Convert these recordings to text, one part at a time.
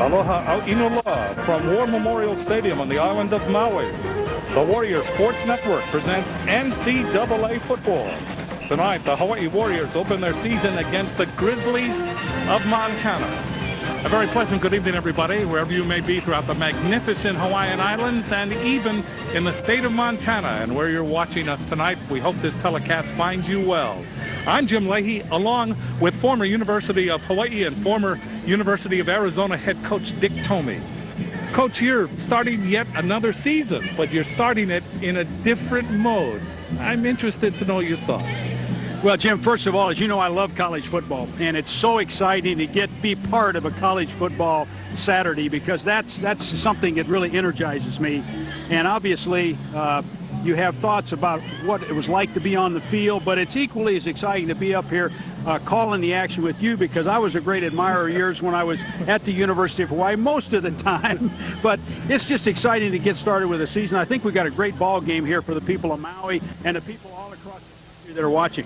Aloha au inola from War Memorial Stadium on the island of Maui. The Warrior Sports Network presents NCAA football. Tonight, the Hawaii Warriors open their season against the Grizzlies of Montana. A very pleasant good evening, everybody, wherever you may be throughout the magnificent Hawaiian Islands and even in the state of Montana. And where you're watching us tonight, we hope this telecast finds you well. I'm Jim Leahy, along with former University of Hawaii and former University of Arizona head coach Dick Tomey. Coach, you're starting yet another season, but you're starting it in a different mode. I'm interested to know your thoughts. Well, Jim, first of all, as you know, I love college football, and it's so exciting to be part of a college football Saturday because that's something that really energizes me. And obviously, you have thoughts about what it was like to be on the field, but it's equally as exciting to be up here calling the action with you because I was a great admirer of yours when I was at the University of Hawaii most of the time. But it's just exciting to get started with the season. I think we've got a great ball game here for the people of Maui and the people all across the country that are watching.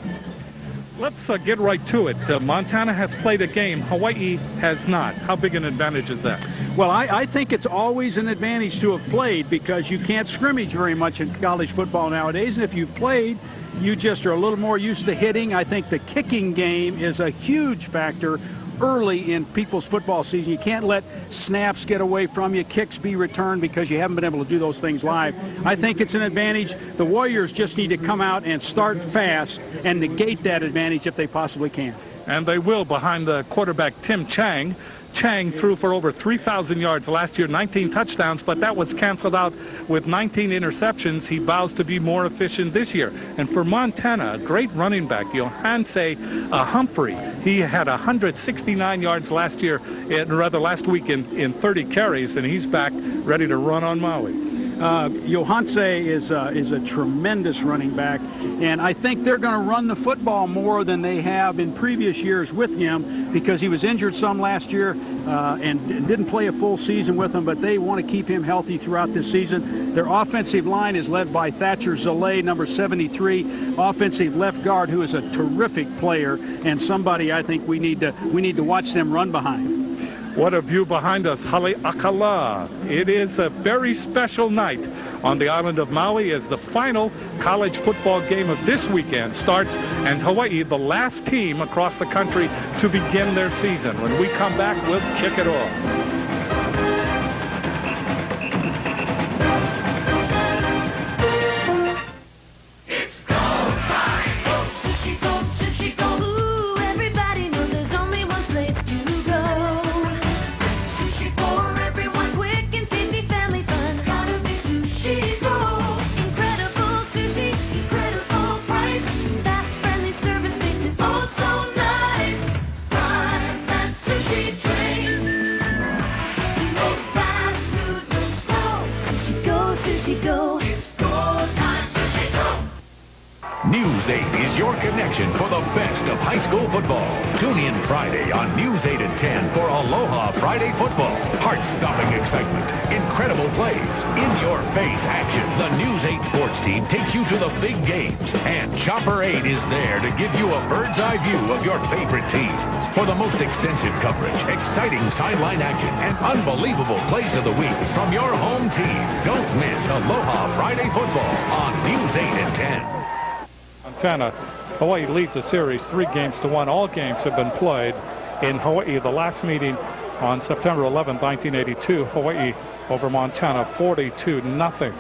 Let's get right to it. Montana has played a game. Hawaii has not. How big an advantage is that? Well, I think it's always an advantage to have played because you can't scrimmage very much in college football nowadays. And if you've played, you just are a little more used to hitting. I think the kicking game is a huge factor early in people's football season. You can't let snaps get away from you, kicks be returned because you haven't been able to do those things live. I think it's an advantage. The Warriors just need to come out and start fast and negate that advantage if they possibly can. And they will behind the quarterback Tim Chang. Chang threw for over 3,000 yards last year, 19 touchdowns, but that was canceled out with 19 interceptions. He vows to be more efficient this year. And for Montana, a great running back, Johanse Humphrey. He had 169 yards last week in 30 carries, and he's back ready to run on Maui. Johanse is a tremendous running back, and I think they're going to run the football more than they have in previous years with him because he was injured some last year and didn't play a full season with them, but they want to keep him healthy throughout this season. Their offensive line is led by Thatcher Zalay, number 73, offensive left guard, who is a terrific player and somebody I think we need to watch them run behind. What a view behind us, Haleakala. It is a very special night on the island of Maui as the final college football game of this weekend starts, and Hawaii, the last team across the country to begin their season. When we come back, we'll kick it off. News 8 is your connection for the best of high school football. Tune in Friday on News 8 at 10 for Aloha Friday football. Heart-stopping excitement, incredible plays, in-your-face action. The News 8 sports team takes you to the big games, and Chopper 8 is there to give you a bird's-eye view of your favorite teams. For the most extensive coverage, exciting sideline action, and unbelievable plays of the week from your home team. Don't miss Aloha Friday football on News 8 at 10. Montana, Hawaii leads the series 3-1. All games have been played in Hawaii. The last meeting on September 11, 1982, Hawaii over Montana 42-0.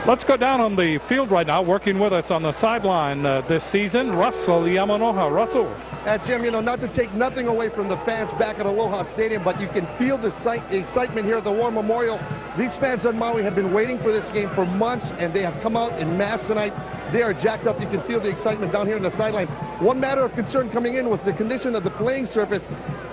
Let's go down on the field right now. Working with us on the sideline this season, Russell Yamanoha. Russell. Jim, not to take nothing away from the fans back at Aloha Stadium, but you can feel the excitement here at the War Memorial. These fans on Maui have been waiting for this game for months, and they have come out in mass tonight. They are jacked up. You can feel the excitement down here on the sideline. One matter of concern coming in was the condition of the playing surface.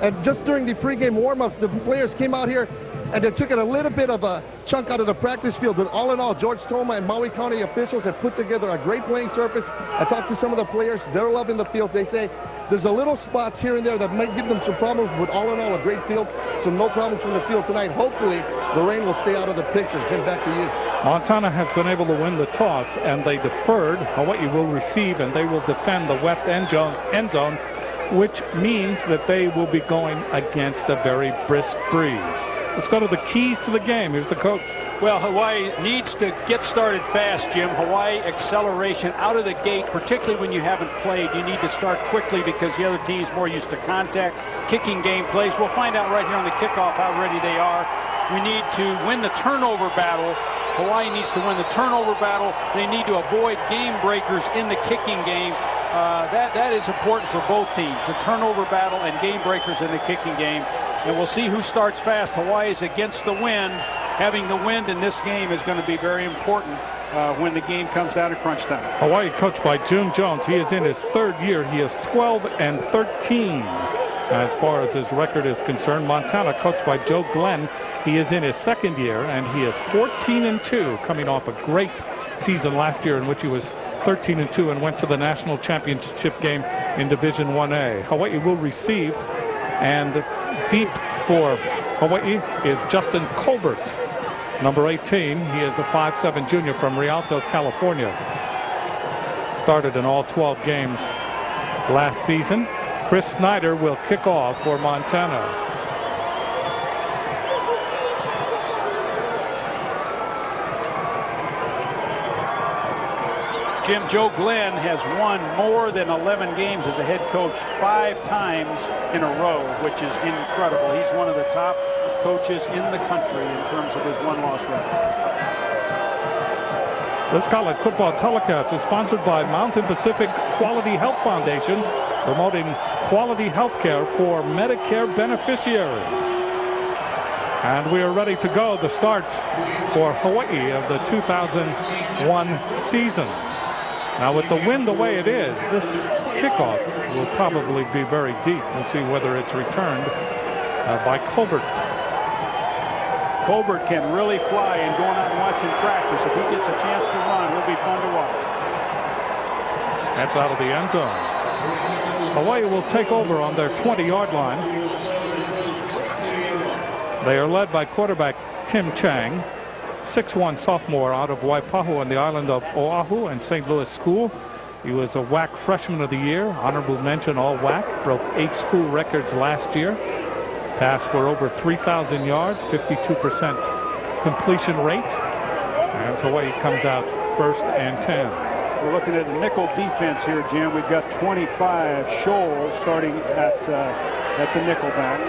And just during the pregame warm-ups, the players came out here and they took a little bit of a chunk out of the practice field. But all in all, George Toma and Maui County officials have put together a great playing surface. I talked to some of the players. They're loving the field. They say there's a little spots here and there that might give them some problems, but all in all, a great field. So no problems from the field tonight. Hopefully, the rain will stay out of the picture. Jim, back to you. Montana has been able to win the toss, and they deferred. Hawaii will receive, and they will defend the west end zone. which means that they will be going against a very brisk breeze. Let's go to the keys to the game. Here's the coach. Well, Hawaii needs to get started fast, Jim. Hawaii acceleration out of the gate, particularly when you haven't played. You need to start quickly because the other team's more used to contact, kicking game plays. We'll find out right here on the kickoff how ready they are. We need to win the turnover battle. Hawaii needs to win the turnover battle. They need to avoid game breakers in the kicking game. That is important for both teams, the turnover battle and game breakers in the kicking game. And we'll see who starts fast. Hawaii is against the wind. Having the wind in this game is going to be very important when the game comes down to crunch time. Hawaii coached by June Jones. He is in his third year. He is 12-13 as far as his record is concerned. Montana coached by Joe Glenn. He is in his second year, and he is 14-2, coming off a great season last year in which he was 13-2 and went to the national championship game in Division 1A. Hawaii will receive, and deep for Hawaii is Justin Colbert, number 18. He is a 5'7" junior from Rialto, California. Started in all 12 games last season. Chris Snyder will kick off for Montana. Jim, Joe Glenn has won more than 11 games as a head coach 5 times in a row, which is incredible. He's one of the top coaches in the country in terms of his win-loss record. This college football telecast is sponsored by Mountain Pacific Quality Health Foundation, promoting quality health care for Medicare beneficiaries. And we are ready to go. The starts for Hawaii of the 2001 season. Now, with the wind the way it is, this kickoff will probably be very deep. We'll see whether it's returned by Colbert. Colbert can really fly, and going out and watching practice, if he gets a chance to run, he'll be fun to watch. That's out of the end zone. Hawaii will take over on their 20-yard line. They are led by quarterback Tim Chang, 6'1" sophomore out of Waipahu on the island of Oahu and St. Louis School. He was a WAC Freshman of the Year, honorable mention all WAC, broke 8 school records last year. Passed for over 3,000 yards, 52% completion rate. And Hawaii comes out first and 10. We're looking at a nickel defense here, Jim. We've got 25 Scholl starting at the nickel back.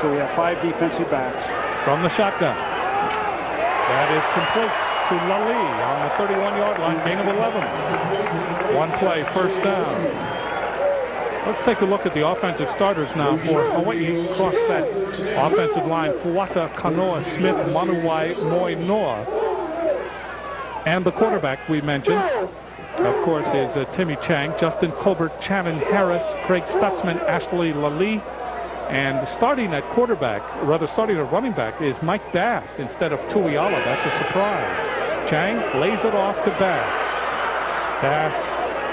So we have 5 defensive backs. From the shotgun. That is complete to Lally on the 31-yard line, gain of 11. One play, first down. Let's take a look at the offensive starters now for Hawaii. Across that offensive line, Fuata, Kanoa, Smith, Manuwai, Moi, Noa. And the quarterback we mentioned, of course, is Timmy Chang, Justin Colbert, Channon Harris, Craig Stutzman, Ashley Lally. And starting at quarterback, rather starting at running back, is Mike Bass instead of Tuiala. That's a surprise. Chang lays it off to Bass. Bass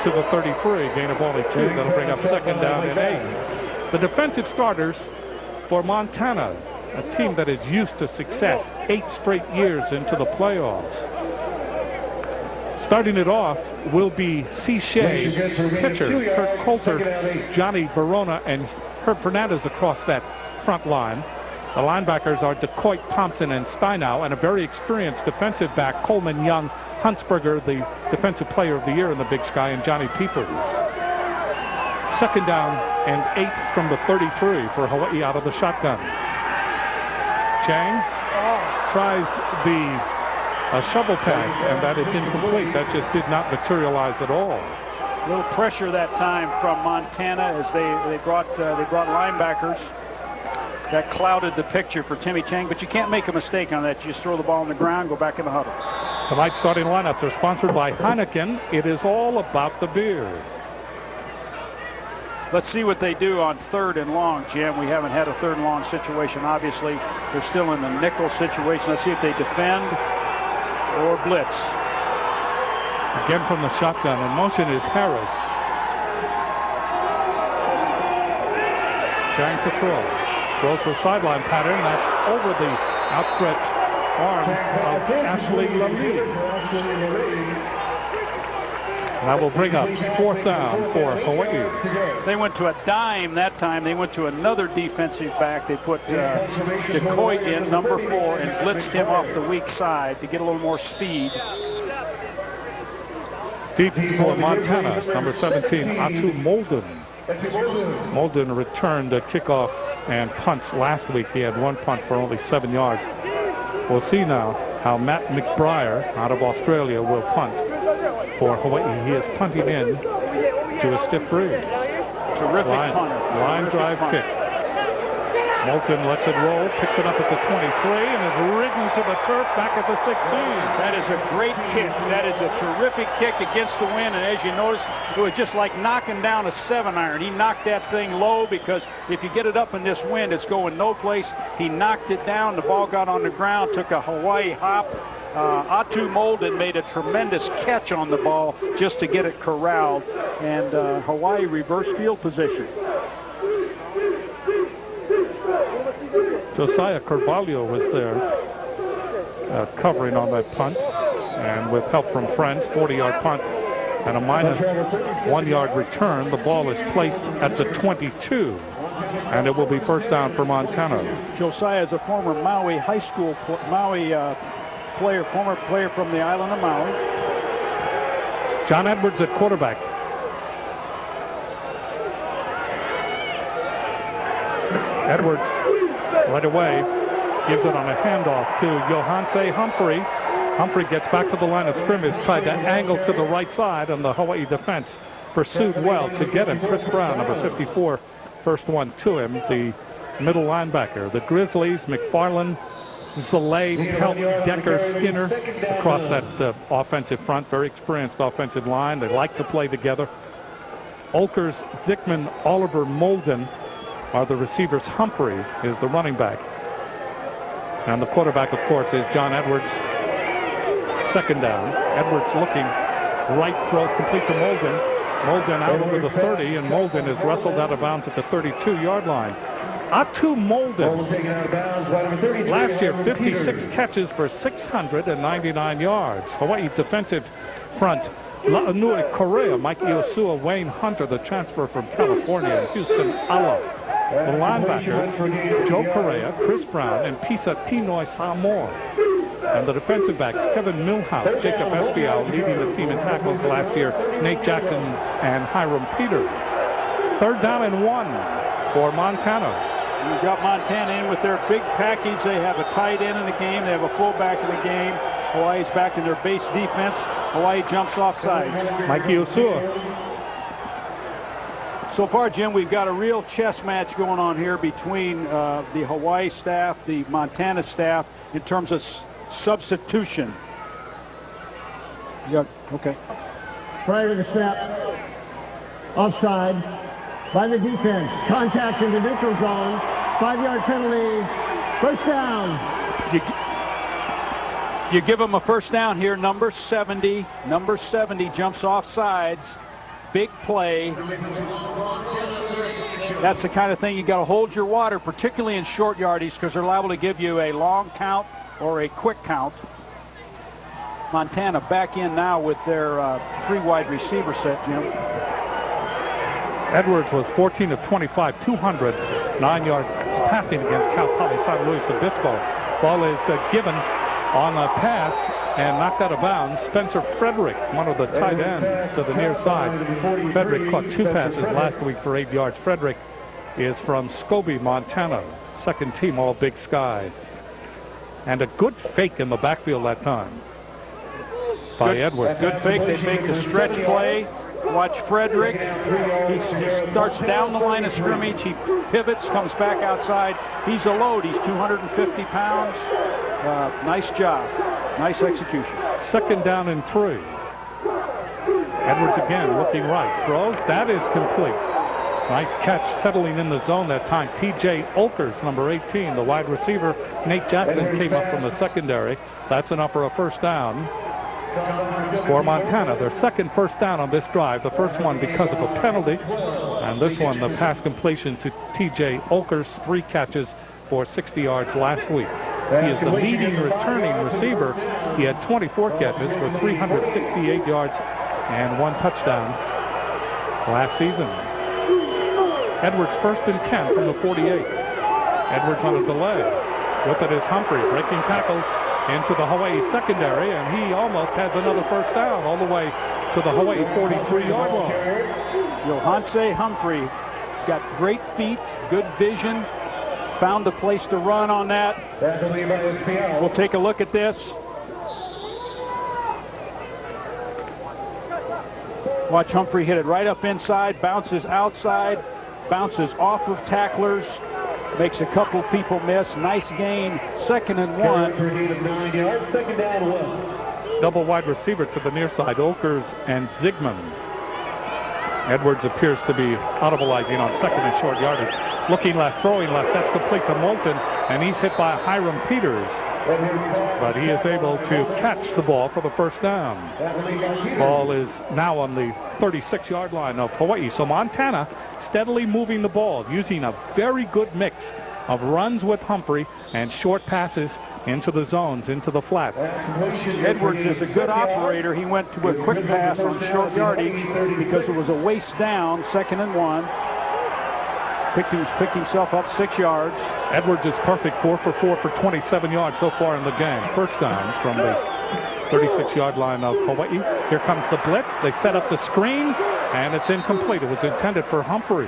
to the 33, gain of only 2. That'll bring up second down and 8. The defensive starters for Montana, a team that is used to success 8 straight years into the playoffs. Starting it off will be C. Shea, pitcher, Kurt Coulter, Johnny Verona, and Herb Fernandez across that front line. The linebackers are DeCoit, Thompson, and Steinau, and a very experienced defensive back, Coleman Young, Huntsberger, the defensive player of the year in the Big Sky, and Johnny Peoples. Second down and 8 from the 33 for Hawaii out of the shotgun. Chang tries the shovel pass, and that is incomplete. That just did not materialize at all. A little pressure that time from Montana as they brought linebackers. That clouded the picture for Timmy Chang, but you can't make a mistake on that. You just throw the ball on the ground, go back in the huddle. Tonight's starting lineups are sponsored by Heineken. It is all about the beer. Let's see what they do on 3rd and long, Jim. We haven't had a 3rd and long situation. Obviously, they're still in the nickel situation. Let's see if they defend or blitz. Again from the shotgun. In motion is Harris. Chang to throw. Throws for sideline pattern. That's over the outstretched arms of Ashley Lally. And that will bring up 4th down for Hawaii. They went to a dime that time. They went to another defensive back. They put Decoy in, number 4, and blitzed him off the weak side to get a little more speed. Deep for Montana, number 17, Atu Molden. Molden returned a kickoff and punts last week. He had one punt for only 7 yards. We'll see now how Matt McBriar out of Australia will punt for Hawaii. He is punting in to a stiff breeze. Terrific punter. Line drive kick. Moulton lets it roll, picks it up at the 23, and is ridden to the turf back at the 16. That is a great kick. That is a terrific kick against the wind, and as you notice, it was just like knocking down a 7-iron. He knocked that thing low because if you get it up in this wind, it's going no place. He knocked it down. The ball got on the ground, took a Hawaii hop. Atu Molden made a tremendous catch on the ball just to get it corralled, and Hawaii reversed field position. Josiah Carvalho was there covering on that punt, and with help from friends, 40-yard punt and a minus 1 yard return. The ball is placed at the 22, and it will be 1st down for Montana. Josiah is a former Maui high school player, former player from the island of Maui. John Edwards at quarterback. Edwards right away gives it on a handoff to Johanse Humphrey. Humphrey gets back to the line of scrimmage, tried to angle to the right side, and the Hawaii defense pursued well to get him. Chris Brown, number 54, first one to him, the middle linebacker. The Grizzlies, McFarland, Zalay, Pelt, Decker, Skinner across that offensive front, very experienced offensive line. They like to play together. Olkers, Zickman, Oliver, Molden are the receivers. Humphrey is the running back. And the quarterback, of course, is John Edwards. 2nd down. Edwards looking right, throw complete to Molden. Molden out over the 30, and Molden is wrestled out of bounds at the 32-yard line. Atu Molden, last year 56 catches for 699 yards. Hawaii defensive front, La'anui Correa, Mike Iosua, Wayne Hunter, the transfer from California, and Houston Ala. The linebackers, Joe Correa, Chris Brown, and Pisa Tinoy Samoa. And the defensive backs, Kevin Milhouse, Jacob Espiau, leading the team in tackles last year, Nate Jackson and Hiram Peters. 3rd down and 1 for Montana. You've got Montana in with their big package. They have a tight end in the game. They have a fullback in the game. Hawaii's back in their base defense. Hawaii jumps offside. Mike Iosua. So far, Jim, we've got a real chess match going on here between the Hawaii staff, the Montana staff, in terms of substitution. Okay. Prior to the snap, offside by the defense. Contact in the neutral zone. 5-yard penalty. 1st down. You give them a 1st down here. Number 70 jumps off sides. Big play. That's the kind of thing you got to hold your water, particularly in short yardage, because they're liable to give you a long count or a quick count. Montana back in now with their 3 wide receiver set, Jim. Edwards was 14 of 25, 209 yards passing against Cal Poly San Luis Obispo. Ball is given on a pass and knocked out of bounds. Spencer Frederick, one of the tight ends, to the near side. Frederick caught 2 passes last week for 8 yards. Frederick is from Scobie, Montana. 2nd team All Big Sky. And a good fake in the backfield that time by Edwards. Good fake. They make the stretch play. Watch Frederick. He starts down the line of scrimmage. He pivots, comes back outside. He's a load. He's 250 pounds. Nice job. Nice execution. 2nd down and 3. Edwards again looking right. Throws. That is complete. Nice catch, settling in the zone that time. T.J. Olkers, number 18, the wide receiver. Nate Jackson came up from the secondary. That's enough for a 1st down for Montana. Their 2nd 1st down on this drive. The first one because of a penalty. And this one, the pass completion to T.J. Olkers. 3 catches for 60 yards last week. He is the leading returning receiver. He had 24 catches for 368 yards and 1 touchdown last season. Edwards 1st and 10 from the 48. Edwards on a delay. With it is Humphrey breaking tackles into the Hawaii secondary, and he almost has another first down all the way to the Hawaii 43-yard line. Johanse Humphrey got great feet, good vision, found a place to run on that. We'll take a look at this. Watch Humphrey hit it right up inside, bounces outside, bounces off of tacklers, makes a couple people miss. Nice gain, 2nd and 1. Second down 1. Double wide receiver to the near side, Olkers and Zigman. Edwards appears to be audibilizing on 2nd and short yardage. Looking left, throwing left, that's complete to Moulton, and he's hit by Hiram Peters. But he is able to catch the ball for the first down. Ball is now on the 36-yard line of Hawaii. So Montana steadily moving the ball, using a very good mix of runs with Humphrey and short passes into the zones, into the flats. Edwards is a good operator. He went to a quick pass on short yardage because it was a waist down, 2nd and 1. Picked himself up 6 yards. Edwards is perfect, 4 for 4 for 27 yards so far in the game. First down from the 36-yard line of Hawaii. Here comes the blitz. They set up the screen, and it's incomplete. It was intended for Humphrey.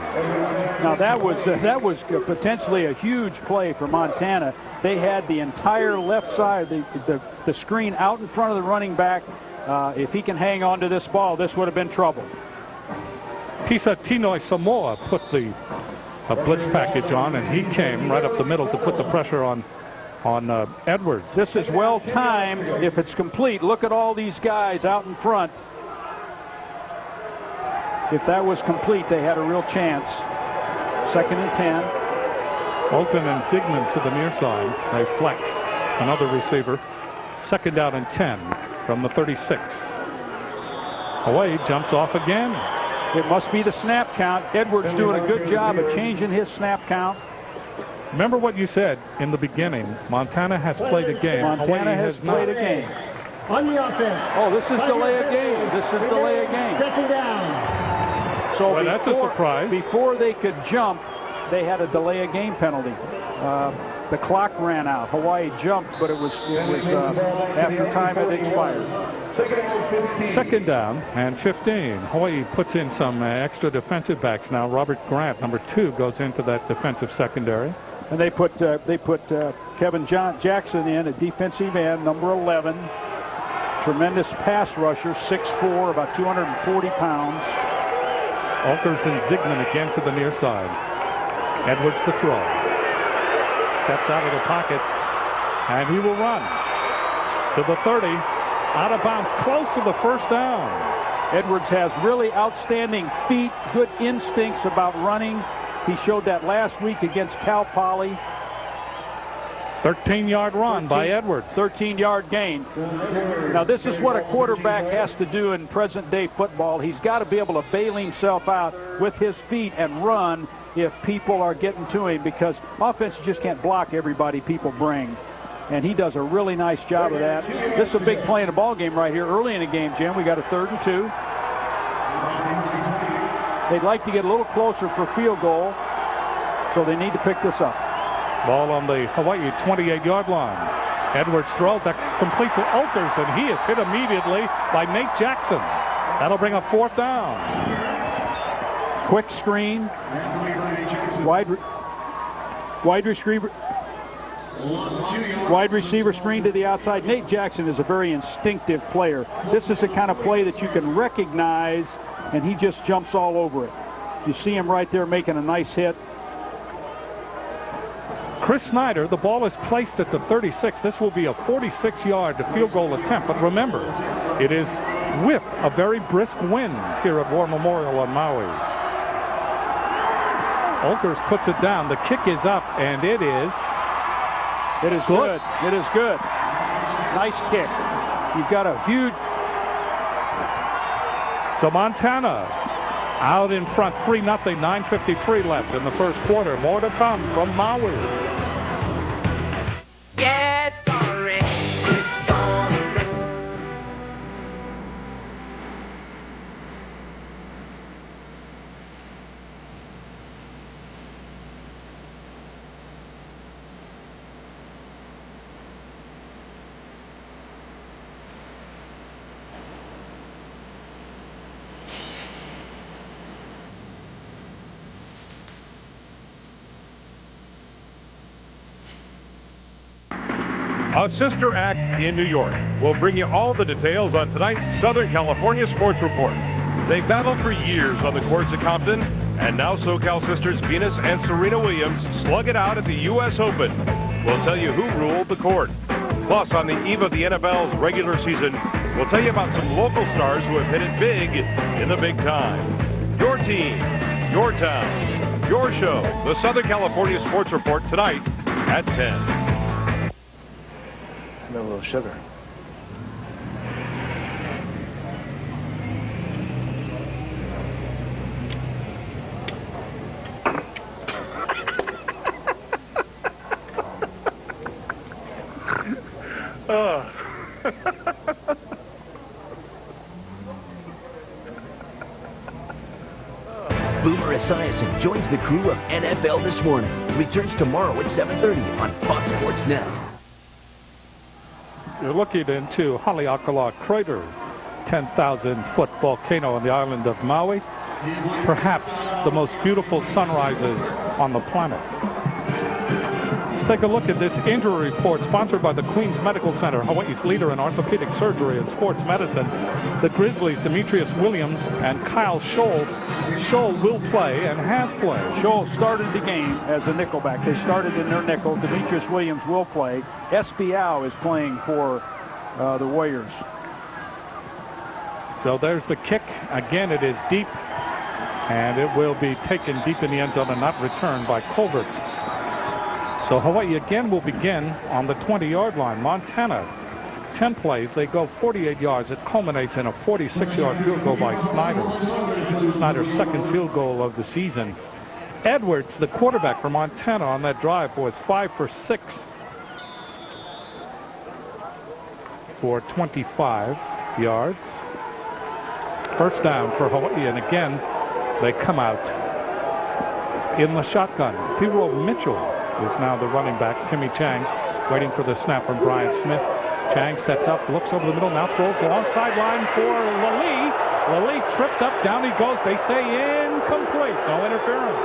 Now that was potentially a huge play for Montana. They had the entire left side, the screen out in front of the running back. If he can hang on to this ball, this would have been trouble. Pisa Tinoi Samoa put the blitz package on, and he came right up the middle to put the pressure on Edwards. This is well timed if it's complete. Look at all these guys out in front. If that was complete, they had a real chance. 2nd and 10. Moulton and Zigman to the near side. They flex another receiver. 2nd down and 10 from the 36. Hawaii jumps off again. It must be the snap count. Edwards doing a good job of changing his snap count. Remember what you said in the beginning. Montana has played a game. Montana has played a game. On the offense. Oh, this is delay a game. This is delay a game. 2nd down. So well, that's a surprise. Before they could jump, they had a delay a game penalty. The clock ran out. Hawaii jumped, but it was after time had expired. 2nd down and 15. Hawaii puts in some extra defensive backs now. Robert Grant, number 2, goes into that defensive secondary. And they put Kevin Jackson in at defensive end, number 11. Tremendous pass rusher, 6'4", about 240 pounds. Olkers and Zigman again to the near side. Edwards to throw. Steps out of the pocket, and he will run to the 30. Out of bounds, close to the first down. Edwards has really outstanding feet, good instincts about running. He showed that last week against Cal Poly. 13-yard run by Edwards. 13-yard gain. Now, this is what a quarterback has to do in present-day football. He's got to be able to bail himself out with his feet and run if people are getting to him, because offense just can't block everybody people bring. And he does a really nice job of that. This is a big play in the ball game right here. Early in the game, Jim, we got a 3rd and 2. They'd like to get a little closer for field goal, so they need to pick this up. Ball on the Hawaii 28-yard line. Edwards throws. That's complete to Olkers, and he is hit immediately by Nate Jackson. That'll bring up 4th down. Quick screen. Wide receiver screen to the outside. Nate Jackson is a very instinctive player. This is the kind of play that you can recognize, and he just jumps all over it. You see him right there making a nice hit. Chris Snyder, the ball is placed at the 36. This will be a 46-yard field goal attempt. But remember, it is with a very brisk wind here at War Memorial on Maui. Olkers puts it down. The kick is up, and it is good. It is good. Nice kick. You've got a huge... So Montana out in front, 3-0, 9:53 left in the first quarter. More to come from Maui. Yes, sorry. a sister act in New York, will bring you all the details on tonight's Southern California Sports Report. They battled for years on the courts at Compton, and now SoCal sisters Venus and Serena Williams slug it out at the U.S. Open. We'll tell you who ruled the court. Plus, on the eve of the NFL's regular season, we'll tell you about some local stars who have hit it big in the big time. Your team, your town, your show, the Southern California Sports Report tonight at 10. No little sugar. Boomer Esiason joins the crew of NFL This Morning. Returns tomorrow at 7:30 on Fox Sports Net. You're looking into Haleakala Crater, 10,000-foot volcano on the island of Maui. Perhaps the most beautiful sunrises on the planet. Let's take a look at this injury report sponsored by the Queens Medical Center, Hawaii's leader in orthopedic surgery and sports medicine. The Grizzlies, Demetrius Williams and Kyle Scholl. Scholl will play and has played. Scholl started the game as a nickelback. They started in their nickel. Demetrius Williams will play. Espiau is playing for the Warriors. So there's the kick. Again, it is deep, and it will be taken deep in the end zone and not returned by Colbert. So Hawaii again will begin on the 20-yard line. Montana, 10 plays. They go 48 yards. It culminates in a 46-yard field goal by Snyder. Snyder's second field goal of the season. Edwards, the quarterback for Montana on that drive, was 5 for 6 for 25 yards. First down for Hawaii, and again, they come out in the shotgun. Piro Mitchell is now the running back. Timmy Chang waiting for the snap from Brian Smith. Chang sets up, looks over the middle, now throws long sideline for Lally. Lally tripped up, down he goes. They say incomplete, no interference.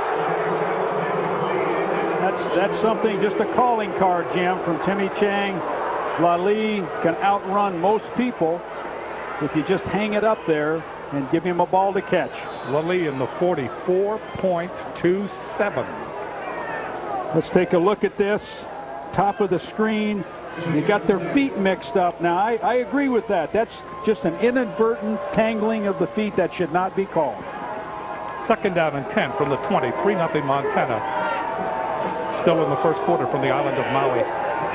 That's something, just a calling card, Jim, from Timmy Chang. Lally can outrun most people if you just hang it up there and give him a ball to catch. Lally in the 44.27. Let's take a look at this. Top of the screen. They got their feet mixed up. Now, I agree with that. That's just an inadvertent tangling of the feet that should not be called. Second down and 10 from the 20. 3-0 Montana. Still in the first quarter from the island of Maui.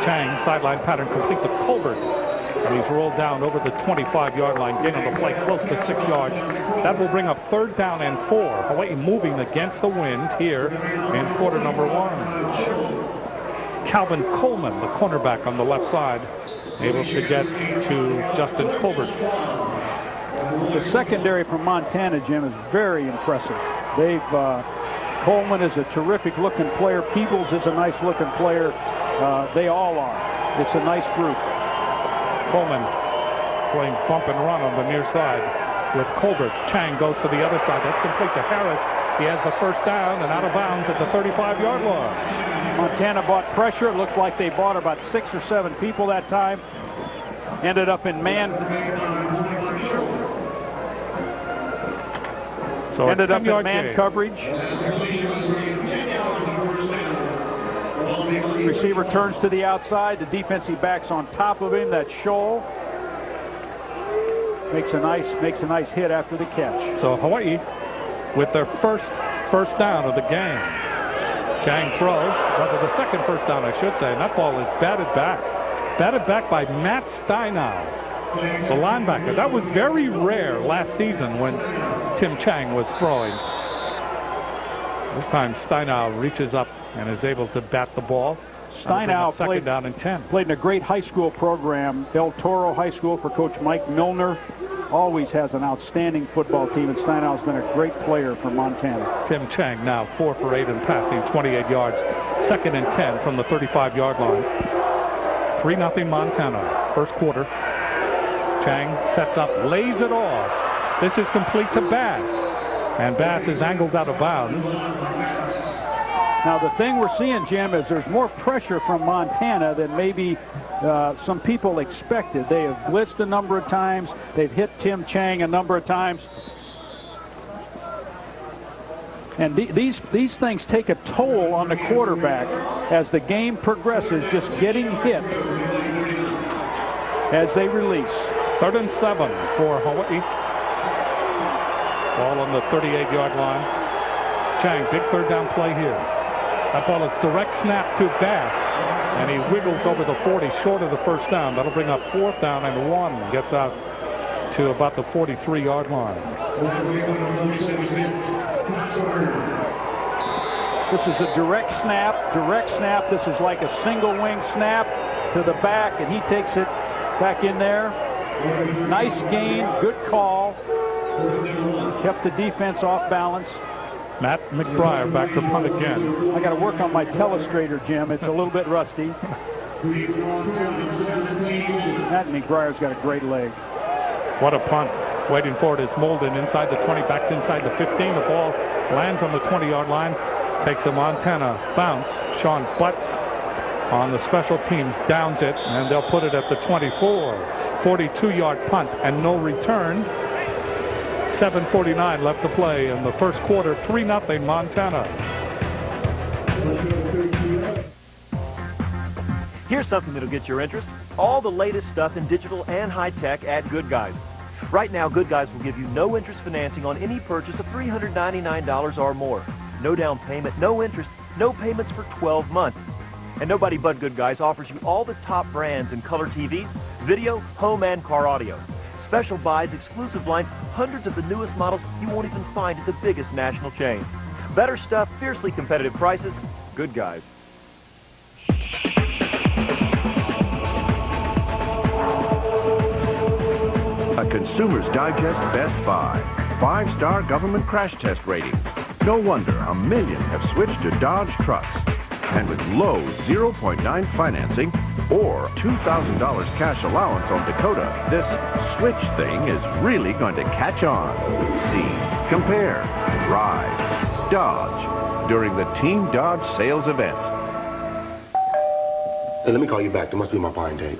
Chang, sideline pattern complete to Colbert. And he's rolled down over the 25-yard line. Gain on the play close to 6 yards. That will bring up third down and 4. Hawaii moving against the wind here in quarter number 1. Calvin Coleman, the cornerback on the left side, able to get to Justin Colbert. The secondary from Montana, Jim, is very impressive. Coleman is a terrific-looking player. Peebles is a nice-looking player. They all are. It's a nice group. Coleman playing bump and run on the near side with Colbert. Chang goes to the other side. That's complete to Harris. He has the first down and out of bounds at the 35-yard line. Montana bought pressure. It looked like they bought about 6 or 7 people that time. Ended up in man coverage. Receiver turns to the outside. The defensive back's on top of him. That's Scholl. Makes a nice hit after the catch. So Hawaii with their first down of the game. Chang throws, rather the second first down, I should say, and that ball is batted back. Batted back by Matt Steinow, the linebacker. That was very rare last season when Tim Chang was throwing. This time Steinow reaches up and is able to bat the ball. Steinow played down in 10. Played in a great high school program, El Toro High School, for Coach Mike Milner. Always has an outstanding football team, and Steinau's been a great player for Montana. Tim Chang now 4 for 8 in passing, 28 yards. Second and 10 from the 35-yard line. 3-0 Montana. First quarter. Chang sets up, lays it off. This is complete to Bass. And Bass is angled out of bounds. Now, the thing we're seeing, Jim, is there's more pressure from Montana than maybe some people expected. They have blitzed a number of times. They've hit Tim Chang a number of times. And these things take a toll on the quarterback as the game progresses, just getting hit as they release. 3rd and 7 for Hawaii. Ball on the 38-yard line. Chang, big 3rd down play here. That ball is direct snap to Bass, and he wiggles over the 40 short of the 1st down. That'll bring up 4th down and 1. Gets out to about the 43-yard line. This is a direct snap. This is like a single wing snap to the back, and he takes it back in there. Nice gain, good call. Kept the defense off balance. Matt McBriar back to punt again. I got to work on my telestrator, Jim. It's a little bit rusty. Matt McBriar's got a great leg. What a punt. Waiting for it is Molden inside the 20, back inside the 15. The ball lands on the 20-yard line. Takes a Montana bounce. Sean Butts on the special teams downs it, and they'll put it at the 24. 42-yard punt and no return. 7:49 left to play in the 1st quarter. 3-0 Montana. Here's something that'll get your interest. All the latest stuff in digital and high tech at Good Guys. Right now, Good Guys will give you no interest financing on any purchase of $399 or more. No down payment, no interest, no payments for 12 months. And nobody but Good Guys offers you all the top brands in color TVs, video, home, and car audio. Special buys, exclusive lines, hundreds of the newest models you won't even find at the biggest national chains. Better stuff, fiercely competitive prices. Good Guys. A Consumer's Digest Best Buy. 5-star government crash test rating. No wonder 1 million have switched to Dodge trucks. And with low 0.9 financing or $2,000 cash allowance on Dakota, this switch thing is really going to catch on. See, compare, ride, Dodge during the Team Dodge sales event. Hey, let me call you back. There must be my blind date.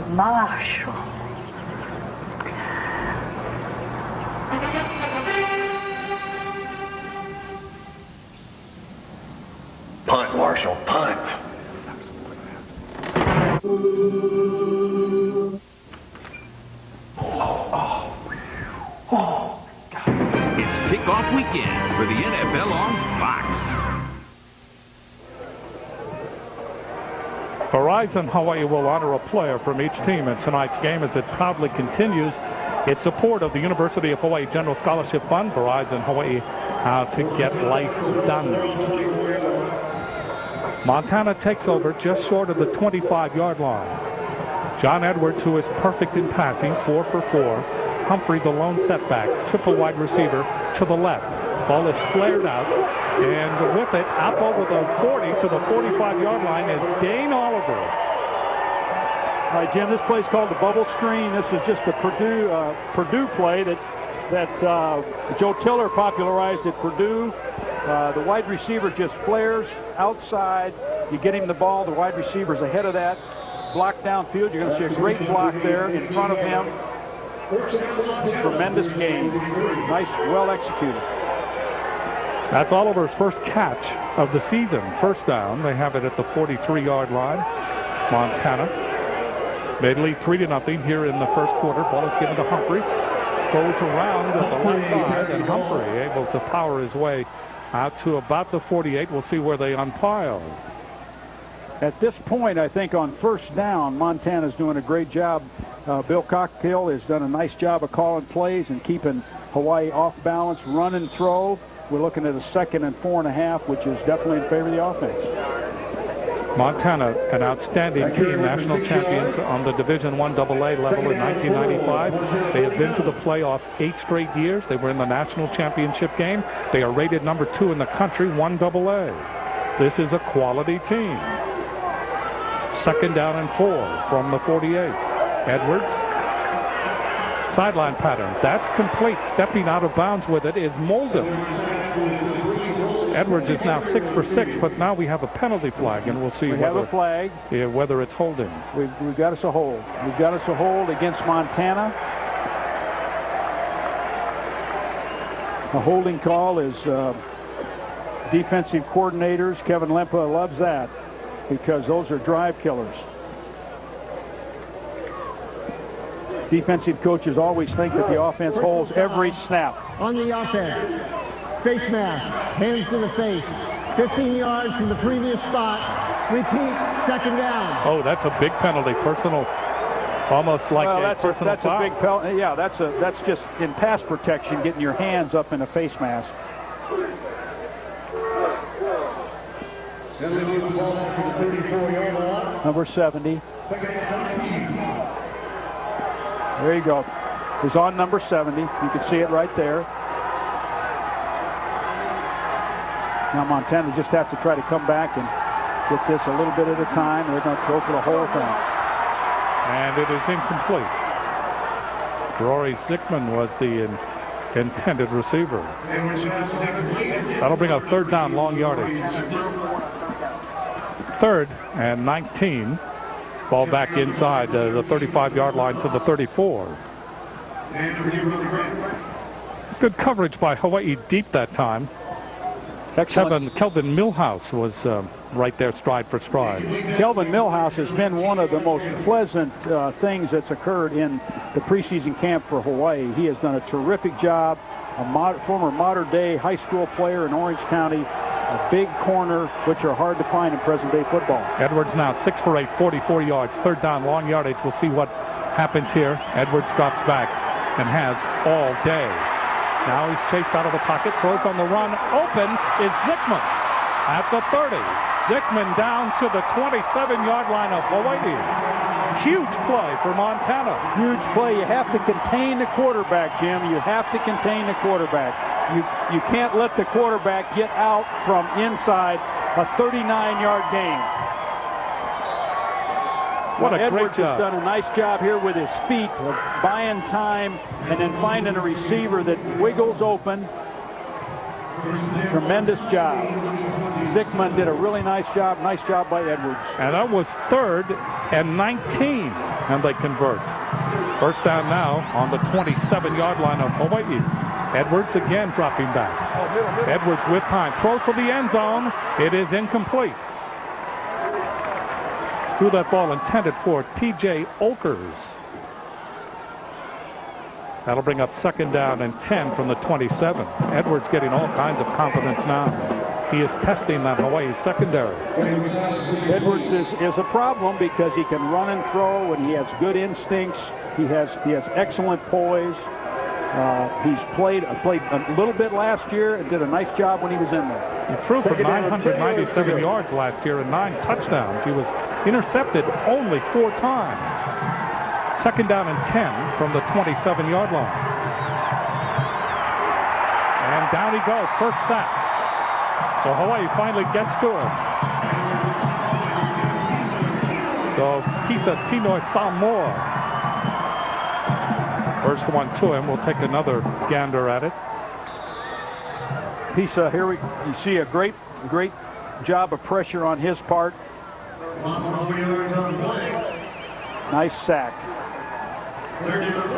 Marshall. Punt, Marshall, punt. It's kickoff weekend for the NFL on Fox. Verizon Hawaii will honor a player from each team in tonight's game as it proudly continues its support of the University of Hawaii General Scholarship Fund. Verizon Hawaii, how to get life done. Montana takes over just short of the 25-yard line. John Edwards, who is perfect in passing, 4 for 4. Humphrey, the lone setback, triple wide receiver to the left. Ball is flared out, and with it, up over the 40 to the 45-yard line is Dane Oliver. All right, Jim, this play's called the bubble screen. This is just a Purdue play that Joe Tiller popularized at Purdue. The wide receiver just flares outside. You get him the ball. The wide receiver's ahead of that. Block downfield. You're going to see a great block there in front of him. Tremendous game. Nice, well executed. That's Oliver's first catch of the season. 1st down. They have it at the 43-yard line. Montana. They lead 3-0 here in the 1st quarter. Ball is given to Humphrey. Goes around at the left side, and Humphrey able to power his way out to about the 48. We'll see where they unpile. At this point, I think on 1st down, Montana's doing a great job. Bill Cockkill has done a nice job of calling plays and keeping Hawaii off balance, run and throw. We're looking at a 2nd and 4.5, which is definitely in favor of the offense. Montana, an outstanding team, national champions on the Division I AA level in 1995. They have been to the playoffs 8 straight years. They were in the national championship game. They are rated number 2 in the country, 1 AA. This is a quality team. 2nd down and 4 from the 48. Edwards. Sideline pattern. That's complete. Stepping out of bounds with it is Molden. Edwards is now 6 for 6, but now we have a penalty flag, and we'll see whether it's holding. We've got us a hold. We've got us a hold against Montana. The holding call is defensive coordinators. Kevin Lempa loves that because those are drive killers. Defensive coaches always think that the offense holds every snap. On the offense, face mask, hands to the face, 15 yards from the previous spot. Repeat, second down. Oh, that's a big penalty, personal, almost like a personal foul. A big penalty. Yeah, that's just in pass protection, getting your hands up in a face mask. Number 70. There you go. He's on number 70. You can see it right there. Now Montana just have to try to come back and get this a little bit at a time. They're going to throw for the whole thing. And it is incomplete. Rory Zickman was the intended receiver. That'll bring up third down, long yardage. 3rd and 19. Ball back inside the 35-yard line to the 34. Good coverage by Hawaii deep that time. Kelvin Milhouse was right there stride for stride. Kelvin Milhouse has been one of the most pleasant things that's occurred in the preseason camp for Hawaii. He has done a terrific job. A former modern-day high school player in Orange County. A big corner, which are hard to find in present-day football. Edwards now 6 for 8, 44 yards. Third down, long yardage. We'll see what happens here. Edwards drops back and has all day. Now he's chased out of the pocket, throws on the run. Open is Zickman at the 30. Zickman down to the 27-yard line of Hawaii. Huge play for Montana. Huge play. You have to contain the quarterback, Jim. You have to contain the quarterback. You can't let the quarterback get out from inside a 39-yard gain. What a Edwards great job. has done a nice job here with his feet of buying time and then finding a receiver that wiggles open. Tremendous job. Zickman did a really nice job. Nice job by Edwards. And that was 3rd and 19, and they convert. First down now on the 27-yard line of Hawaii. Edwards again dropping back. Edwards with time. Throws for the end zone. It is incomplete. Threw that ball intended for T.J. Olkers. That'll bring up 2nd down and 10 from the 27. Edwards getting all kinds of confidence now. He is testing that Hawaii secondary. Edwards is a problem because he can run and throw, and he has good instincts. He has excellent poise. He's played a little bit last year and did a nice job when he was in there. He threw for 997 yards last year and 9 touchdowns. He was intercepted only 4 times. 2nd down and 10 from the 27-yard line. And down he goes. First sack. So Hawaii finally gets to him. So Kisa Tinoi Samoa. First one to him. We'll take another gander at it. Pisa, here you see a great job of pressure on his part. Nice sack.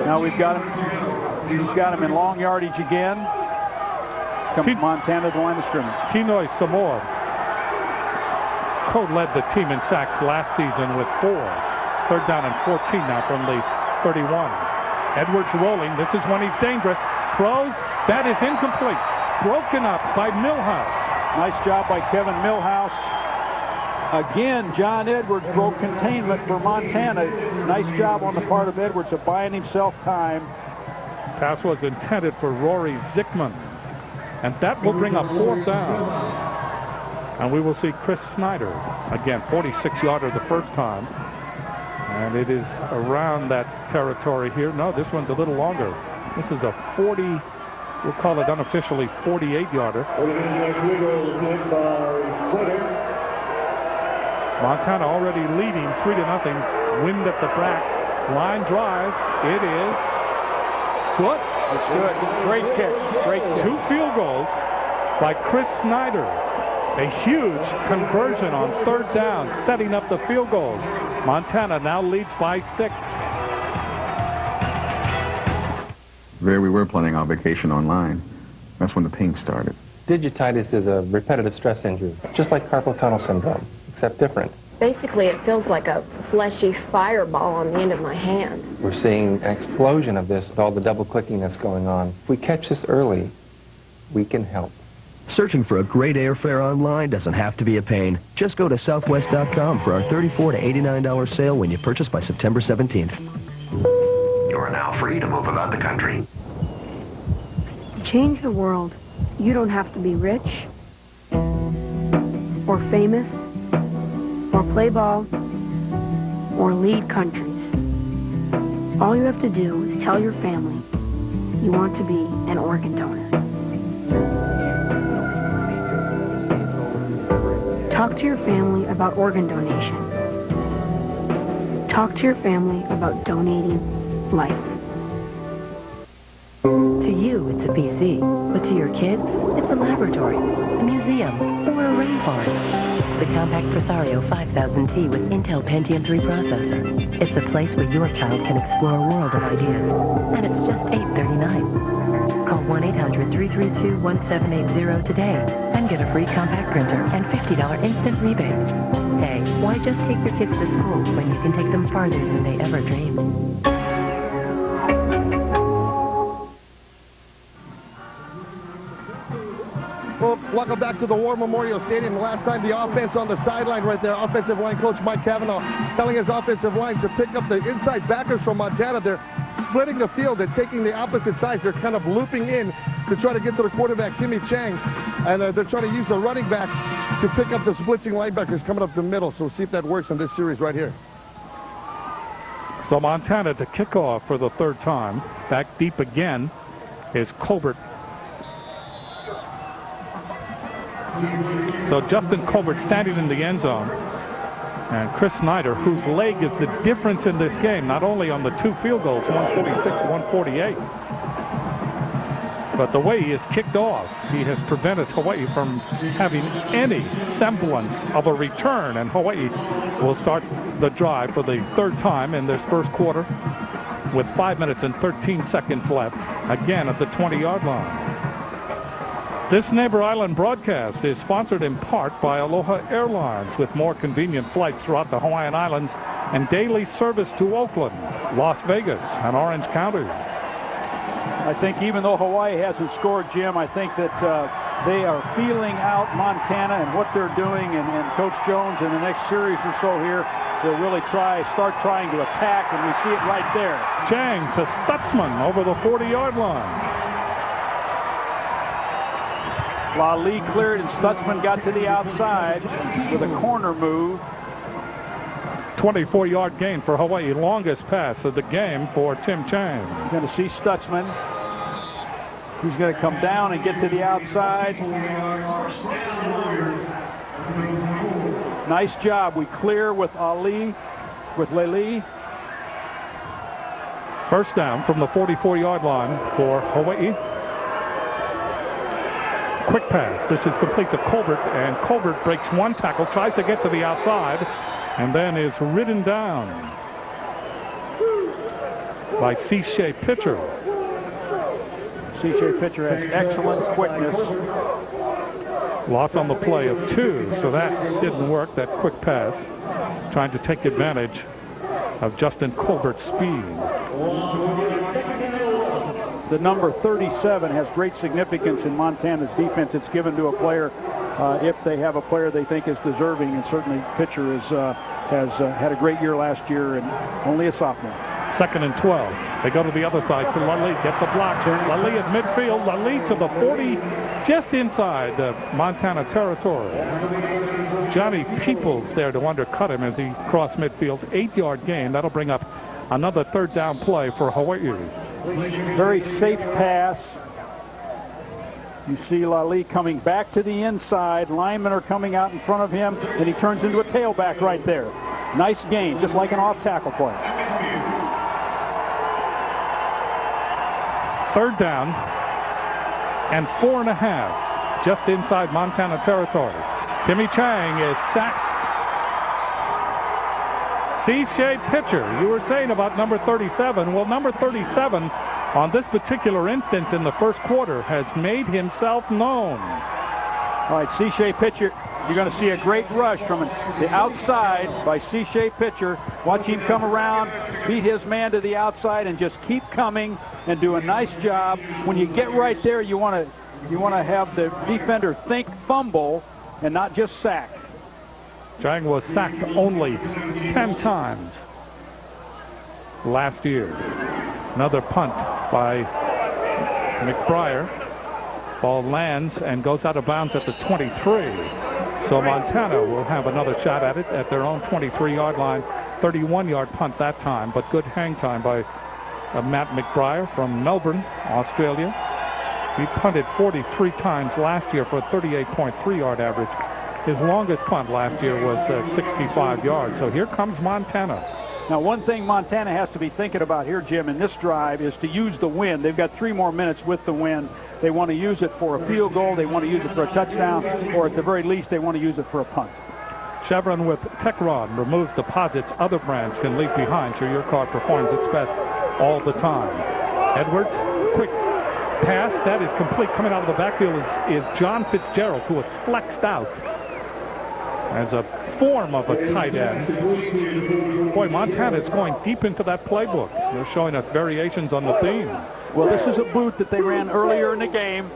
Now we've got him. He's got him in long yardage again. Montana to the line of scrimmage. Tinoi Samoa co-led the team in sacks last season with 4. 3rd down and 14 now from the 31. Edwards rolling. This is when he's dangerous. Throws. That is incomplete. Broken up by Milhouse. Nice job by Kevin Milhouse. Again, John Edwards broke containment for Montana. Nice job on the part of Edwards of buying himself time. Pass was intended for Rory Zickman. And that will bring up 4th down. And we will see Chris Snyder. Again, 46-yarder the first time. And it is around that territory here. No, this one's a little longer. This is a 40, we'll call it unofficially 48-yarder. Montana already leading 3-0. Wind at the back. Line drive. It is good. It's good. Great kick. Great kick. 2 field goals. by Chris Snyder. A huge conversion on third down, setting up the field goal. Montana now leads by 6. There we were planning our vacation online. That's when the ping started. Digititis is a repetitive stress injury, just like carpal tunnel syndrome, except different. Basically, it feels like a fleshy fireball on the end of my hand. We're seeing an explosion of this with all the double clicking that's going on. If we catch this early, we can help. Searching for a great airfare online doesn't have to be a pain. Just go to southwest.com for our $34 to $89 sale when you purchase by September 17th. You are now free to move about the country. Change the world. You don't have to be rich, or famous, or play ball, or lead countries. All you have to do is tell your family you want to be an organ donor. Talk to your family about organ donation. Talk to your family about donating life. To you, it's a PC, but to your kids, it's a laboratory, a museum, or a rainforest. The compact Presario 5000T with Intel Pentium 3 processor. It's a place where your child can explore a world of ideas. And it's just $839. Call 1-800-332-1780 today and get a free compact printer and $50 instant rebate. Hey, why just take your kids to school when you can take them farther than they ever dreamed? Well, welcome back to the War Memorial Stadium. Last time the offense on the sideline right there, offensive line coach Mike Cavanaugh telling his offensive line to pick up the inside backers from Montana. They're splitting the field and taking the opposite sides. They're kind of looping in to try to get to the quarterback, Timmy Chang. And they're trying to use the running backs to pick up the splitting linebackers coming up the middle. So we'll see if that works in this series right here. So Montana to kick off for the third time. Back deep again is Colbert. So Justin Colbert standing in the end zone. And Chris Snyder, whose leg is the difference in this game, not only on the 2 field goals, 146, 148, but the way he has kicked off, he has prevented Hawaii from having any semblance of a return. And Hawaii will start the drive for the third time in this first quarter with 5 minutes and 13 seconds left, again at the 20-yard line. This Neighbor Island broadcast is sponsored in part by Aloha Airlines, with more convenient flights throughout the Hawaiian Islands and daily service to Oakland, Las Vegas, and Orange County. I think even though Hawaii hasn't scored, Jim, I think that they are feeling out Montana and what they're doing, and Coach Jones in the next series or so here will really start trying to attack, and we see it right there. Chang to Stutzman over the 40-yard line. Lali cleared and Stutzman got to the outside with a corner move. 24-yard gain for Hawaii, longest pass of the game for Tim Chang. Going to see Stutzman. He's going to come down and get to the outside. Nice job. We clear with Ali, with Lele. First down from the 44-yard line for Hawaii. Quick pass. This is complete to Colbert, and Colbert breaks one tackle, tries to get to the outside, and then is ridden down by C-Shea Pitcher. C-Shea Pitcher has excellent quickness. Loss on the play of 2, so that didn't work, that quick pass. Trying to take advantage of Justin Colbert's speed. The number 37 has great significance in Montana's defense. It's given to a player if they have a player they think is deserving, and certainly Pitcher has had a great year last year and only a sophomore. 2nd and 12. They go to the other side to Lali, gets a block. Lali at midfield, Lali to the 40, just inside the Montana territory. Johnny Peoples there to undercut him as he crossed midfield. 8-yard gain. That'll bring up another third down play for Hawaii. Very safe pass. You see Lali coming back to the inside. Linemen are coming out in front of him, and he turns into a tailback right there. Nice gain, just like an off-tackle play. Third down and 4.5 just inside Montana territory. Timmy Chang is sacked. C-shade pitcher. You were saying about number 37. Well, number 37 on this particular instance in the first quarter has made himself known. All right, C-shade pitcher. You're going to see a great rush from the outside by C-shaped pitcher. Watch him come around, beat his man to the outside, and just keep coming and do a nice job. When you get right there, you want to have the defender think fumble and not just sack. Chang was sacked only 10 times last year. Another punt by McBriar. Ball lands and goes out of bounds at the 23. So Montana will have another shot at it at their own 23-yard line. 31-yard punt that time, but good hang time by Matt McBriar from Melbourne, Australia. He punted 43 times last year for a 38.3-yard average. His longest punt last year was 65 yards. So here comes Montana. Now, one thing Montana has to be thinking about here, Jim, in this drive is to use the wind. They've got 3 more minutes with the wind. They want to use it for a field goal. They want to use it for a touchdown, or at the very least, they want to use it for a punt. Chevron with Techron removes deposits other brands can leave behind so your car performs its best all the time. Edwards, quick pass. That is complete. Coming out of the backfield is John Fitzgerald, who was flexed out as a form of a tight end. Boy, Montana is going deep into that playbook. They're showing us variations on the theme. Well, this is a boot that they ran earlier in the game.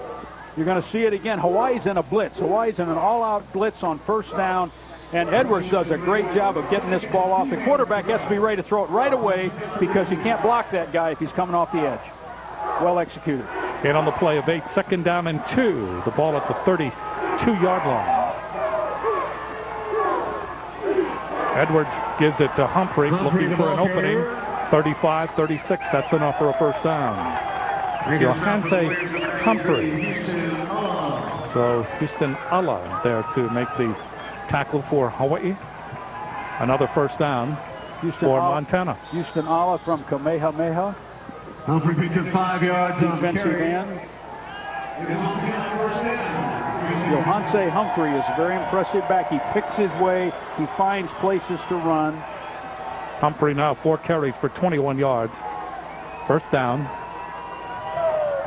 You're going to see it again. Hawaii's in a blitz. Hawaii's in an all-out blitz on first down, and Edwards does a great job of getting this ball off. The quarterback has to be ready to throw it right away because you can't block that guy if he's coming off the edge. Well executed. In on the play of 8, second down and 2. The ball at the 32-yard line. Edwards gives it to Humphrey, looking for an opening. 35, 36, that's enough for a first down. Johanse Humphrey. So Houston Ala there to make the tackle for Hawaii. Another first down for Montana. Houston Ala from Kamehameha. Humphrey picked up 5 yards on defensive end. Johanse Humphrey is a very impressive back. He picks his way. He finds places to run. Humphrey now 4 carries for 21 yards. First down.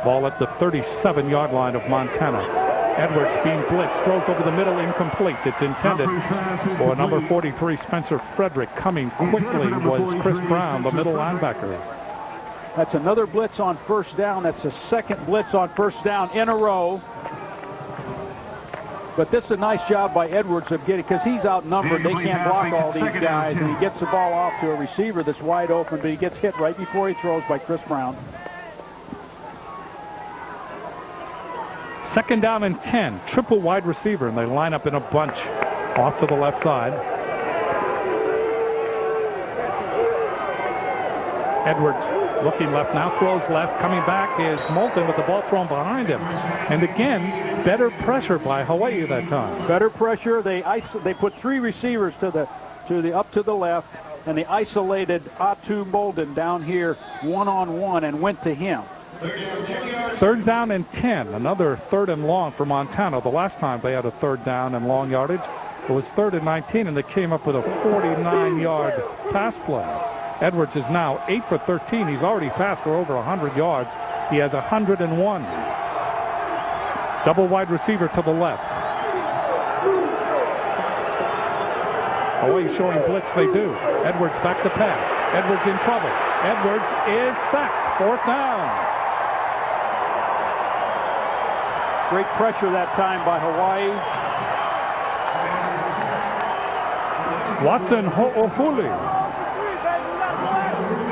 Ball at the 37-yard line of Montana. Edwards being blitzed, throws over the middle, incomplete. It's intended for number 43, Spencer Frederick. Coming quickly was Chris Brown, the middle linebacker. That's another blitz on first down. That's the second blitz on first down in a row. But this is a nice job by Edwards of getting, because he's outnumbered. They can't block all these guys, and he gets the ball off to a receiver that's wide open, but he gets hit right before he throws by Chris Brown. Second down and 10, triple wide receiver, and they line up in a bunch off to the left side. Edwards looking left now, throws left, coming back is Moulton with the ball thrown behind him. And again, better pressure by Hawaii that time. Better pressure. They put 3 receivers to the up to the left, and they isolated Atu Molden down here one-on-one and went to him. Third down and 10, another third and long for Montana. The last time they had a third down and long yardage, it was 3rd and 19, and they came up with a 49-yard pass play. Edwards is now 8 for 13. He's already passed for over 100 yards. He has 101. Double wide receiver to the left. Hawaii showing blitz, they do. Edwards back to pass. Edwards in trouble. Edwards is sacked. 4th down. Great pressure that time by Hawaii. Watson Ho'ofuli.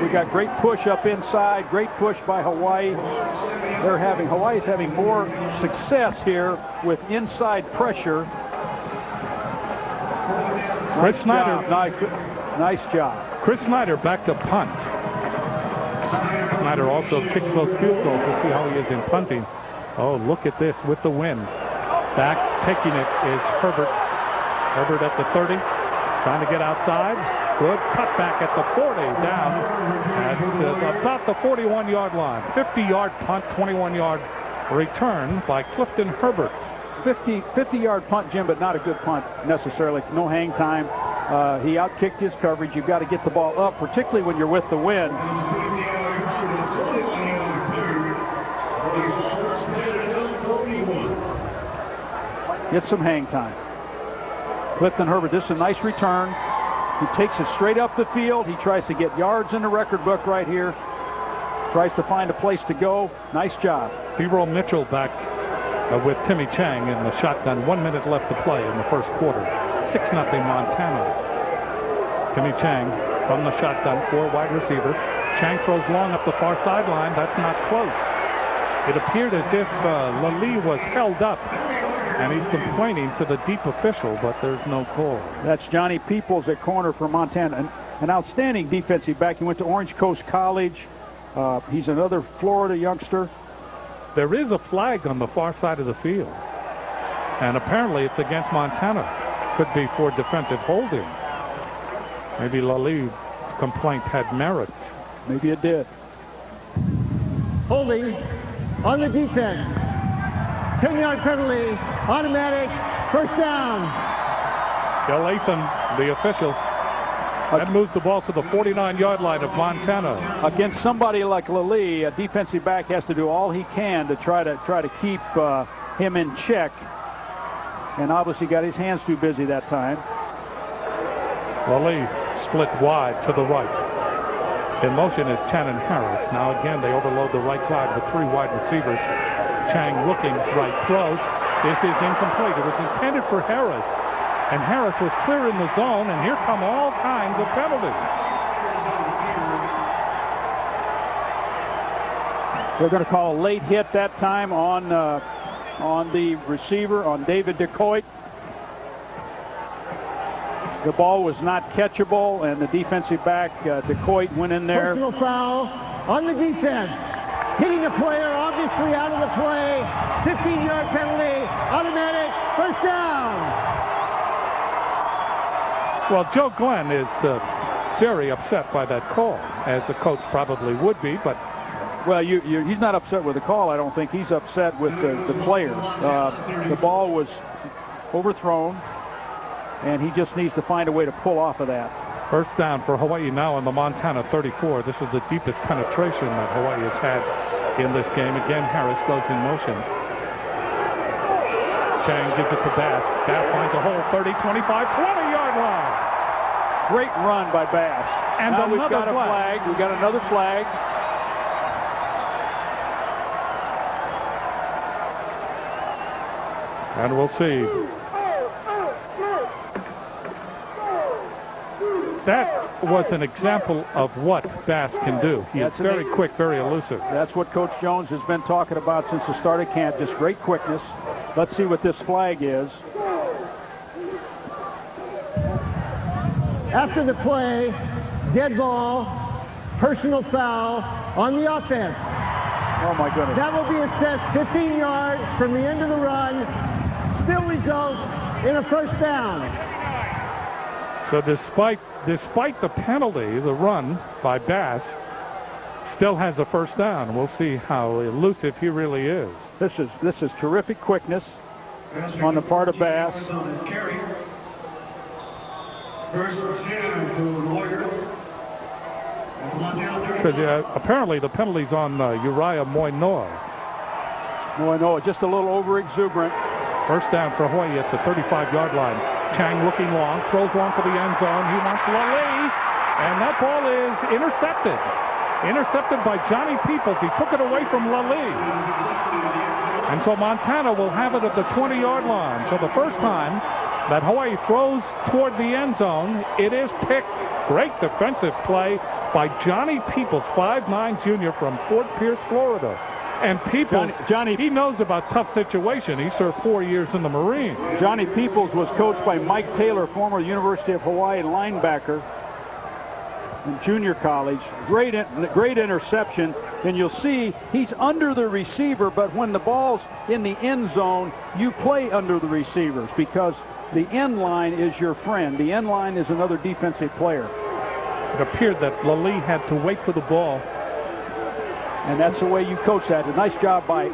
We got great push up inside. Great push by Hawaii. Hawaii's having more success here with inside pressure. Chris Snyder. Nice job. Chris Snyder back to punt. Snyder also kicks those field goals. We'll see how he is in punting. Oh, look at this with the wind. Back taking it is Herbert. Herbert at the 30. Trying to get outside. Good cutback at the 40, down at about the 41-yard line. 50-yard punt, 21-yard return by Clifton Herbert. 50-yard punt, Jim, but not a good punt necessarily. No hang time. He outkicked his coverage. You've got to get the ball up, particularly when you're with the wind. Get some hang time. Clifton Herbert, this is a nice return. He takes it straight up the field. He tries to get yards in the record book right here. Tries to find a place to go. Nice job. Hero Mitchell back with Timmy Chang in the shotgun. 1 minute left to play in the first quarter. 6-0 Montana. Timmy Chang from the shotgun, 4 wide receivers. Chang throws long up the far sideline. That's not close. It appeared as if Lally was held up, and he's complaining to the deep official, but there's no call. That's Johnny Peoples at corner for Montana. An outstanding defensive back. He went to Orange Coast College. He's another Florida youngster. There is a flag on the far side of the field, and apparently it's against Montana. Could be for defensive holding. Maybe Lally's complaint had merit. Maybe it did. Holding on the defense. 10-yard penalty, automatic, first down. Bill Latham, the official. That moves the ball to the 49-yard line of Montana. Against somebody like Lally, a defensive back has to do all he can to try to keep him in check. And obviously got his hands too busy that time. Lally split wide to the right. In motion is Channon Harris. Now again, they overload the right side with 3 wide receivers. Chang looking, right throws. This is incomplete. It was intended for Harris. And Harris was clear in the zone, and here come all kinds of penalties. They're going to call a late hit that time on the receiver, on David DeCoit. The ball was not catchable, and the defensive back, DeCoit, went in there. Personal foul on the defense. Hitting the player, obviously out of the play. 15-yard penalty, automatic, first down. Well, Joe Glenn is very upset by that call, as the coach probably would be, but... Well, he's not upset with the call. I don't think he's upset with the player. The ball was overthrown, and he just needs to find a way to pull off of that. First down for Hawaii now on the Montana 34. This is the deepest penetration that Hawaii has had in this game. Again, Harris goes in motion. Chang gives it to Bass. Bass finds a hole, 30, 25, 20-yard line. Great run by Bass. And now we've got a flag. We've got another flag. And we'll see. That was an example of what Bass can do. He is very quick, very elusive. That's what Coach Jones has been talking about since the start of camp, just great quickness. Let's see what this flag is. After the play, dead ball, personal foul on the offense. Oh, my goodness. That will be assessed 15 yards from the end of the run. Still results in a first down. So despite the penalty, the run by Bass still has a first down. We'll see how elusive he really is. This is terrific quickness on the part of Bass. Apparently the penalty's on Uriah Moinoa. Moinoa just a little over exuberant. First down for Hawaii at the 35-yard line. Chang looking long, throws long for the end zone. He wants Lally, and that ball is intercepted. Intercepted by Johnny Peoples. He took it away from Lally. And so Montana will have it at the 20-yard line. So the first time that Hawaii throws toward the end zone, it is picked. Great defensive play by Johnny Peoples, 5'9" junior from Fort Pierce, Florida. And Peoples, Johnny, he knows about tough situation. He served 4 years in the Marines. Johnny Peoples was coached by Mike Taylor, former University of Hawaii linebacker in junior college. Great interception. And you'll see he's under the receiver, but when the ball's in the end zone, you play under the receivers because the end line is your friend. The end line is another defensive player. It appeared that Lally had to wait for the ball. And that's the way you coach that. A nice job by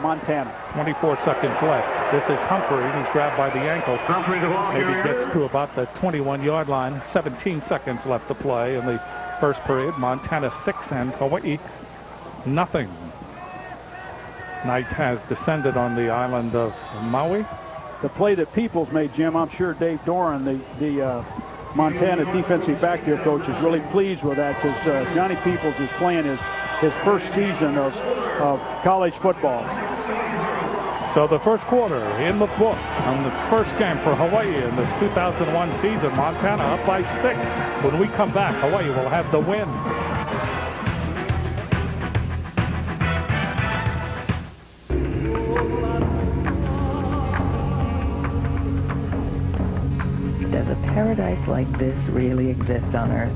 Montana. 24 seconds left. This is Humphrey. He's grabbed by the ankle. Humphrey, the ball Maybe carrier. gets to about the 21-yard line. 17 seconds left to play in the first period. Montana 6 and Hawaii nothing. Night has descended on the island of Maui. The play that Peoples made, Jim, I'm sure Dave Doran, the Montana defensive backfield coach, is really pleased with that, because Johnny Peoples is playing his first season of college football. So the first quarter in the book on the first game for Hawaii in this 2001 season. Montana up by 6. When we come back, Hawaii will have the win. Does a paradise like this really exist on Earth?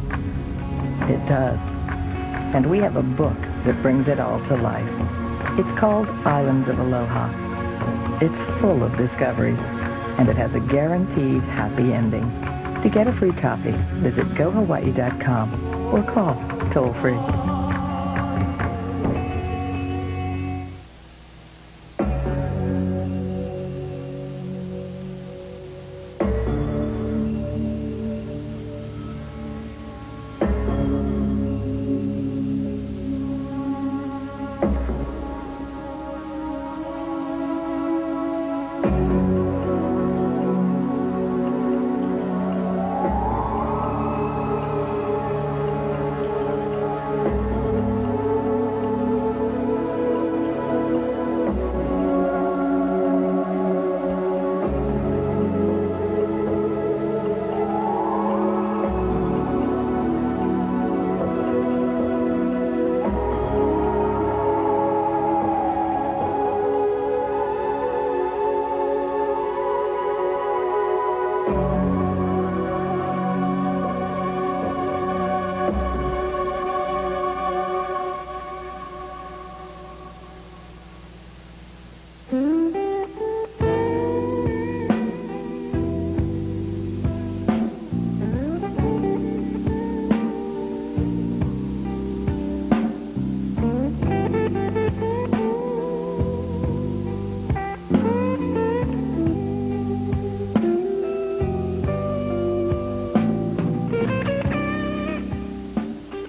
It does. And we have a book that brings it all to life. It's called Islands of Aloha. It's full of discoveries, and it has a guaranteed happy ending. To get a free copy, visit gohawaii.com or call toll-free.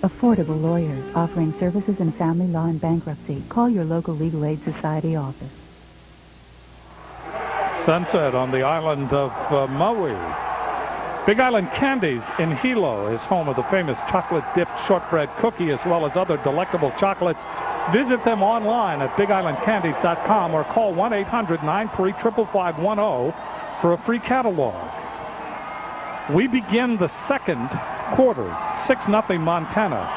Affordable lawyers offering services in family law and bankruptcy. Call your local Legal Aid Society office. Sunset on the island of Maui. Big Island Candies in Hilo is home of the famous chocolate-dipped shortbread cookie as well as other delectable chocolates. Visit them online at bigislandcandies.com or call 1-800-935-5510 for a free catalog. We begin the second quarter, 6-0 Montana.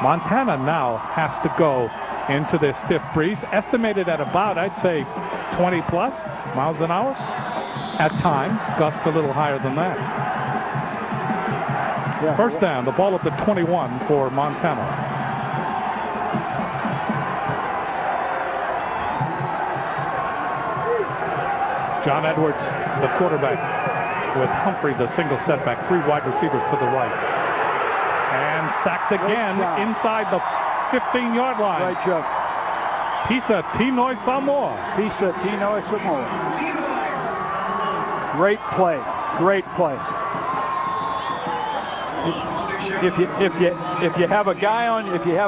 Montana now has to go into this stiff breeze, estimated at about, I'd say, 20-plus miles an hour. At times, gusts a little higher than that. Yeah. First down, the ball at the 21 for Montana. John Edwards, the quarterback, with Humphrey, the single setback, 3 wide receivers to the right. And sacked again inside the 15-yard line. Right, Chuck. Pisa Tinoi Samoa. Pisa Tinoi Samoa. Great play. Great play. If you have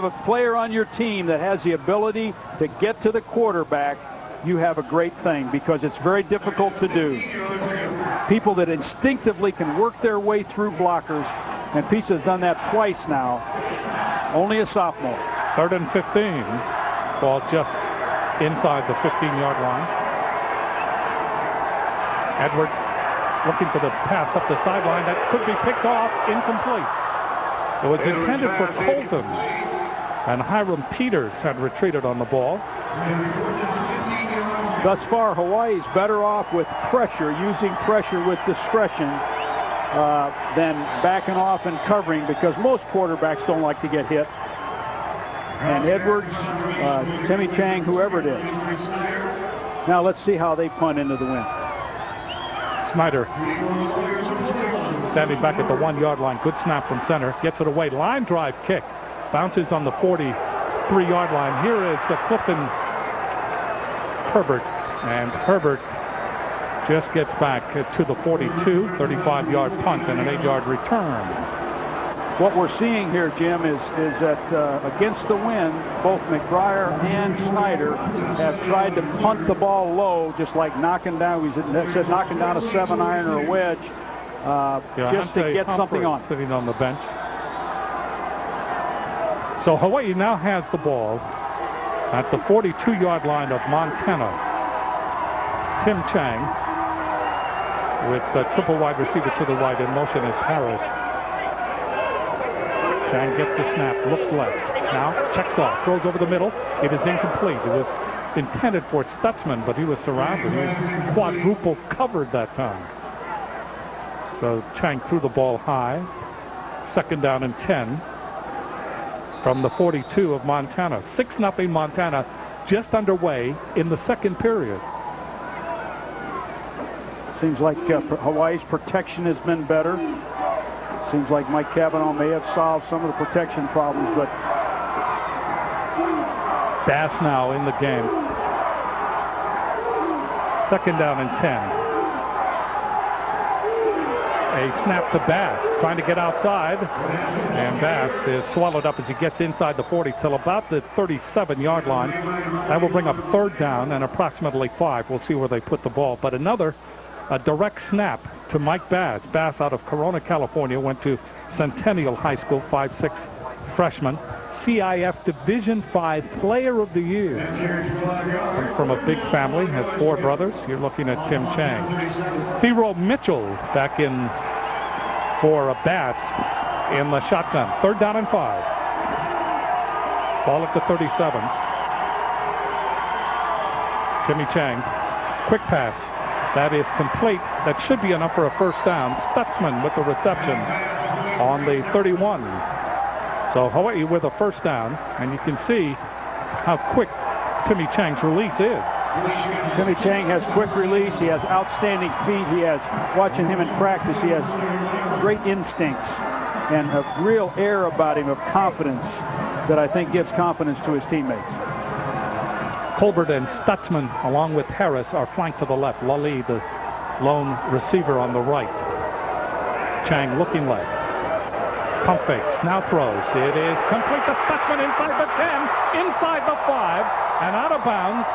a player on your team that has the ability to get to the quarterback, you have a great thing, because it's very difficult to do. People that instinctively can work their way through blockers, and Pisa's done that twice now. Only a sophomore. 3rd and 15. Ball just inside the 15-yard line. Edwards looking for the pass up the sideline. That could be picked off. Incomplete. It was intended for Colton, and Hiram Peters had retreated on the ball. Thus far, Hawaii's better off with pressure, using pressure with discretion, than backing off and covering, because most quarterbacks don't like to get hit. And Edwards, Timmy Chang, whoever it is. Now let's see how they punt into the wind. Snyder standing back at the 1-yard line. Good snap from center. Gets it away. Line drive kick. Bounces on the 43-yard line. Here is Clifton Herbert. And Herbert just gets back to the 42, 35-yard punt and an 8-yard return. What we're seeing here, Jim, is that against the wind, both McBriar and Snyder have tried to punt the ball low, just like knocking down, knocking down a 7-iron or a wedge, just to get something on. Sitting on the bench. So Hawaii now has the ball at the 42-yard line of Montana. Tim Chang with the triple wide receiver to the right. In motion is Harris. Chang gets the snap, looks left. Now checks off, throws over the middle. It is incomplete. It was intended for Stutzman, but he was surrounded. He was quadruple covered that time. So Chang threw the ball high. 2nd down and 10 from the 42 of Montana. 6-0 Montana, just underway in the 2nd period. Seems like Hawaii's protection has been better. Seems like Mike Cavanaugh may have solved some of the protection problems, but Bass now in the game. 2nd down and 10. A snap to Bass, trying to get outside, and Bass is swallowed up as he gets inside the 40 till about the 37-yard line. That will bring up 3rd down and approximately 5. We'll see where they put the ball. But a direct snap to Mike Bass. Bass out of Corona, California, went to Centennial High School, 5'6" freshman. CIF Division V Player of the Year. Comes from a big family, has 4 brothers. You're looking at Tim Chang. Thero Mitchell back in for a Bass in the shotgun. 3rd down and 5. Ball at the 37. Timmy Chang. Quick pass. That is complete. That should be enough for a 1st down. Stutzman with the reception on the 31. So Hawaii with a 1st down, and you can see how quick Timmy Chang's release is. Timmy Chang has quick release. He has outstanding feet. He has, watching him in practice, he has great instincts and a real air about him of confidence that I think gives confidence to his teammates. Colbert and Stutzman, along with Harris, are flanked to the left. Lally, the lone receiver, on the right. Chang looking left. Pump fakes, now throws. It is complete to Stutzman inside the 10, inside the 5, and out of bounds,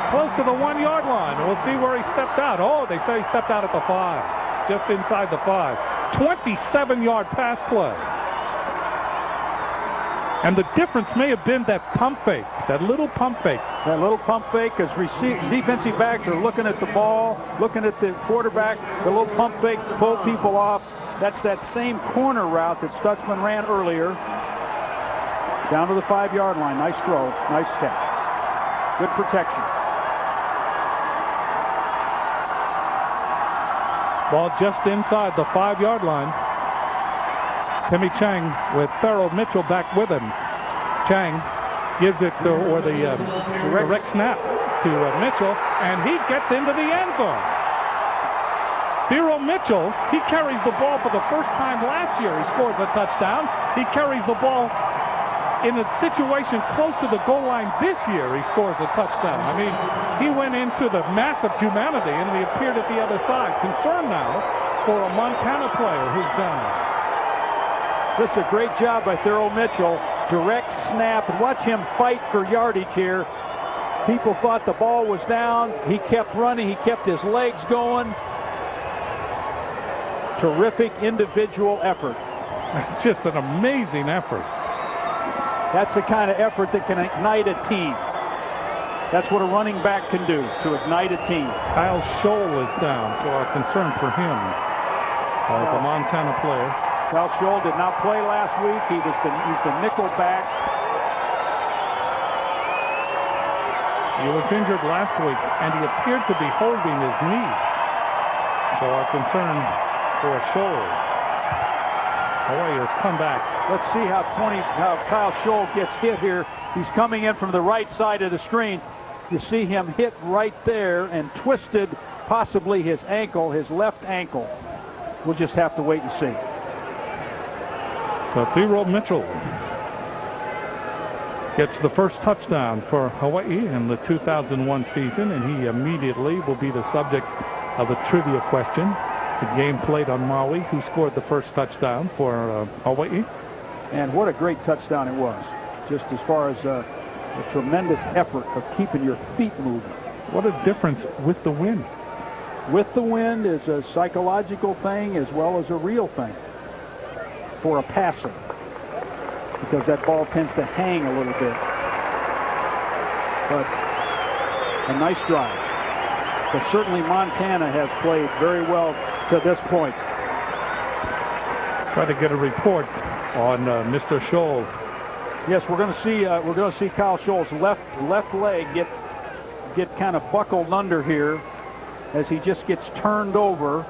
close to the 1-yard line. We'll see where he stepped out. Oh, they say he stepped out at the 5, just inside the 5. 27-yard pass play. And the difference may have been that pump fake, that little pump fake. That little pump fake, because defensive backs are looking at the ball, looking at the quarterback. The little pump fake to pull people off. That's that same corner route that Stutzman ran earlier. Down to the 5-yard line. Nice throw. Nice catch. Good protection. Ball just inside the 5-yard line. Timmy Chang with Thero Mitchell back with him. Chang gives it the direct snap to Mitchell, and he gets into the end zone. Thero Mitchell, he carries the ball for the first time last year. He scores a touchdown. He carries the ball in a situation close to the goal line this year. He scores a touchdown. I mean, he went into the massive humanity, and he appeared at the other side. Concern now for a Montana player who's down. This is a great job by Thero Mitchell. Direct snap, and watch him fight for yardage here. People thought the ball was down. He kept running. He kept his legs going. Terrific individual effort. Just an amazing effort. That's the kind of effort that can ignite a team. That's what a running back can do, to ignite a team. Kyle Scholl is down, so our concern for him. The Montana player. Kyle Scholl did not play last week. He's the nickel back. He was injured last week, and he appeared to be holding his knee. So our concern for Scholl. Hawaii has come back. Let's see how Kyle Scholl gets hit here. He's coming in from the right side of the screen. You see him hit right there and twisted possibly his ankle, his left ankle. We'll just have to wait and see. So Thero Mitchell gets the first touchdown for Hawaii in the 2001 season, and he immediately will be the subject of a trivia question. The game played on Maui. Who scored the first touchdown for Hawaii? And what a great touchdown it was. Just as far as a tremendous effort of keeping your feet moving. What a difference with the wind. With the wind is a psychological thing as well as a real thing for a passer, because that ball tends to hang a little bit. But a nice drive. But certainly Montana has played very well to this point. Try to get a report on Mr. Scholl. Yes, we're going to see Kyle Scholl's left leg get kind of buckled under here as he just gets turned over.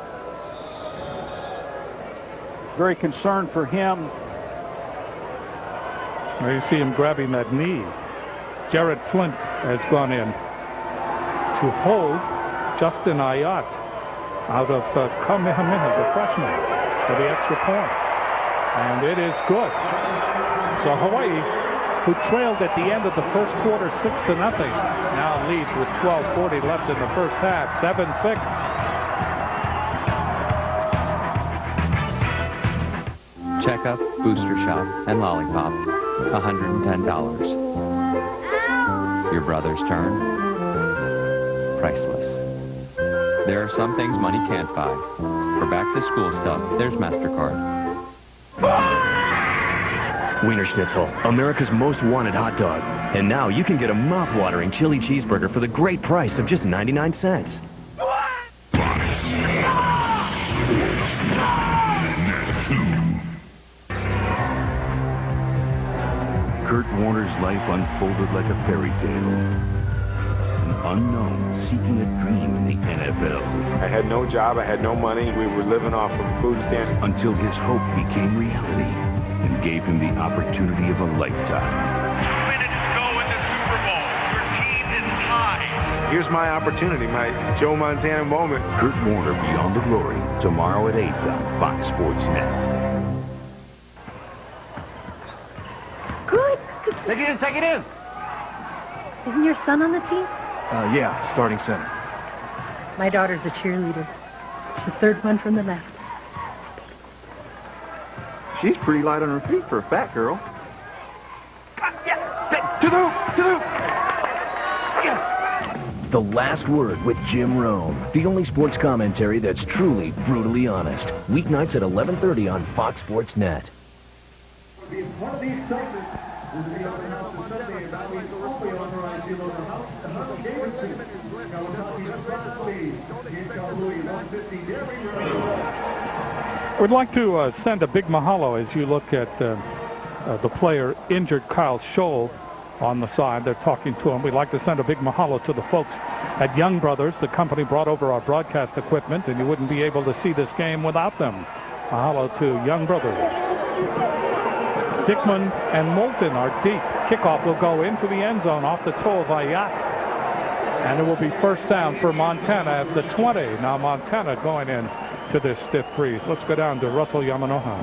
Very concerned for him. There you see him grabbing that knee. Jared Flint has gone in to hold Justin Ayat out of Kamehameha, the freshman, for the extra point. And it is good. So Hawaii, who trailed at the end of the first quarter 6-0, now leads with 12:40 left in the first half, 7-6. Checkup, booster shot, and lollipop, $110. Your brother's turn, priceless. There are some things money can't buy. For back-to-school stuff, there's MasterCard. Wiener Schnitzel, America's most wanted hot dog. And now you can get a mouth-watering chili cheeseburger for the great price of just 99 cents. Kurt Warner's life unfolded like a fairy tale. An unknown seeking a dream in the NFL. I had no job, I had no money, we were living off of food stamps. Until his hope became reality and gave him the opportunity of a lifetime. 2 minutes to go in the Super Bowl. Your team is tied. Here's my opportunity, my Joe Montana moment. Kurt Warner Beyond the Glory, tomorrow at 8 on Fox Sports Net. Take it in, take it in. Isn't your son on the team? Yeah, starting center. My daughter's a cheerleader. She's the third one from the left. She's pretty light on her feet for a fat girl. To the hoop! Yes! The Last Word with Jim Rome. The only sports commentary that's truly brutally honest. Weeknights at 11:30 on Fox Sports Net. We'd like to send a big mahalo as you look at the player injured, Kyle Scholl, on the side. They're talking to him. We'd like to send a big mahalo to the folks at Young Brothers. The company brought over our broadcast equipment, and you wouldn't be able to see this game without them. Mahalo to Young Brothers. Sigmund and Moulton are deep. Kickoff will go into the end zone off the toe of Ayat. And it will be first down for Montana at the 20. Now Montana going in to this stiff freeze. Let's go down to Russell Yamanoha.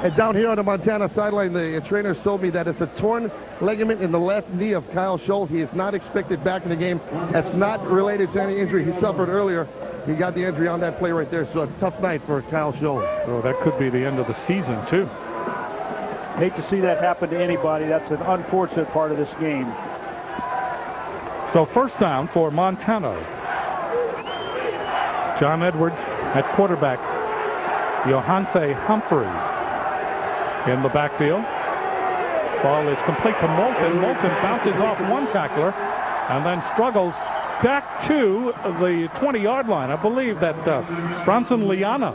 And down here on the Montana sideline, the trainers told me that it's a torn ligament in the left knee of Kyle Scholl. He is not expected back in the game. That's not related to any injury he suffered earlier. He got the injury on that play right there. So a tough night for Kyle Scholl. So that could be the end of the season, too. Hate to see that happen to anybody. That's an unfortunate part of this game. So first down for Montana. John Edwards at quarterback. Johanse Humphrey in the backfield. Ball is complete to Moulton. Moulton bounces off one tackler and then struggles back to the 20-yard line. I believe that Bronson Liana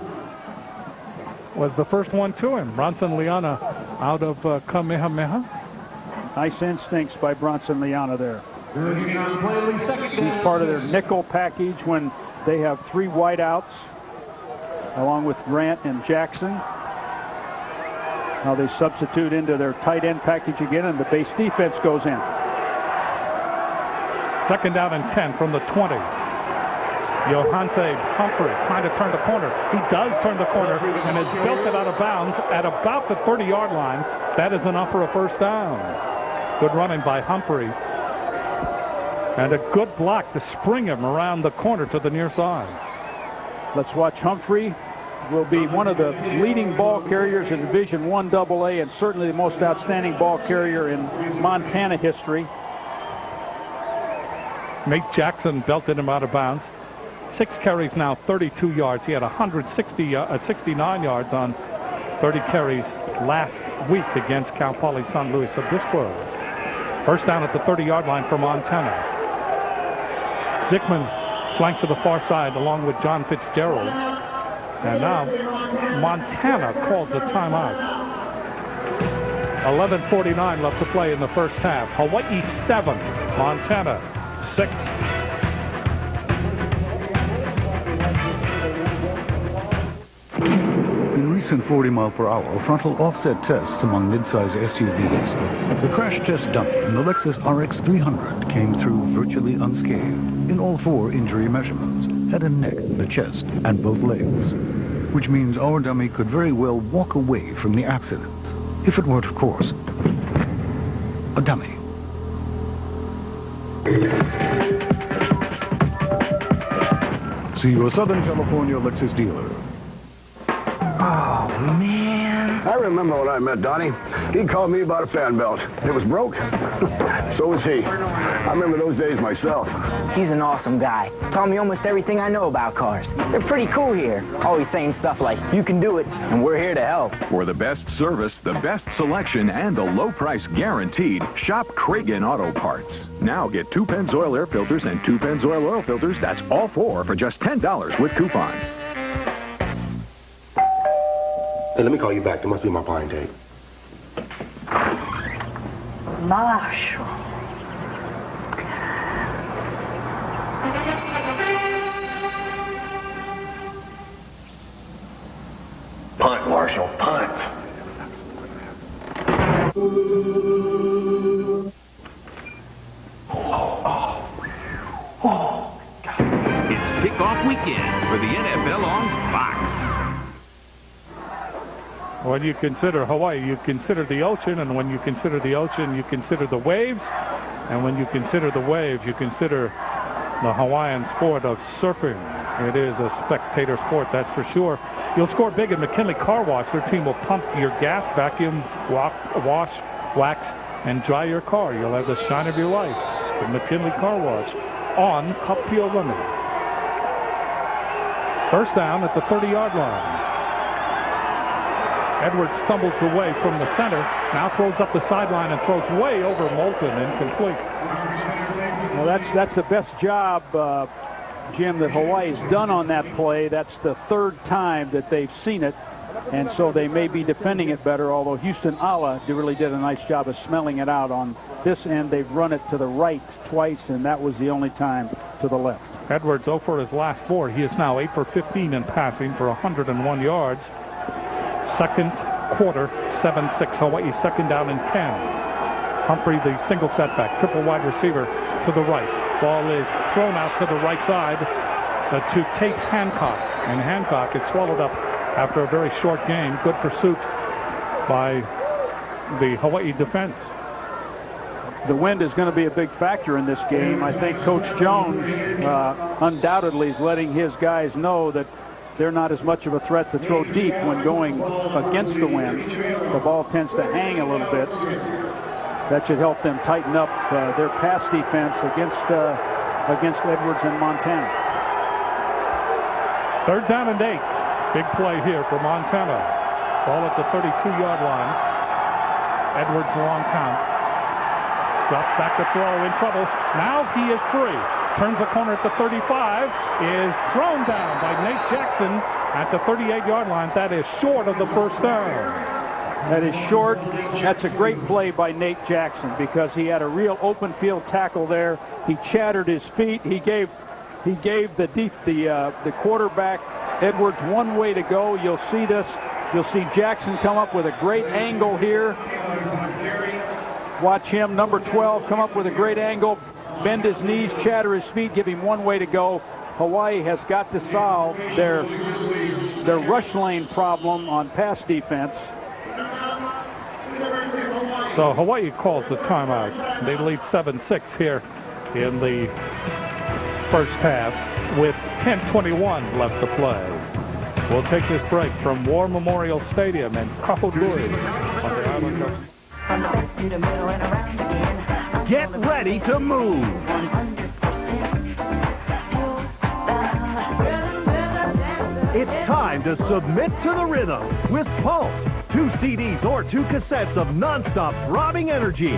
was the first one to him. Bronson Liana out of Kamehameha. Nice instincts by Bronson Liana there. He's part of their nickel package when they have three wideouts along with Grant and Jackson. Now they substitute into their tight end package again, and the base defense goes in. Second down and 10 from the 20. Johanse Humphrey trying to turn the corner. He does turn the corner and has built it out of bounds at about the 30-yard line. That is enough for a first down. Good running by Humphrey. And a good block to spring him around the corner to the near side. Let's watch Humphrey. Will be one of the leading ball carriers in Division I AA and certainly the most outstanding ball carrier in Montana history. Nate Jackson belted him out of bounds. 6 carries now, 32 yards. He had 69 yards on 30 carries last week against Cal Poly San Luis Obispo. First down at the 30-yard line for Montana. Zickman flanked to the far side along with John Fitzgerald. And now Montana calls a timeout. 11:49 left to play in the first half. Hawaii 7, Montana 6. In recent 40-mile-per-hour frontal offset tests among midsize SUVs, the crash test dummy in the Lexus RX 300 came through virtually unscathed in all 4 injury measurements: head and neck, the chest, and both legs. Which means our dummy could very well walk away from the accident, if it weren't, of course, a dummy. See your Southern California Lexus dealer. Oh, man. I remember when I met Donnie. He called me about a fan belt. It was broke. So was he. I remember those days myself. He's an awesome guy. Taught me almost everything I know about cars. They're pretty cool here. Always saying stuff like, you can do it, and we're here to help. For the best service, the best selection, and the low price guaranteed, shop Cragen Auto Parts. Now get 2 Pennzoil air filters and 2 Pennzoil oil filters. That's all 4 for just $10 with coupon. Hey, let me call you back. There must be my blind date. Marshall. Punt, Marshall, punt. It's kickoff weekend for the NFL on Fox. When you consider Hawaii, you consider the ocean, and when you consider the ocean, you consider the waves, and when you consider the waves, you consider the Hawaiian sport of surfing. It is a spectator sport, that's for sure. You'll score big at McKinley Car Wash. Their team will pump your gas, vacuum, wash, wax, and dry your car. You'll have the shine of your life at McKinley Car Wash on Kapia Limit. First down at the 30-yard line. Edwards stumbles away from the center, now throws up the sideline and throws way over Moulton, incomplete. Well, that's the best job, Jim, that Hawaii's done on that play. That's the 3rd time that they've seen it, and so they may be defending it better, although Houston Ala really did a nice job of smelling it out on this end. They've run it to the right twice, and that was the only time to the left. Edwards 0 for his last 4. He is now 8 for 15 in passing for 101 yards. Second quarter, 7-6. Hawaii 2nd down and 10. Humphrey, the single setback, triple wide receiver to the right. Ball is thrown out to the right side to Tate Hancock. And Hancock is swallowed up after a very short game. Good pursuit by the Hawaii defense. The wind is going to be a big factor in this game. I think Coach Jones undoubtedly is letting his guys know that they're not as much of a threat to throw deep when going against the wind. The ball tends to hang a little bit. That should help them tighten up their pass defense against Edwards and Montana. 3rd down and 8. Big play here for Montana. Ball at the 32-yard line. Edwards long count. Drops back to throw, in trouble. Now he is free. Turns the corner at the 35, is thrown down by Nate Jackson at the 38-yard line. That is short of the first down. That is short. That's a great play by Nate Jackson because he had a real open field tackle there. He chattered his feet. He gave the quarterback Edwards one way to go. You'll see this. You'll see Jackson come up with a great angle here. Watch him, number 12, come up with a great angle. Bend his knees, chatter his feet, give him one way to go. Hawaii has got to solve their rush lane problem on pass defense. So Hawaii calls the timeout. They lead 7-6 here in the first half with 10:21 left to play. We'll take this break from War Memorial Stadium in Kahului on the island of... Get ready to move. It's time to submit to the rhythm with Pulse. 2 CDs or 2 cassettes of nonstop throbbing energy.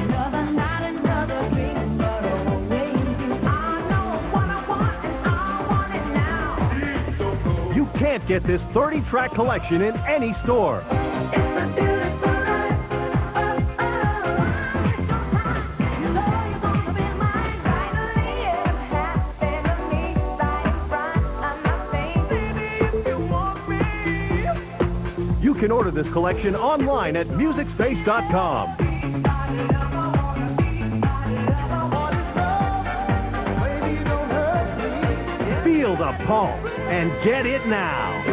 You can't get this 30-track collection in any store. You can order this collection online at MusicSpace.com. Feel the pulse and get it now.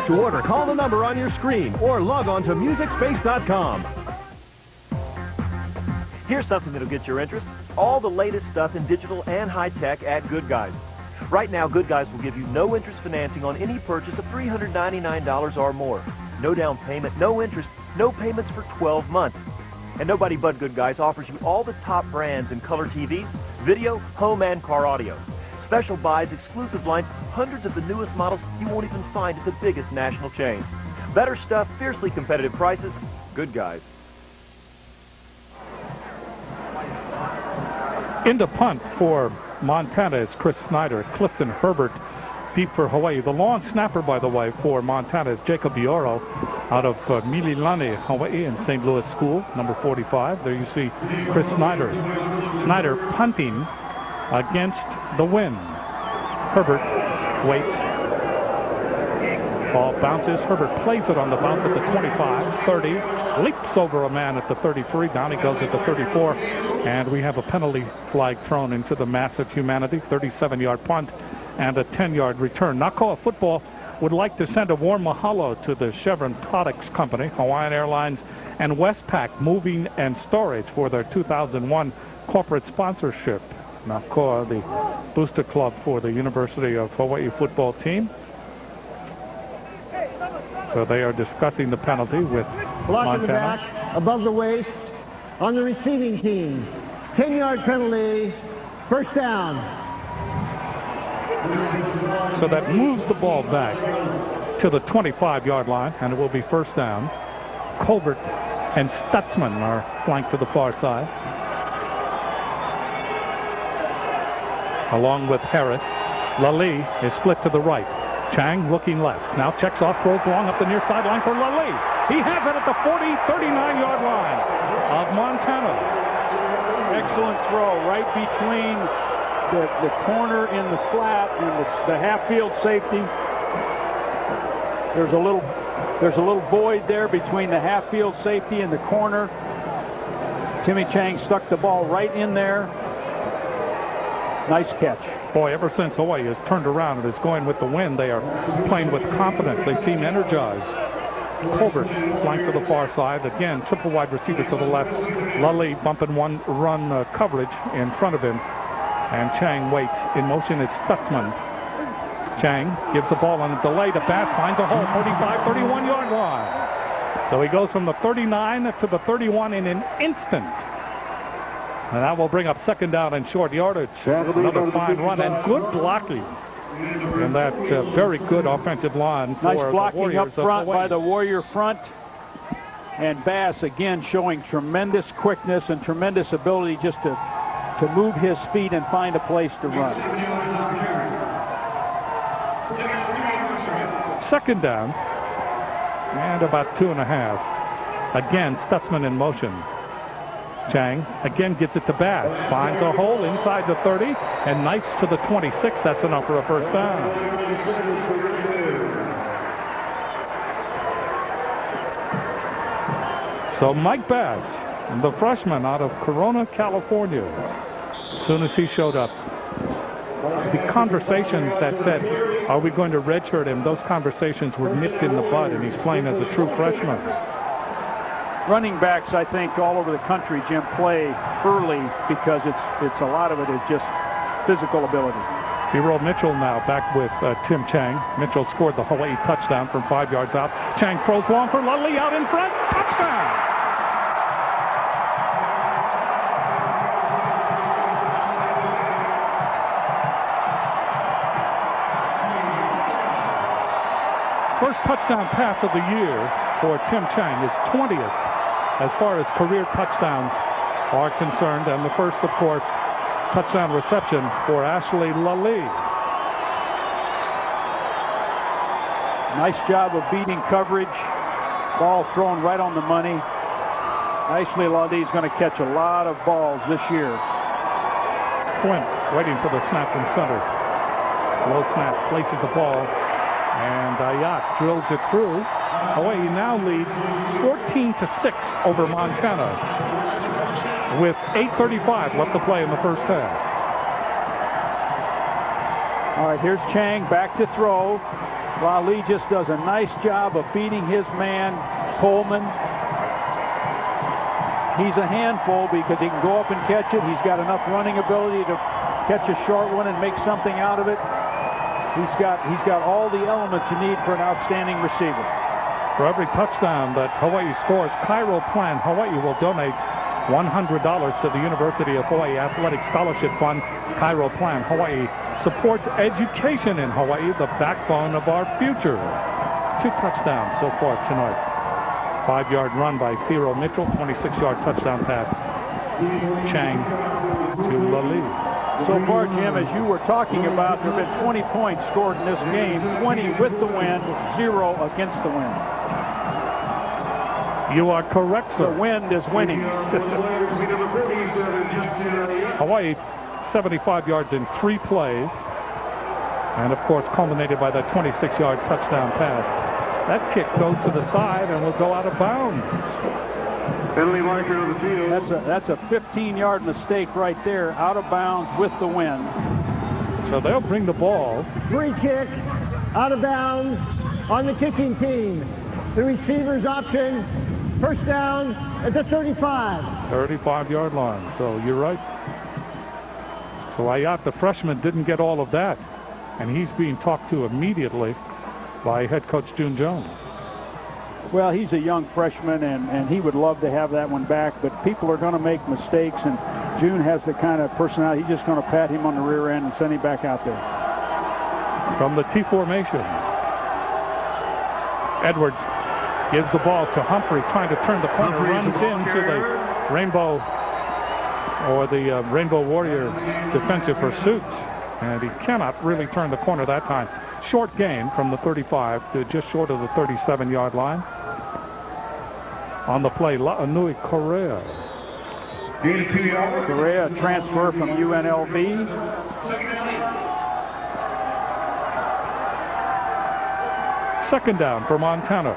To order, call the number on your screen or log on to MusicSpace.com. Here's something that'll get your interest. All the latest stuff in digital and high tech at Good Guys. Right now, Good Guys will give you no interest financing on any purchase of $399 or more. No down payment, no interest, no payments for 12 months. And nobody but Good Guys offers you all the top brands in color TVs, video, home, and car audio. Special buys, exclusive lines, hundreds of the newest models you won't even find at the biggest national chains. Better stuff, fiercely competitive prices, Good Guys. In the punt for Montana is Chris Snyder. Clifton Herbert deep for Hawaii. The long snapper, by the way, for Montana is Jacob Bioro out of Mililani, Hawaii, in St. Louis School, number 45. There you see Chris Snyder. Snyder punting against the wind. Herbert waits. Ball bounces. Herbert plays it on the bounce at the 25, 30. Leaps over a man at the 33. Down he goes at the 34. And we have a penalty flag thrown into the mass of humanity. 37-yard punt and a 10-yard return. Nakoa Football would like to send a warm mahalo to the Chevron Products Company, Hawaiian Airlines, and Westpac Moving and Storage for their 2001 corporate sponsorship. Nakoa, the booster club for the University of Hawaii football team. So they are discussing the penalty with Block in the Montana. back, above the waist, on the receiving team. 10-yard penalty, first down. So that moves the ball back to the 25-yard line, and it will be first down. Colbert and Stutzman are flanked to the far side, along with Harris. Lally is split to the right. Chang looking left. Now checks off, throws long up the near sideline for Lally. He has it at the 40, 39-yard line of Montana. Excellent throw right between the corner in the flat and the half-field safety. There's a little void there between the half-field safety and the corner. Timmy Chang stuck the ball right in there. Nice catch. Boy, ever since Hawaii has turned around and is going with the wind, they are playing with confidence. They seem energized. Colbert flanked to the far side. Again, triple wide receiver to the left. Lally bumping one run coverage in front of him. And Chang waits. In motion is Stutzman. Chang gives the ball on a delay. The pass finds a hole, 35, 31-yard line. So he goes from the 39 to the 31 in an instant. And that will bring up second down and short yardage. Another fine run and good blocking. And that very good offensive line for nice blocking the up front by the Warrior front. And Bass again showing tremendous quickness and tremendous ability just to move his feet and find a place to run. Second down and about 2.5. Again, Stutzman in motion. Chang again gets it to Bass. Finds a hole inside the 30 and knifes to the 26. That's enough for a first down. So Mike Bass, the freshman out of Corona, California, as soon as he showed up, the conversations that said, are we going to redshirt him? Those conversations were nipped in the bud, and he's playing as a true freshman. Running backs, I think, all over the country, Jim, play early because it's a lot of it is just physical ability. Hero Mitchell now back with Tim Chang. Mitchell scored the Hawaii touchdown from 5 yards out. Chang throws long for Lally out in front. Touchdown! First touchdown pass of the year for Tim Chang, his 20th as far as career touchdowns are concerned, and the first, of course, touchdown reception for Ashley Lally. Nice job of beating coverage. Ball thrown right on the money. Ashley Lally is going to catch a lot of balls this year. Quint waiting for the snap from center. Low snap, places the ball, and Ayat drills it through. Hawaii now leads 14-6 over Montana with 8:35 left to play in the first half. All right, here's Chang back to throw. Lally just does a nice job of beating his man, Coleman. He's a handful because he can go up and catch it. He's got enough running ability to catch a short one and make something out of it. He's got all the elements you need for an outstanding receiver. For every touchdown that Hawaii scores, Cairo Plan Hawaii will donate $100 to the University of Hawaii Athletic Scholarship Fund. Cairo Plan Hawaii supports education in Hawaii, the backbone of our future. 2 touchdowns so far tonight. 5-yard run by Hero Mitchell, 26-yard touchdown pass. Chang to Lally. So far, Jim, as you were talking about, there have been 20 points scored in this game, 20 with the wind, 0 against the wind. You are correct, sir. The wind is winning. Hawaii, 75 yards in 3 plays. And, of course, culminated by that 26-yard touchdown pass. That kick goes to the side and will go out of bounds. Penalty marker on the field. That's a 15-yard mistake right there, out of bounds with the wind. So they'll bring the ball. Free kick, out of bounds on the kicking team. The receiver's option, first down at the 35. 35-yard line. So you're right. So Ayat, the freshman, didn't get all of that. And he's being talked to immediately by head coach June Jones. Well, he's a young freshman, and he would love to have that one back, but people are going to make mistakes, and June has the kind of personality. He's just going to pat him on the rear end and send him back out there. From the T formation, Edwards gives the ball to Humphrey, trying to turn the corner, runs into the Rainbow Warrior defensive pursuit, and he cannot really turn the corner that time. Short gain from the 35 to just short of the 37-yard line. On the play, La'anui Correa. Correa, transfer from UNLV. Second down for Montana.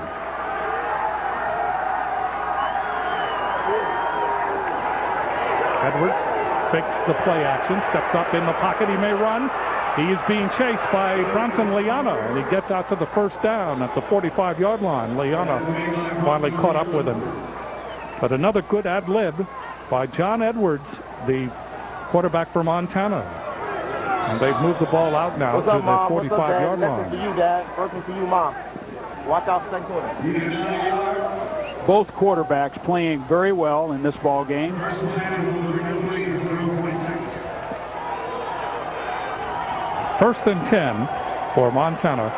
Edwards fakes the play action, steps up in the pocket. He may run. He is being chased by Bronson Liana, and he gets out to the first down at the 45-yard line. Liana finally caught up with him. But another good ad-lib by John Edwards, the quarterback for Montana. And they've moved the ball out now to the 45-yard line. First one for you, Dad. First one for you, Mom. Watch out for that corner. Both quarterbacks playing very well in this ball game. First and 10 for Montana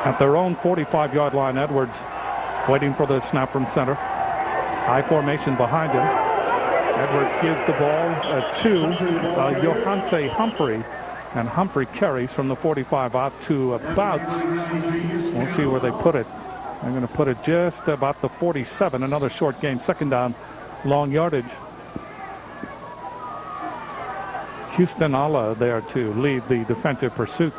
at their own 45-yard line. Edwards waiting for the snap from center. High formation behind him. Edwards gives the ball to Johanse Humphrey, and Humphrey carries from the 45 out to about, we'll see where they put it. They're going to put it just about the 47. Another short gain, second down, long yardage. Houston Alla there to lead the defensive pursuit.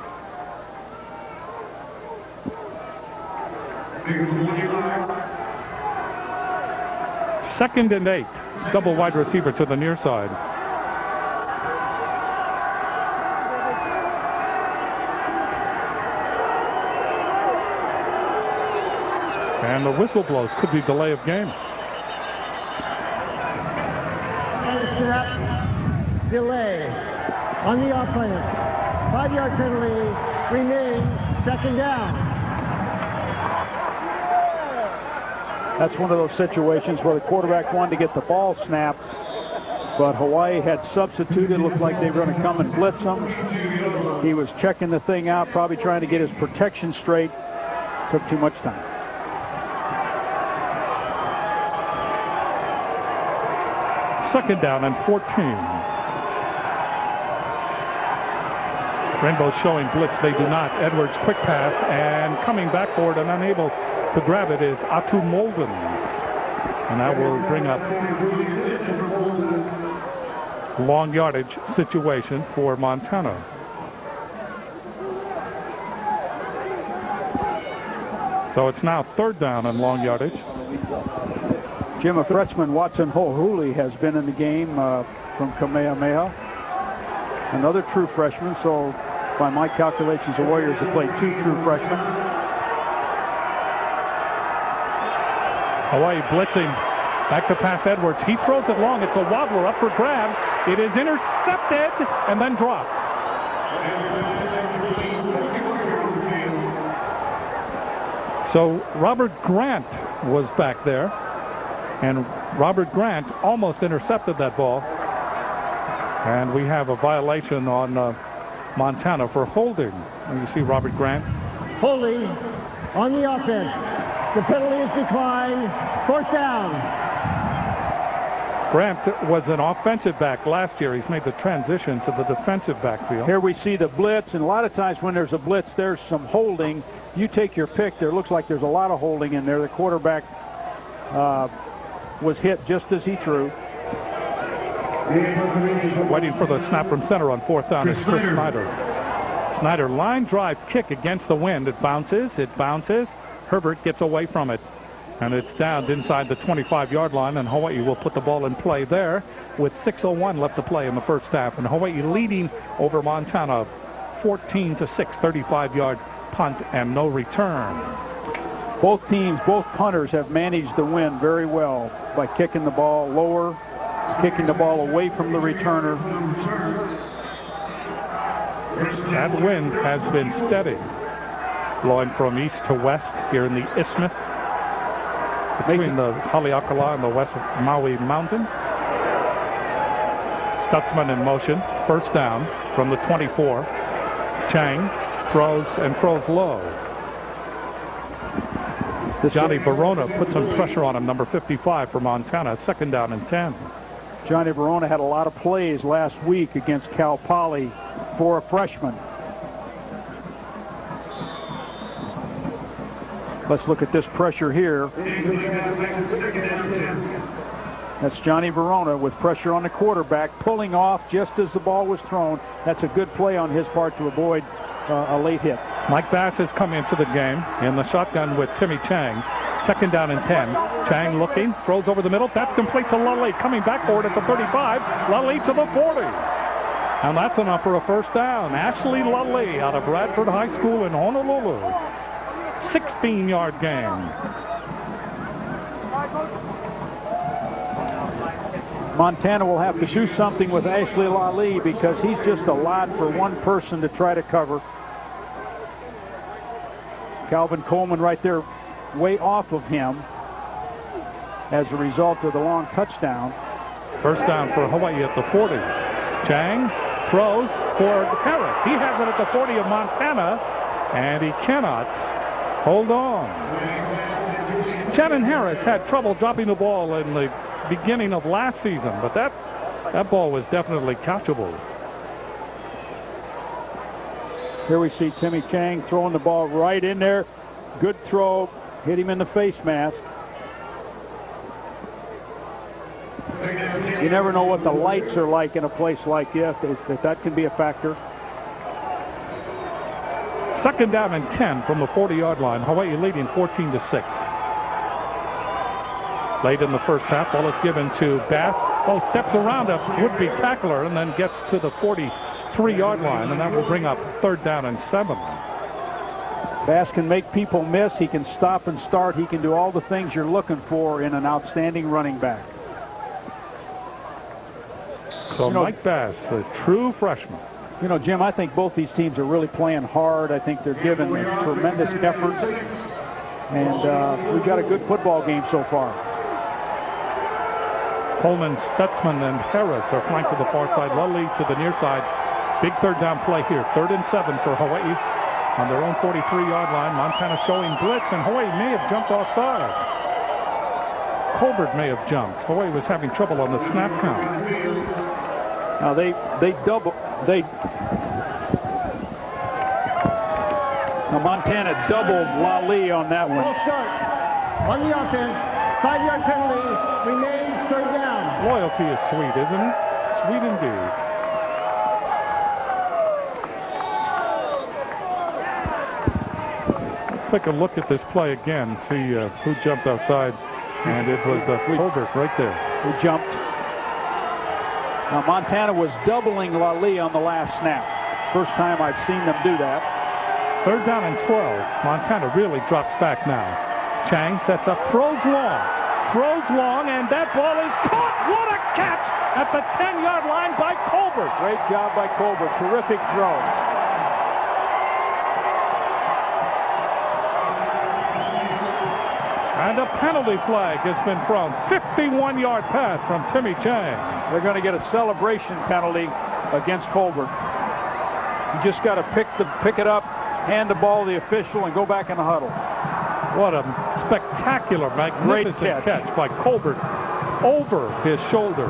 Second and 8. Double wide receiver to the near side. And the whistle blows. Could be delay of game. Delay on the offense. 5-yard penalty remains, second down. That's one of those situations where the quarterback wanted to get the ball snapped, but Hawaii had substituted. Looked like they were going to come and blitz him. He was checking the thing out, probably trying to get his protection straight. Took too much time. Second down and 14. Rainbow showing blitz. They do not. Edwards quick pass and coming back forward and unable to grab it is Atu Molden. And that will bring up long yardage situation for Montana. So it's now third down and long yardage. Jim, a freshman, Watson Hohuli, has been in the game from Kamehameha. Another true freshman, so by my calculations, the Warriors have played 2 true freshmen. Hawaii blitzing. Back to pass Edwards. He throws it long. It's a wobbler up for grabs. It is intercepted and then dropped. So Robert Grant was back there. And Robert Grant almost intercepted that ball. And we have a violation on Montana for holding. And you see Robert Grant. Holding on the offense. The penalty is declined. Fourth down. Grant was an offensive back last year. He's made the transition to the defensive backfield. Here we see the blitz, and a lot of times when there's a blitz, there's some holding. You take your pick. There looks like there's a lot of holding in there. The quarterback was hit just as he threw. Waiting for the snap from center on fourth down is Chris Snyder. Snyder line drive kick against the wind. It bounces. It bounces. Herbert gets away from it. And it's down inside the 25-yard line, and Hawaii will put the ball in play there with 6:01 left to play in the first half. And Hawaii leading over Montana 14-6, 35-yard punt and no return. Both teams, both punters have managed the wind very well by kicking the ball lower, kicking the ball away from the returner. That wind has been steady, blowing from east to west here in the Isthmus, between the Haleakala and the west Maui Mountains. Stutzman in motion. First down from the 24. Chang throws low. Johnny Barona put some pressure on him, number 55 for Montana. Second down and 10. Johnny Barona had a lot of plays last week against Cal Poly for a freshman. Let's look at this pressure here. That's Johnny Verona with pressure on the quarterback, pulling off just as the ball was thrown. That's a good play on his part to avoid a late hit. Mike Bass has come into the game in the shotgun with Timmy Chang. Second down and 10. Chang looking, throws over the middle. That's complete to Lully, coming back forward at the 35. Lully to the 40. And that's enough for a first down. Ashley Lully out of Bradford High School in Honolulu. 16-yard gain. Montana will have to do something with Ashley Lally because he's just a lot for one person to try to cover. Calvin Coleman right there way off of him as a result of the long touchdown. First down for Hawaii at the 40. Chang throws for Harris. He has it at the 40 of Montana, and he cannot hold on. Shannon Harris had trouble dropping the ball in the beginning of last season, but that ball was definitely catchable. Here we see Timmy Chang throwing the ball right in there. Good throw. Hit him in the face mask. You never know what the lights are like in a place like this. That can be a factor. Second down and 10 from the 40-yard line. Hawaii leading 14-6. Late in the first half, ball is given to Bass. Oh, steps around a would-be tackler and then gets to the 43-yard line, and that will bring up third down and 7. Bass can make people miss. He can stop and start. He can do all the things you're looking for in an outstanding running back. So Mike Bass, a true freshman. You know, Jim, I think both these teams are really playing hard. I think they're giving tremendous efforts. And we've got a good football game so far. Coleman, Stutzman, and Harris are flanked to the far side. Lully to the near side. Big third down play here. 3rd and 7 for Hawaii on their own 43-yard line. Montana showing blitz, and Hawaii may have jumped offside. Colbert may have jumped. Hawaii was having trouble on the snap count. Now now Montana doubled Lally on that one. Full start on the offense. 5-yard penalty. Remains 3rd down. Loyalty is sweet, isn't it? Sweet indeed. Let's take a look at this play again. See who jumped outside. And it was Colbert right there. Who jumped. Now Montana was doubling Lally on the last snap. First time I've seen them do that. 3rd down and 12. Montana really drops back now. Chang sets up, throws long, and that ball is caught. What a catch at the 10-yard line by Colbert. Great job by Colbert. Terrific throw. And a penalty flag has been thrown. 51-yard pass from Timmy Chang. They're going to get a celebration penalty against Colbert. You just got to pick it up, hand the ball to the official, and go back in the huddle. What a spectacular, magnificent catch by Colbert over his shoulder.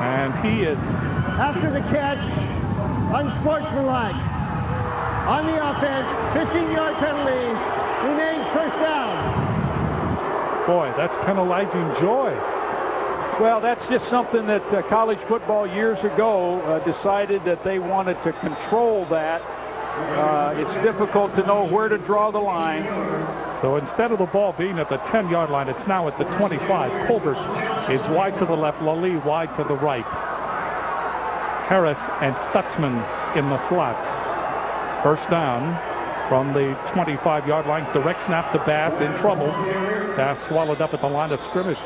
And he is... After the catch, unsportsmanlike. On the offense, 15-yard penalty. Remains 1st down. Boy, that's penalizing joy. Well, that's just something that college football years ago decided that they wanted to control that. It's difficult to know where to draw the line. So instead of the ball being at the 10-yard line, it's now at the 25. Colbert is wide to the left, Lally wide to the right. Harris and Stutzman in the slots. 1st down from the 25-yard line. Direct snap to Bass, in trouble. Bass swallowed up at the line of scrimmage.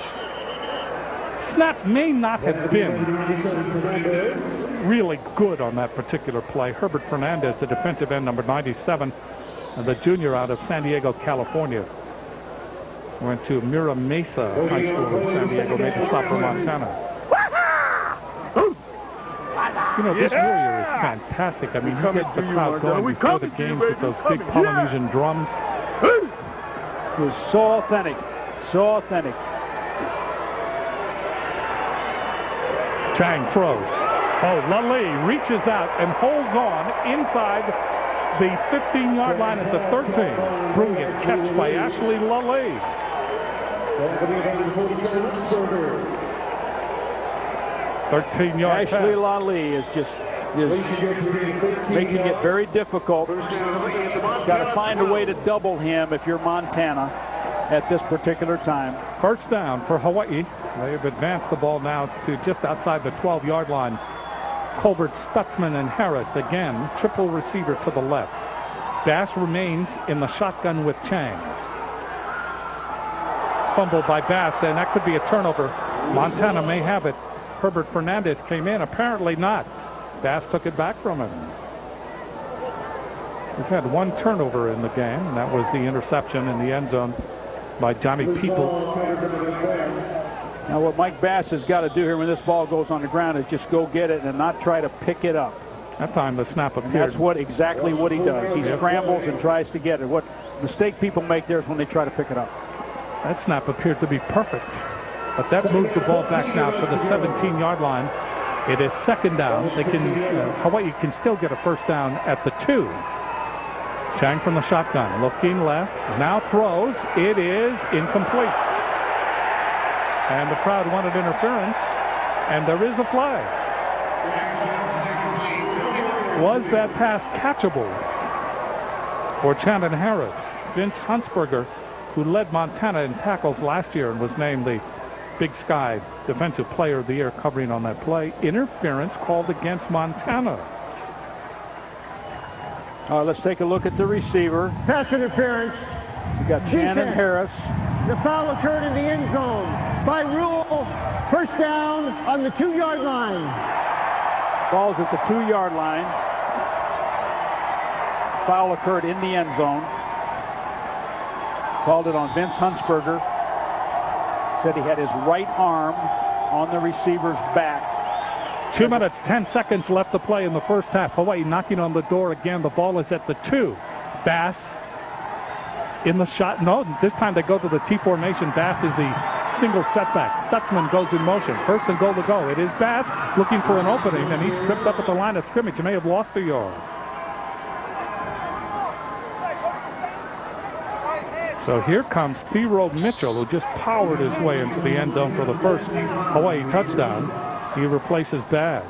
Snap may not have been really good on that particular play. Herbert Fernandez, the defensive end, number 97, the junior out of San Diego, California. Went to Mira Mesa High School in San Diego, made the stop for Montana. You know, this Warrior is fantastic. I mean, he gets the crowd going before the games with those big Polynesian drums. It was so authentic. So authentic. Chang throws. Oh, Lally reaches out and holds on inside the 15-yard line at the 13. Brilliant catch by Ashley Lally. 13-yard Ashley Lally is making it very difficult. Got to find a way to double him if you're Montana at this particular time. 1st down for Hawaii. They have advanced the ball now to just outside the 12-yard line. Colbert, Stutzman, and Harris again. Triple receiver to the left. Bass remains in the shotgun with Chang. Fumble by Bass, and that could be a turnover. Montana may have it. Herbert Fernandez came in. Apparently not. Bass took it back from him. We've had 1 turnover in the game, and that was the interception in the end zone by Johnny Peoples. Now what Mike Bass has got to do here when this ball goes on the ground is just go get it and not try to pick it up. That time the snap appeared. And that's exactly what he does. He scrambles and tries to get it. What mistake people make there is when they try to pick it up. That snap appeared to be perfect. But that moves the ball back now to the 17-yard line. It is 2nd down. They can Hawaii can still get a 1st down at the 2. Chang from the shotgun, looking left, now throws. It is incomplete. And the crowd wanted interference, and there is a flag. Was that pass catchable for Chandon Harris? Vince Huntsberger, who led Montana in tackles last year and was named the Big Sky Defensive Player of the Year, covering on that play. Interference called against Montana. Let's take a look at the receiver. Pass interference. We got Shannon Harris. The foul occurred in the end zone. By rule, 1st down on the 2-yard line. Ball's at the 2-yard line. foul occurred in the end zone. Called it on Vince Huntsberger. Said he had his right arm on the receiver's back. 2 minutes, 10 seconds left to play in the first half. Hawaii knocking on the door again. The ball is at the 2. Bass in the shot. No, this time they go to the T formation. Bass is the single setback. Stutzman goes in motion. First and goal to go. It is Bass looking for an opening, and he's tripped up at the line of scrimmage. He may have lost a yard. So here comes Thero Mitchell, who just powered his way into the end zone for the first Hawaii touchdown. He replaces Bass.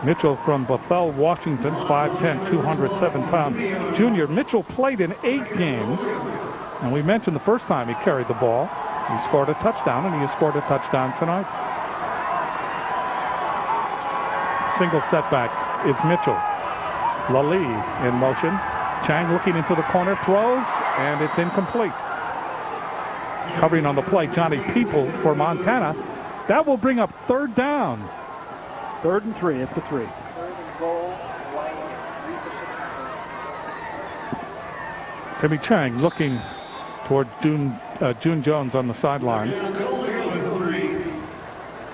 Mitchell from Bethel, Washington, 5'10", 207-pound junior. Mitchell played in 8 games, and we mentioned the first time he carried the ball. He scored a touchdown, and he has scored a touchdown tonight. Single setback is Mitchell. Lally in motion. Chang looking into the corner, throws, and it's incomplete. Covering on the play, Johnny Peoples for Montana. That will bring up 3rd down. 3rd and 3 at the 3. Timmy Chang looking toward June Jones on the sideline.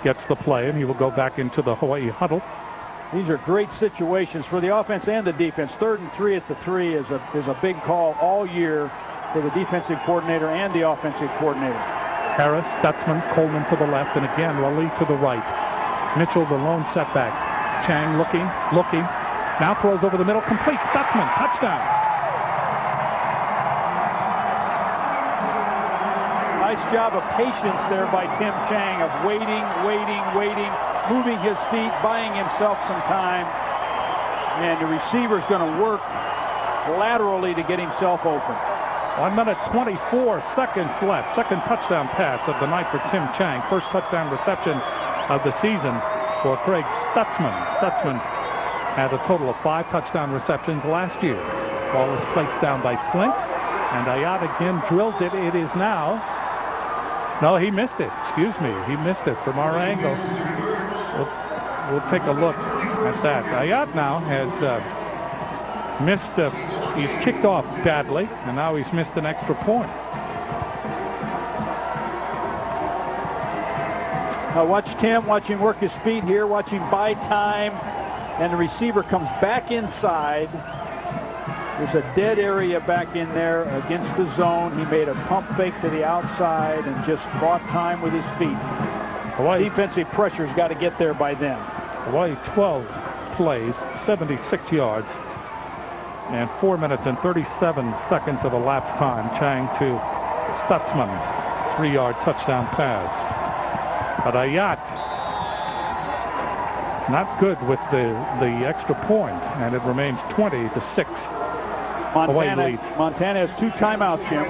Gets the play, and he will go back into the Hawaii huddle. These are great situations for the offense and the defense. 3rd and 3 at the 3 is a big call all year for the defensive coordinator and the offensive coordinator. Harris, Stutzman, Coleman to the left, and again Lally to the right. Mitchell the lone setback. Chang looking. Now throws over the middle, complete. Stutzman, touchdown. Nice job of patience there by Tim Chang of waiting, moving his feet, buying himself some time. And the receiver's going to work laterally to get himself open. 1 minute, 24 seconds left. Second touchdown pass of the night for Tim Chang. First touchdown reception of the season for Craig Stutzman. Stutzman had a total of 5 touchdown receptions last year. Ball is placed down by Flint, and Ayat again drills it. It is now. No, he missed it. Excuse me. He missed it from our angle. We'll take a look at that. Ayat now has missed. He's kicked off badly, and now he's missed an extra point. Watch Tim. Watch him work his feet here. Watch him buy time, and the receiver comes back inside. There's a dead area back in there against the zone. He made a pump fake to the outside and just bought time with his feet. Hawaii defensive pressure's got to get there by then. Hawaii 12 plays, 76 yards, and 4 minutes and 37 seconds of elapsed time. Chang to Stutzman, 3-yard touchdown pass. But Ayat not good with the extra point, and it remains 20-6. Montana has 2 timeouts, Jim.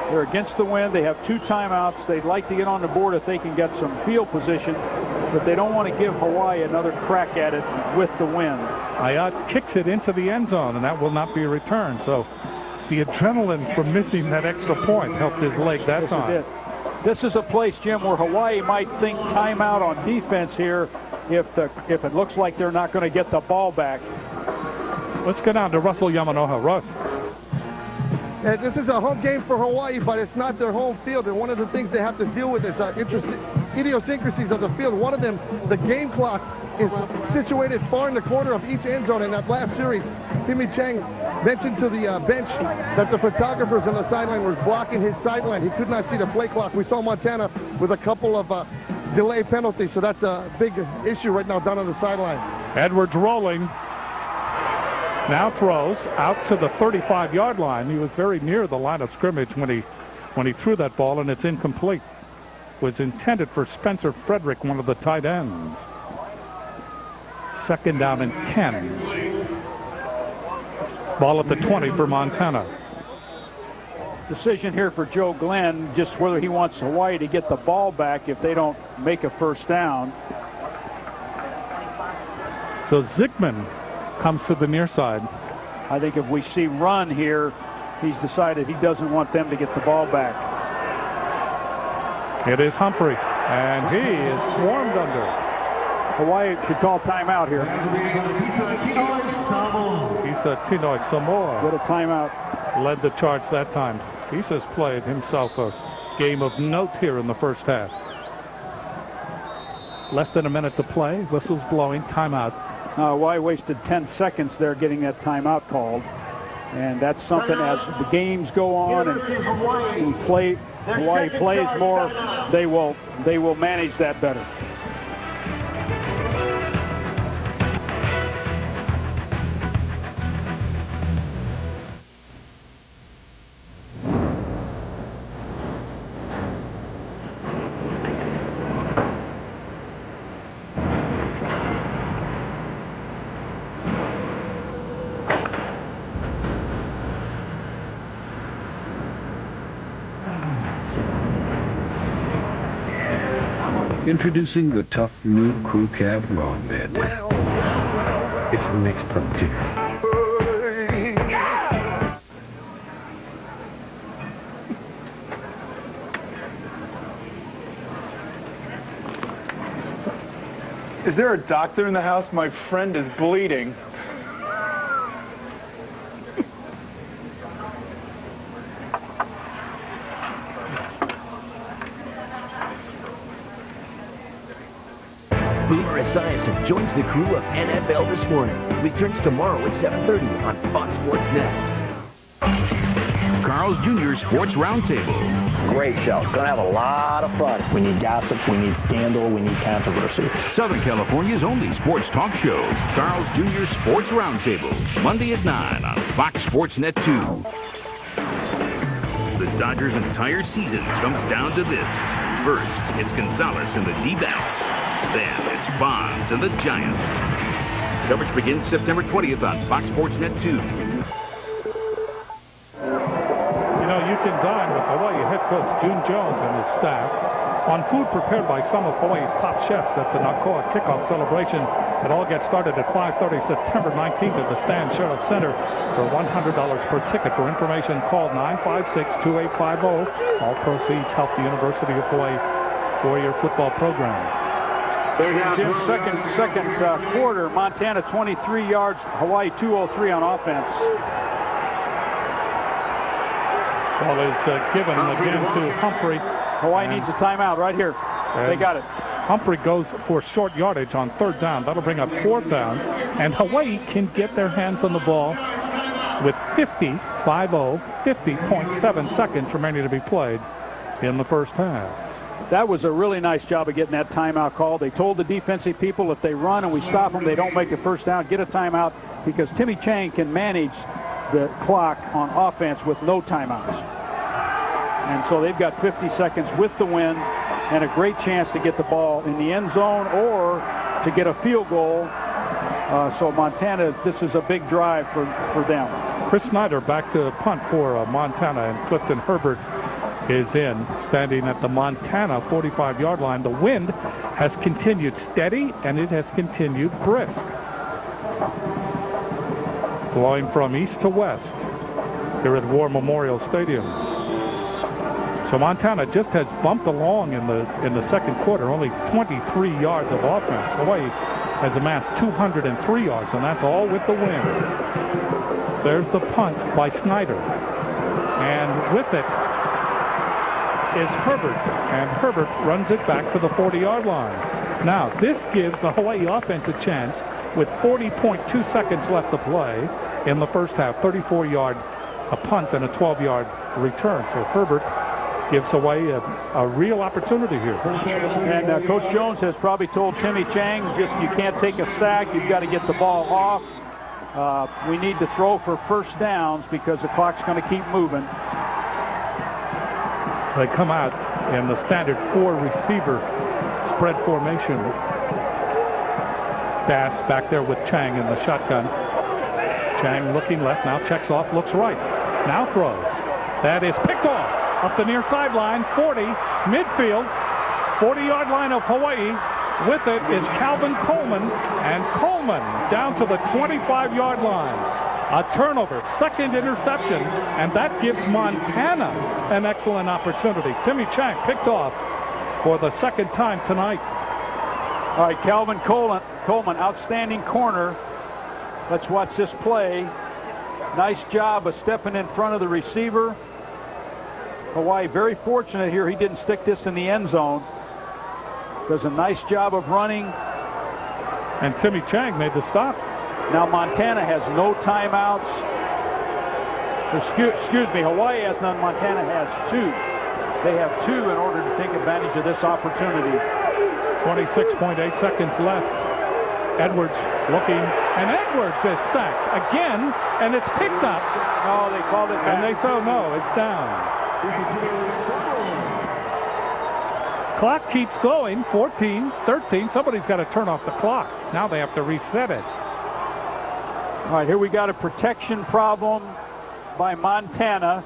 They're against the wind. They have 2 timeouts. They'd like to get on the board if they can get some field position, but they don't want to give Hawaii another crack at it with the wind. Ayat kicks it into the end zone, and that will not be returned. So the adrenaline from missing that extra point helped his leg that time. Yes, it did. This is a place, Jim, where Hawaii might think timeout on defense here if it looks like they're not going to get the ball back. Let's go down to Russell Yamanoha. Russ. And this is a home game for Hawaii, but it's not their home field. And one of the things they have to deal with is idiosyncrasies of the field. One of them, the game clock, is situated far in the corner of each end zone. In that last series, Timmy Chang mentioned to the bench that the photographers on the sideline were blocking his sideline. He could not see the play clock. We saw Montana with a couple of delay penalties, so that's a big issue right now down on the sideline. Edwards rolling. Now throws out to the 35-yard line. He was very near the line of scrimmage when he threw that ball, and it's incomplete. It was intended for Spencer Frederick, one of the tight ends. 2nd down and 10. Ball at the 20 for Montana. Decision here for Joe Glenn, just whether he wants Hawaii to get the ball back if they don't make a first down. So Zygmunt comes to the near side. I think if we see run here, he's decided he doesn't want them to get the ball back. It is Humphrey, and he is swarmed under. Hawaii should call timeout here. Isa Tinoi Samoa. What a timeout. Led the charge that time. Isa's played himself a game of note here in the first half. Less than a minute to play. Whistles blowing. Timeout. Hawaii wasted 10 seconds there getting that timeout called. And that's something as the games go on and Hawaii plays more, they will manage that better. Introducing the tough new crew cab road bed. It's the next frontier. Is there a doctor in the house? My friend is bleeding. Boomer Esiason joins the crew of NFL This Morning. Returns tomorrow at 7:30 on Fox Sports Net. Carl's Jr. Sports Roundtable. Great show. Gonna have a lot of fun. We need gossip, we need scandal, we need controversy. Southern California's only sports talk show. Carl's Jr. Sports Roundtable. Monday at 9 on Fox Sports Net 2. The Dodgers' entire season comes down to this. First, it's Gonzalez and the D-backs. Then it's Bonds and the Giants. Coverage begins September 20th on Fox Sports Net 2. You know, you can dine with Hawaii head coach June Jones and his staff on food prepared by some of Hawaii's top chefs at the Nakoa kickoff celebration. It all gets started at 5:30 September 19th at the Stan Sheriff Center for $100 per ticket. For information, call 956-2850. All proceeds help the University of Hawaii Warrior football program. Jim, second quarter, Montana 23 yards, Hawaii 203 on offense. Ball is given again to Humphrey. Hawaii needs a timeout right here. They got it. Humphrey goes for short yardage on third down. That'll bring up fourth down. And Hawaii can get their hands on the ball with 50.7 seconds remaining to be played in the first half. That was a really nice job of getting that timeout call. They told the defensive people if they run and we stop them, they don't make a first down, get a timeout, because Timmy Chang can manage the clock on offense with no timeouts. And so they've got 50 seconds with the win and a great chance to get the ball in the end zone or to get a field goal. So Montana, this is a big drive for them. Chris Snyder back to punt for Montana, and Clifton Herbert is in, standing at the Montana 45-yard line. The wind has continued steady, and it has continued brisk, blowing from east to west here at War Memorial Stadium. So Montana just has bumped along in the second quarter, only 23 yards of offense. Hawaii has amassed 203 yards, and that's all with the wind. There's the punt by Snyder, and with it is Herbert, and Herbert runs it back to the 40-yard line. Now, this gives the Hawaii offense a chance with 40.2 seconds left to play in the first half. 34-yard a punt and a 12-yard return. So Herbert gives Hawaii a real opportunity here. And Coach Jones has probably told Timmy Chang, just you can't take a sack, you've got to get the ball off. We need to throw for first downs because the clock's going to keep moving. They come out in the standard 4-receiver spread formation. Bass back there with Chang in the shotgun. Chang looking left, now checks off, looks right. Now throws. That is picked off up the near sideline, 40, midfield, 40-yard line of Hawaii. With it is Calvin Coleman, and Coleman down to the 25-yard line. A turnover, second interception, and that gives Montana an excellent opportunity. Timmy Chang picked off for the second time tonight. All right, Calvin Coleman, outstanding corner. Let's watch this play. Nice job of stepping in front of the receiver. Hawaii very fortunate here he didn't stick this in the end zone. Does a nice job of running. And Timmy Chang made the stop. Now Montana has no timeouts. Excuse me, Hawaii has none, Montana has 2. They have 2 in order to take advantage of this opportunity. 26.8 seconds left. Edwards looking, and Edwards is sacked again, and it's picked up. No, they called it back. And they said no, it's down. Clock keeps going, 14, 13. Somebody's got to turn off the clock. Now they have to reset it. All right, here we got a protection problem by Montana.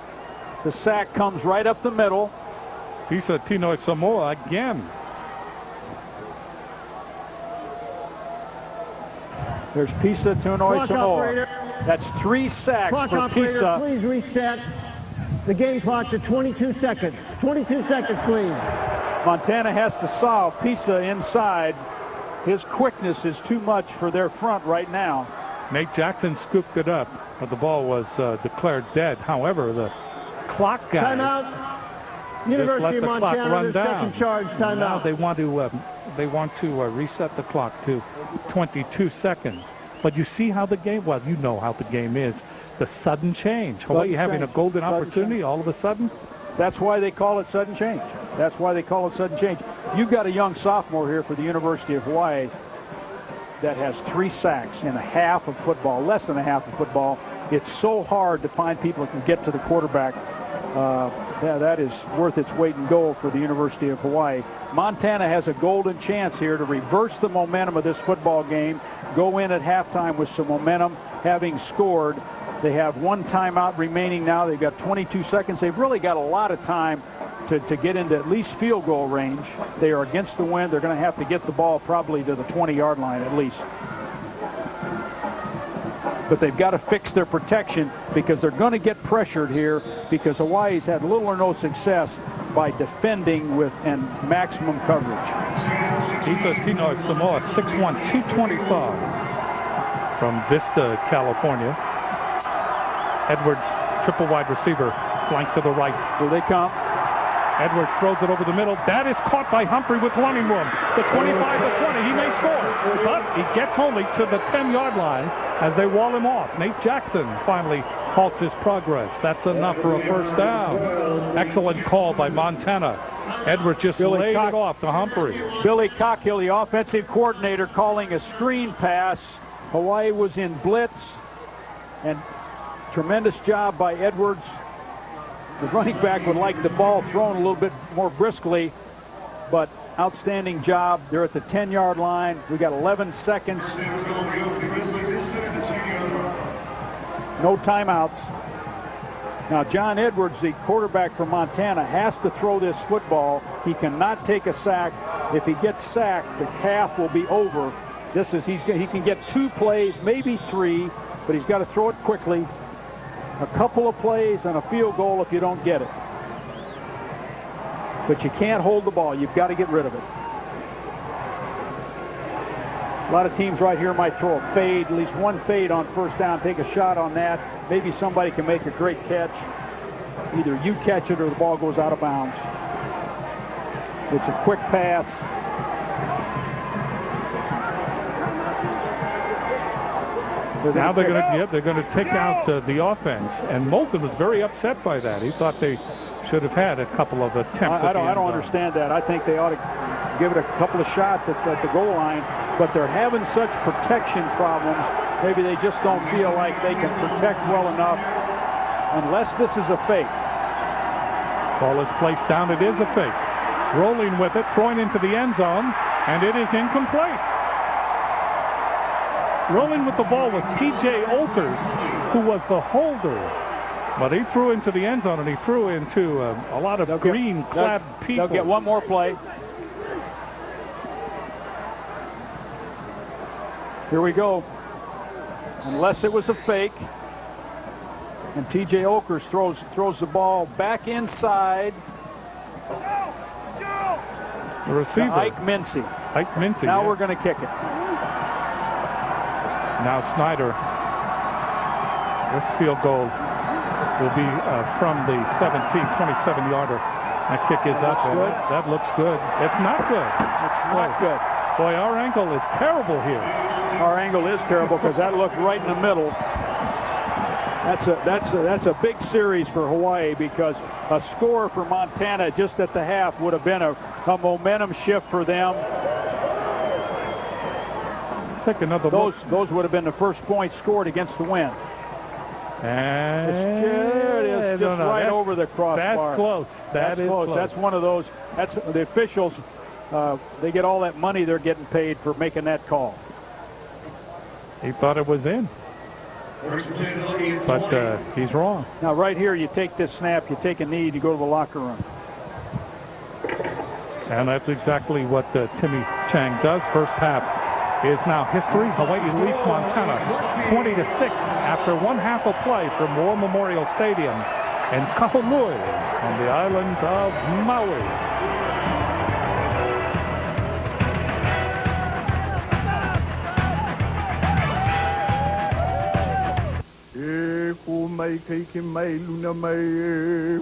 The sack comes right up the middle. Pisa Tino Samoa again. There's Pisa Tunoi Samoa. That's 3 sacks Clock for operator, Pisa. please reset the game clock to 22 seconds. 22 seconds, please. Montana has to solve Pisa inside. His quickness is too much for their front right now. Nate Jackson scooped it up, but the ball was declared dead. However, the clock guy Timeout. just University let of the clock Montana, run down. second charge, timeout. Now they want to reset the clock to 22 seconds. But you see how the game, well, you know how the game is. The sudden change. Hawaii having a golden opportunity all of a sudden. That's why they call it sudden change. That's why they call it sudden change. You've got a young sophomore here for the University of Hawaii that has 3 sacks in a half of football, less than a half of football. It's so hard to find people who can get to the quarterback. Yeah, that is worth its weight in gold for the University of Hawaii. Montana has a golden chance here to reverse the momentum of this football game, go in at halftime with some momentum, having scored. They have 1 timeout remaining now. They've got 22 seconds. They've really got a lot of time to get into at least field goal range. They are against the wind. They're going to have to get the ball probably to the 20-yard line at least. But they've got to fix their protection because they're going to get pressured here because Hawaii's had little or no success by defending with and maximum coverage. Pisa Tino Samoa, 6'1", 225 from Vista, California. Edwards, triple wide receiver, flank to the right. Here they come. Edwards throws it over the middle. That is caught by Humphrey with running room. The 25 to 20. He may score, but he gets only to the 10-yard line as they wall him off. Nate Jackson finally halts his progress. That's enough for a first down. Excellent call by Montana. Edwards just laid it off to Humphrey. Billy Cockhill, the offensive coordinator, calling a screen pass. Hawaii was in blitz, and tremendous job by Edwards. The running back would like the ball thrown a little bit more briskly, but outstanding job. They're at the 10-yard line. We got 11 seconds. No timeouts. Now, John Edwards, the quarterback for Montana, has to throw this football. He cannot take a sack. If he gets sacked, the half will be over. He can get 2 plays, maybe 3, but he's got to throw it quickly. A couple of plays and a field goal if you don't get it. But you can't hold the ball. You've got to get rid of it. A lot of teams right here might throw a fade, at least 1 fade on first down, take a shot on that. Maybe somebody can make a great catch. Either you catch it or the ball goes out of bounds. It's a quick pass. Now they're going to take out the offense, and Moulton was very upset by that. He thought they should have had a couple of attempts. I don't understand that. I think they ought to give it a couple of shots at the goal line, but they're having such protection problems. Maybe they just don't feel like they can protect well enough unless this is a fake. Ball is placed down. It is a fake. Rolling with it, throwing into the end zone, and it is incomplete. Rolling with the ball was T.J. Olters, who was the holder. But he threw into the end zone, and he threw into a lot of green-clad people. They'll get 1 more play. Here we go. Unless it was a fake. And T.J. Olters throws the ball back inside. The receiver. Ike Mincy. Ike Mincy. Now yeah. we're going to kick it. Now Snyder. This field goal will be from the 27-yarder. That kick is up. Good. That looks good. It's not good. It's not good. Boy, our angle is terrible here. Our angle is terrible because that looked right in the middle. That's a big series for Hawaii because a score for Montana just at the half would have been a momentum shift for them. Take another look. Those would have been the first points scored against the win. And there it is, just right over the crossbar. That's close. That's close. That's one of those. That's the officials. They get all that money they're getting paid for making that call. He thought it was in. But he's wrong. Now, right here, you take this snap, you take a knee, you go to the locker room. And that's exactly what Timmy Chang does. First half is now history. Hawaii leads Montana 20-6 after one half of play from War Memorial Stadium in Kahului on the island of Maui. Mai kai ke mai luna mai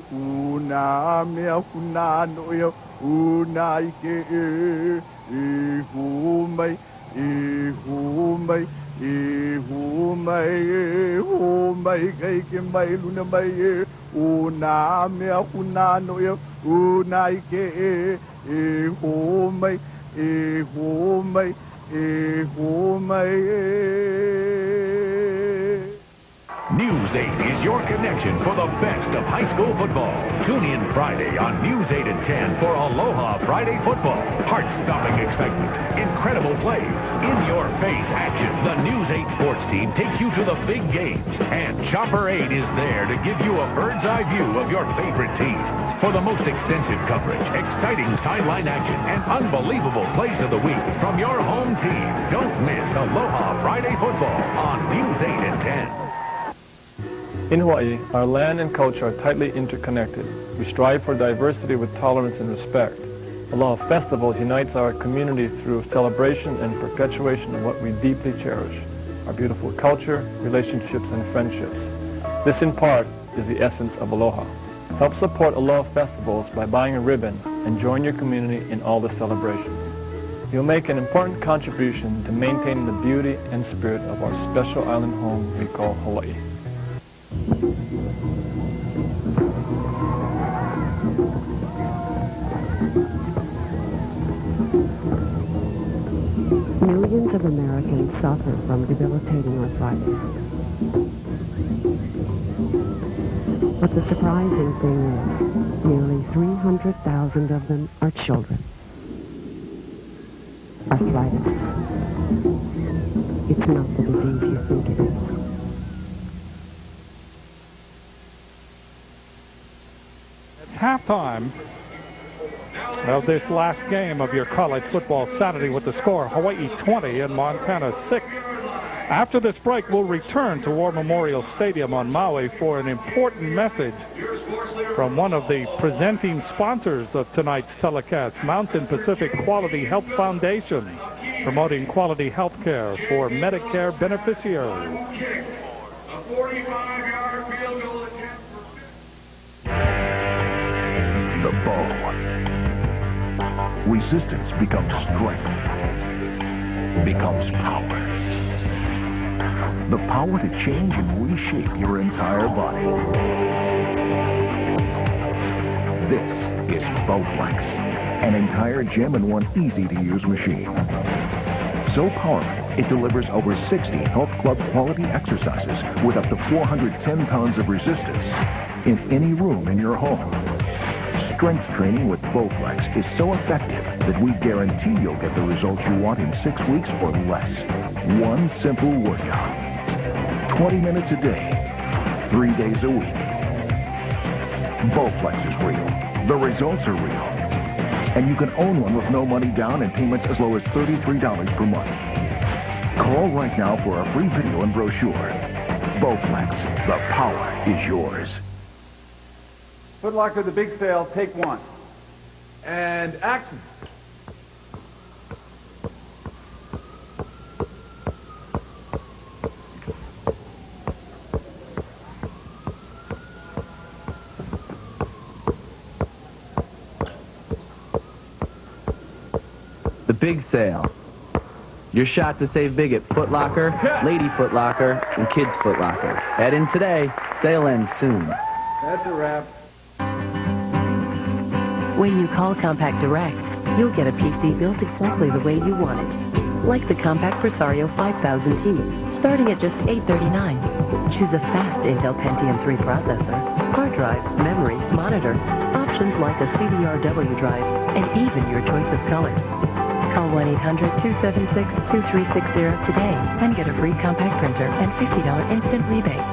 huna mea huna noia huna ike hu mai hu mai kai ke mai luna mai huna mea huna noia huna ike hu mai News 8 is your connection for the best of high school football. Tune in Friday on News 8 at 10 for Aloha Friday football. Heart-stopping excitement, incredible plays, in-your-face action. The News 8 sports team takes you to the big games, and Chopper 8 is there to give you a bird's-eye view of your favorite teams. For the most extensive coverage, exciting sideline action, and unbelievable plays of the week from your home team. Don't miss Aloha Friday football on News 8 at 10. In Hawaii, our land and culture are tightly interconnected. We strive for diversity with tolerance and respect. Aloha Festivals unites our community through celebration and perpetuation of what we deeply cherish, our beautiful culture, relationships, and friendships. This, in part, is the essence of Aloha. Help support Aloha Festivals by buying a ribbon and join your community in all the celebrations. You'll make an important contribution to maintaining the beauty and spirit of our special island home we call Hawaii. Millions of Americans suffer from debilitating arthritis. But the surprising thing is, nearly 300,000 of them are children. Arthritis. It's not the disease you think it is. Halftime of this last game of your college football Saturday with the score Hawaii 20 and Montana 6. After this break, we'll return to War Memorial Stadium on Maui for an important message from one of the presenting sponsors of tonight's telecast, Mountain Pacific Quality Health Foundation, promoting quality health care for Medicare beneficiaries. The bow. Resistance becomes strength. Becomes power. The power to change and reshape your entire body. This is Bowflex, an entire gem-in-one easy-to-use machine. So powerful, it delivers over 60 health club quality exercises with up to 410 pounds of resistance in any room in your home. Strength training with Bowflex is so effective that we guarantee you'll get the results you want in 6 weeks or less. One simple workout. 20 minutes a day, 3 days a week. Bowflex is real. The results are real. And you can own one with no money down and payments as low as $33 per month. Call right now for a free video and brochure. Bowflex, the power is yours. Foot Locker, the big sale, take one. And action. big sale. Your shot to save big at Foot Locker, Lady Foot Locker, and Kids Foot Locker. Head in today. Sale ends soon. That's a wrap. When you call Compact Direct, you'll get a PC built exactly the way you want it. Like the Compact Presario 5000T, starting at just $839. Choose a fast Intel Pentium 3 processor, hard drive, memory, monitor, options like a CDRW drive, and even your choice of colors. Call 1-800-276-2360 today and get a free compact printer and $50 instant rebate.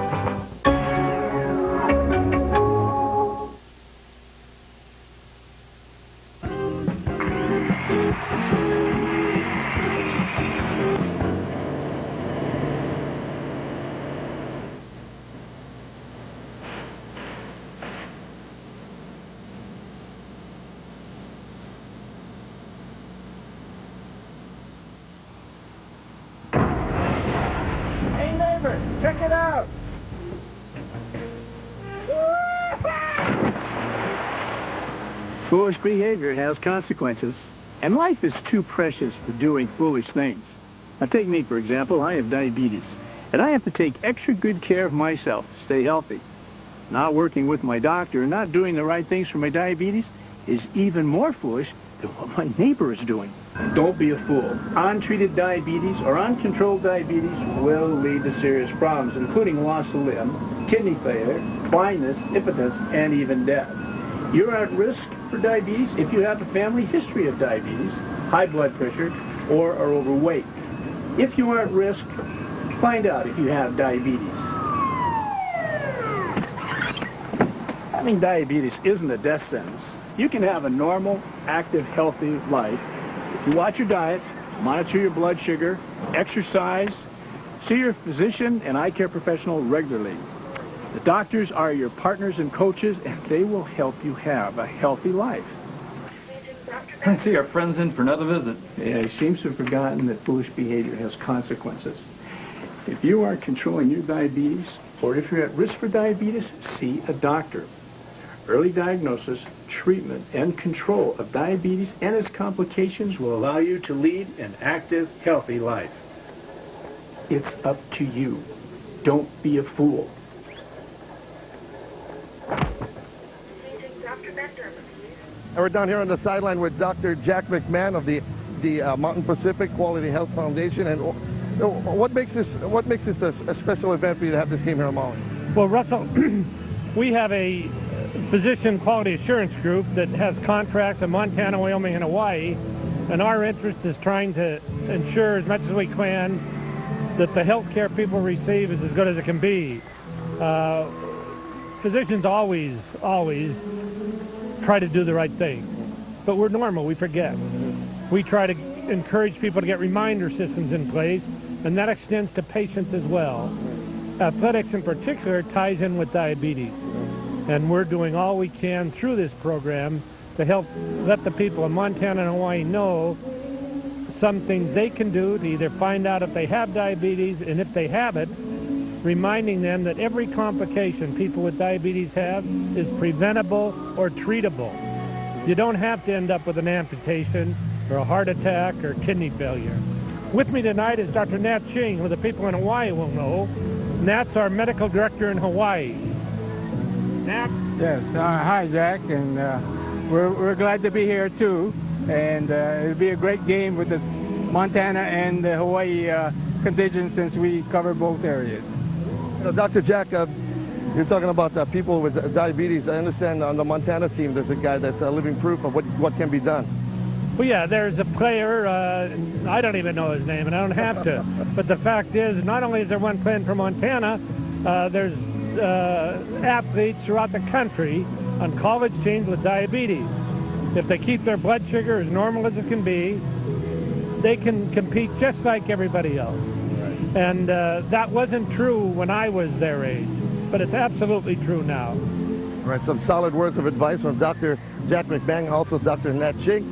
Check it out! Foolish behavior has consequences, and life is too precious for doing foolish things. Now take me, for example. I have diabetes, and I have to take extra good care of myself to stay healthy. Not working with my doctor and not doing the right things for my diabetes is even more foolish than what my neighbor is doing. Don't be a fool. Untreated diabetes or uncontrolled diabetes will lead to serious problems, including loss of limb, kidney failure, blindness, impotency, and even death. You're at risk for diabetes if you have a family history of diabetes, high blood pressure, or are overweight. If you are at risk, find out if you have diabetes. Having diabetes isn't a death sentence. You can have a normal, active, healthy life if you watch your diet, monitor your blood sugar, exercise, see your physician and eye care professional regularly. The doctors are your partners and coaches, and they will help you have a healthy life. I see our friend's in for another visit. Yeah, he seems to have forgotten that foolish behavior has consequences. If you aren't controlling your diabetes, or if you're at risk for diabetes, see a doctor. Early diagnosis, treatment, and control of diabetes and its complications will allow you to lead an active, healthy life. It's up to you. Don't be a fool. And we're down here on the sideline with Dr. Jack McMahon of the Mountain Pacific Quality Health Foundation. And what makes this a special event for you to have this game here in Maui? Well, Russell, we have a physician quality assurance group that has contracts in Montana, Wyoming, and Hawaii, and our interest is trying to ensure as much as we can that the health care people receive is as good as it can be. Physicians always try to do the right thing, but we're normal, we forget. We try to encourage people to get reminder systems in place, and that extends to patients as well. Athletics in particular ties in with diabetes. And we're doing all we can through this program to help let the people of Montana and Hawaii know some things they can do to either find out if they have diabetes, and if they have it, reminding them that every complication people with diabetes have is preventable or treatable. You don't have to end up with an amputation or a heart attack or kidney failure. With me tonight is Dr. Nat Ching, who the people in Hawaii will know. Nat's our medical director in Hawaii. Nat? Yes. Hi, Jack, and we're glad to be here too. And it'll be a great game with the Montana and the Hawaii contingent, since we cover both areas. You know, Dr. Jack, you're talking about people with diabetes. I understand on the Montana team there's a guy that's living proof of what can be done. Well, yeah, there's a player, I don't even know his name, and I don't have to. But the fact is, not only is there one playing for Montana, there's athletes throughout the country on college teams with diabetes. If they keep their blood sugar as normal as it can be, they can compete just like everybody else. Right. And that wasn't true when I was their age, but it's absolutely true now. All right, some solid words of advice from Dr. Jack McMahon, also Dr. Nat Ching.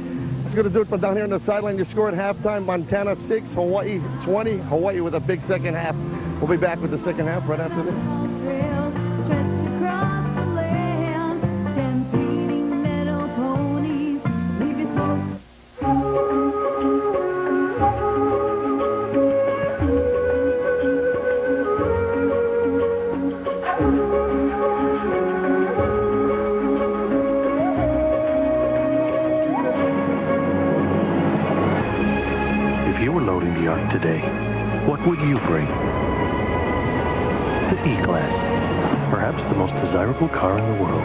That's going to do it from down here on the sideline. Your score at halftime, Montana 6, Hawaii 20. Hawaii with a big second half. We'll be back with the second half right after this. loading the Ark today, what would you bring? The E-Class, perhaps the most desirable car in the world.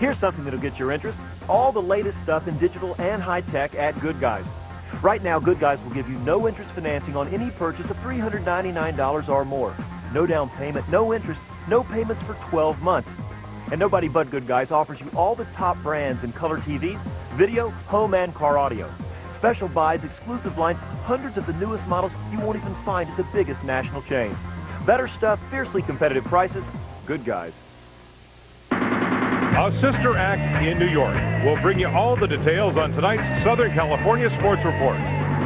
Here's something that'll get your interest. All the latest stuff in digital and high tech at Good Guys. Right now, Good Guys will give you no interest financing on any purchase of $399 or more. No down payment, no interest, no payments for 12 months. And nobody but Good Guys offers you all the top brands in color TVs, video, home, and car audio. Special buys, exclusive lines, hundreds of the newest models you won't even find at the biggest national chains. Better stuff, fiercely competitive prices. Good Guys. A sister act in New York will bring you all the details on tonight's Southern California Sports Report.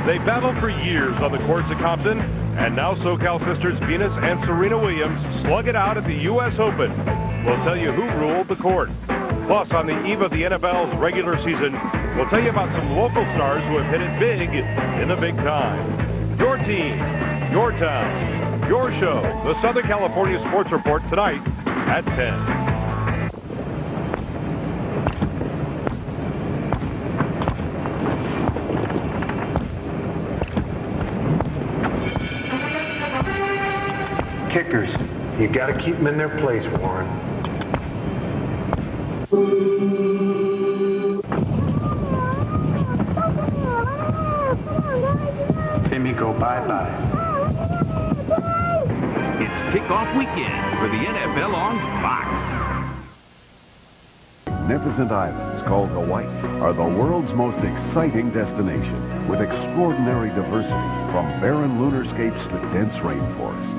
They battled for years on the courts at Compton, and now SoCal sisters Venus and Serena Williams slug it out at the U.S. Open. We'll tell you who ruled the court. Plus, on the eve of the NFL's regular season, we'll tell you about some local stars who have hit it big in the big time. Your team, your town, your show, the Southern California Sports Report tonight at 10. Kickers, you got to keep them in their place, Warren. Timmy, go bye-bye. It's kickoff weekend for the NFL on Fox. Magnificent islands called Hawaii are the world's most exciting destination with extraordinary diversity from barren lunarscapes to dense rainforests.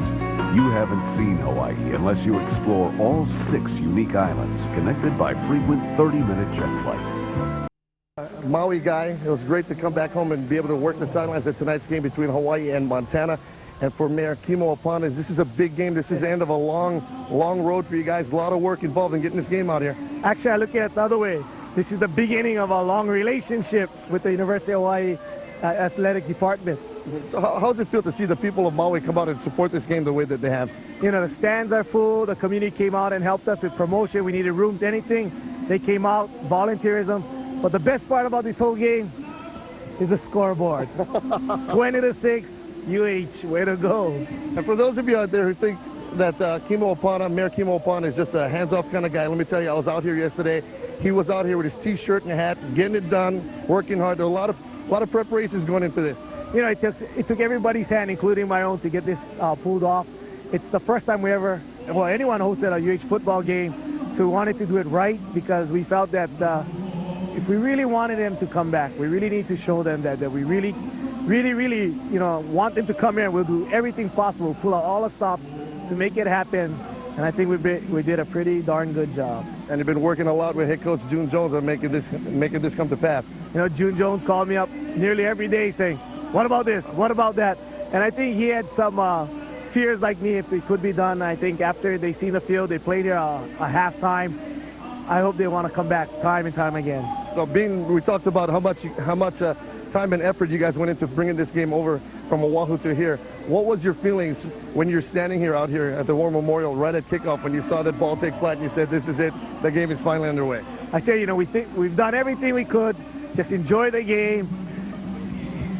You haven't seen Hawaii unless you explore all 6 unique islands connected by frequent 30-minute jet flights. Maui guy, it was great to come back home and be able to work the sidelines at tonight's game between Hawaii and Montana. And for Mayor Kimo Apana, this is a big game. This is the end of a long road for you guys. A lot of work involved in getting this game out here. Actually, I look at it the other way. This is the beginning of a long relationship with the University of Hawaii athletic department. How does it feel to see the people of Maui come out and support this game the way that they have? You know, the stands are full. The community came out and helped us with promotion. We needed rooms, anything. They came out, volunteerism. But the best part about this whole game is the scoreboard. 20-6, UH, way to go. And for those of you out there who think that Kimo Apana, Mayor Kimo Apana is just a hands-off kind of guy, let me tell you, I was out here yesterday. He was out here with his T-shirt and hat, getting it done, working hard. There were a lot of preparations going into this. You know, it took everybody's hand, including my own, to get this pulled off. It's the first time we ever, well, anyone hosted a UH football game, so we wanted to do it right because we felt that if we really wanted them to come back, we really need to show them that we really, you know, want them to come here. We'll do everything possible, pull out all the stops to make it happen. And I think we did a pretty darn good job. And you've been working a lot with head coach June Jones on making this come to pass. You know, June Jones called me up nearly every day saying, what about this? What about that? And I think he had some fears like me if it could be done. I think after they seen the field, they played here a halftime. I hope they want to come back time and time again. So we talked about how much time and effort you guys went into bringing this game over from Oahu to here. What was your feelings when you're standing here out here at the War Memorial right at kickoff when you saw that ball take flat and you said, this is it, the game is finally underway? I said, you know, we've done everything we could. Just enjoy the game.